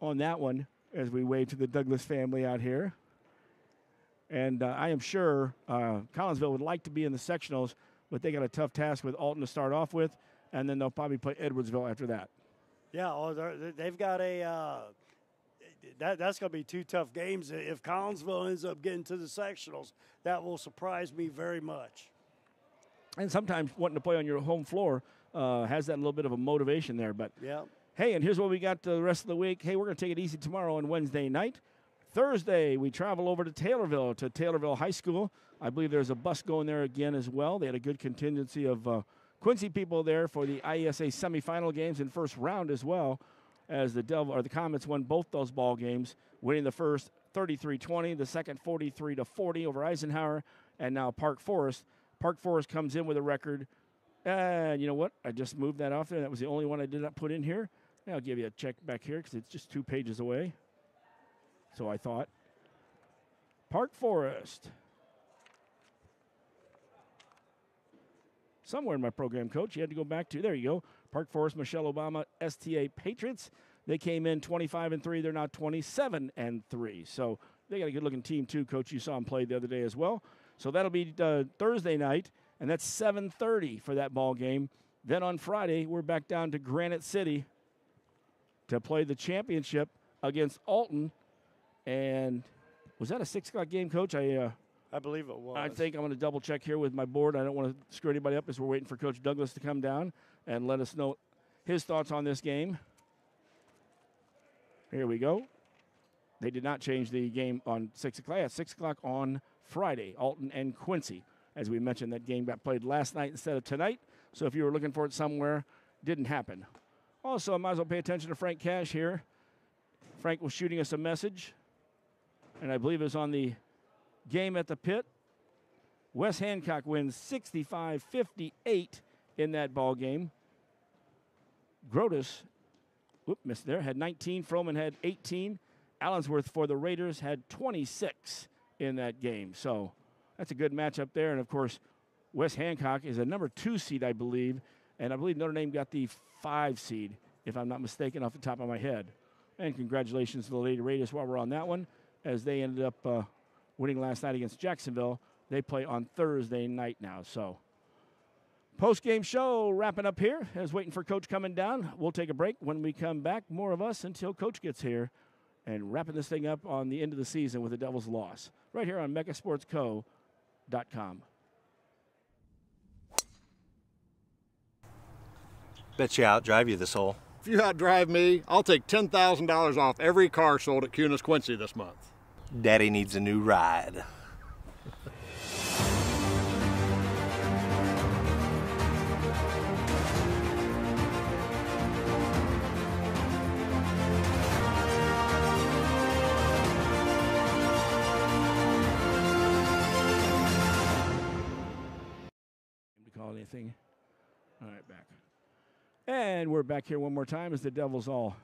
on that one, as we wave to the Douglas family out here, and I am sure Collinsville would like to be in the sectionals, but they got a tough task with Alton to start off with, and then they'll probably play Edwardsville after that. Yeah, they've got that's going to be 2 tough games. If Collinsville ends up getting to the sectionals, that will surprise me very much. And sometimes wanting to play on your home floor has that little bit of a motivation there. But, yeah. Hey, and here's what we got the rest of the week. Hey, we're going to take it easy tomorrow on Wednesday night. Thursday, we travel over to Taylorville High School. I believe there's a bus going there again as well. They had a good contingency of Quincy people there for the IESA semifinal games and first round as well, as the Comets won both those ball games, winning the first 33-20, the second 43-40 over Eisenhower, and now Park Forest. Park Forest comes in with a record, and you know what? I just moved that off there. That was the only one I did not put in here. I'll give you a check back here because it's just 2 pages away. So I thought. Park Forest. Somewhere in my program, Coach, you had to go back to, there you go, Park Forest, Michelle Obama, STA Patriots. They came in 25-3. They're now 27-3. So they got a good-looking team, too, Coach. You saw them play the other day as well. So that'll be Thursday night, and that's 7:30 for that ball game. Then on Friday, we're back down to Granite City to play the championship against Alton. And was that a 6 o'clock game, Coach? I believe it was. I think I'm going to double check here with my board. I don't want to screw anybody up as we're waiting for Coach Douglas to come down and let us know his thoughts on this game. Here we go. They did not change the game on 6 o'clock. At 6 o'clock on Friday, Alton and Quincy. As we mentioned, that game got played last night instead of tonight. So if you were looking for it somewhere, didn't happen. Also, I might as well pay attention to Frank Cash here. Frank was shooting us a message, and I believe it was on the game at the pit. Wes Hancock wins 65-58 in that ball game. Grotus, missed there, had 19. Froman had 18. Allensworth for the Raiders had 26 in that game. So that's a good matchup there. And, of course, Wes Hancock is a number 2 seed, I believe. And I believe Notre Dame got the 5 seed, if I'm not mistaken, off the top of my head. And congratulations to the Lady Raiders while we're on that one, as they ended up winning last night against Jacksonville. They play on Thursday night now. So post-game show wrapping up here. As waiting for Coach coming down. We'll take a break. When we come back, more of us until Coach gets here. And wrapping this thing up on the end of the season with the Devils' loss. Right here on megasportsco.com. Bet you outdrive you this hole. If you outdrive me, I'll take $10,000 off every car sold at QHS Quincy this month. Daddy needs a new ride. Anything? All right, back. And we're back here one more time as the Devils all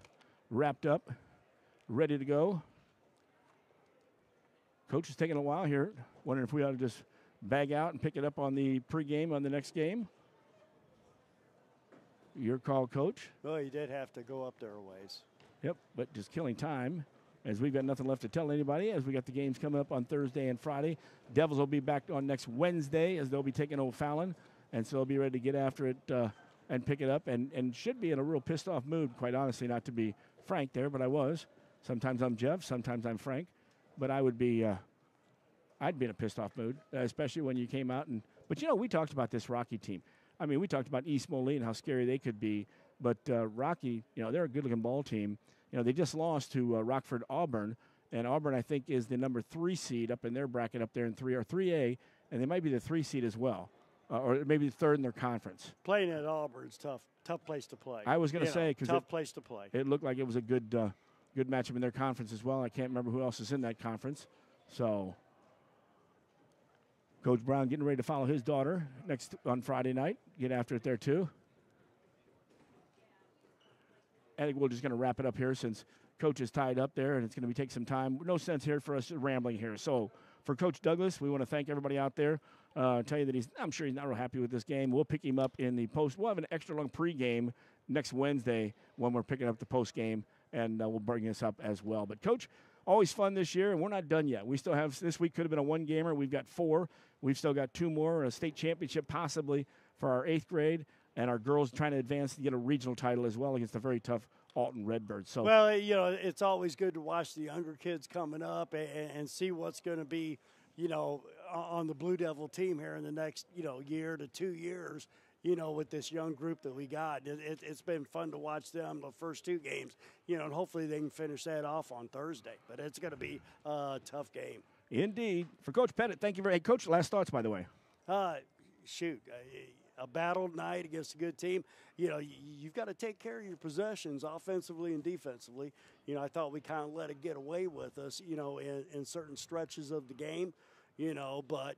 wrapped up, ready to go. Coach is taking a while here. Wondering if we ought to just bag out and pick it up on the pregame on the next game. Your call, Coach. Well, you did have to go up there a ways. Yep, but just killing time as we've got nothing left to tell anybody as we got the games coming up on Thursday and Friday. Devils will be back on next Wednesday as they'll be taking O'Fallon. And so they'll be ready to get after it and pick it up and should be in a real pissed-off mood, quite honestly, not to be frank there, but I was. Sometimes I'm Jeff, sometimes I'm Frank. But I would be I'd be in a pissed-off mood, especially when you came out. But, you know, we talked about this Rocky team. I mean, we talked about East Moline and how scary they could be. But Rocky, you know, they're a good-looking ball team. You know, they just lost to Rockford Auburn. And Auburn, I think, is the number 3 seed up in their bracket up there in 3A. And they might be the 3 seed as well. Or maybe third in their conference. Playing at Auburn's tough place to play. I was going to say because tough place to play. It looked like it was a good matchup in their conference as well. I can't remember who else is in that conference. So, Coach Brown getting ready to follow his daughter next on Friday night. Get after it there too. I think we're just going to wrap it up here since Coach is tied up there, and it's going to take some time. No sense here for us rambling here. So, for Coach Douglas, we want to thank everybody out there. Tell you that I'm sure he's not real happy with this game. We'll pick him up in the post. We'll have an extra long pregame next Wednesday when we're picking up the post game, and we'll bring this up as well. But, Coach, always fun this year, and we're not done yet. We still have this week could have been a one-gamer. We've got 4. We've still got 2 more, a state championship possibly for our 8th grade, and our girls trying to advance to get a regional title as well against a very tough Alton Redbirds. So, well, you know, it's always good to watch the younger kids coming up and see what's going to be, you know, on the Blue Devil team here in the next, you know, year to 2 years, you know, with this young group that we got. It's been fun to watch them the first 2 games, you know, and hopefully they can finish that off on Thursday. But it's going to be a tough game. Indeed. For Coach Pettit, thank you very much. Hey, Coach, last thoughts, by the way. A battle night against a good team. You know, you've got to take care of your possessions offensively and defensively. You know, I thought we kind of let it get away with us, you know, in certain stretches of the game, you know, but,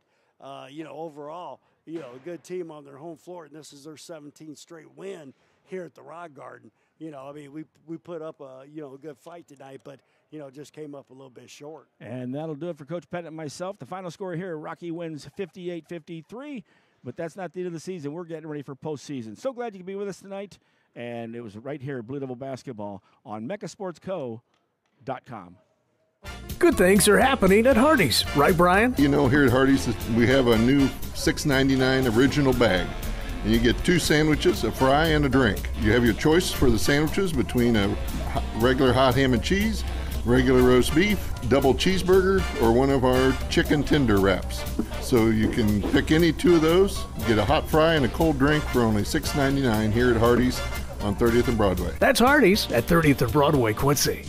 you know, overall, you know, a good team on their home floor, and this is their 17th straight win here at the Rock Garden. You know, I mean, we put up a good fight tonight, but, you know, just came up a little bit short. And that'll do it for Coach Pettit and myself. The final score here, Rocky wins 58-53. But that's not the end of the season. We're getting ready for postseason. So glad you could be with us tonight. And it was right here at Blue Devil Basketball on megasportsco.com. Good things are happening at Hardee's, right, Brian? You know, here at Hardee's, we have a new $6.99 original bag. And you get 2 sandwiches, a fry, and a drink. You have your choice for the sandwiches between a regular hot ham and cheese, regular roast beef, double cheeseburger, or one of our chicken tender wraps. So you can pick any 2 of those, get a hot fry and a cold drink for only $6.99 here at Hardee's on 30th and Broadway. That's Hardee's at 30th and Broadway, Quincy.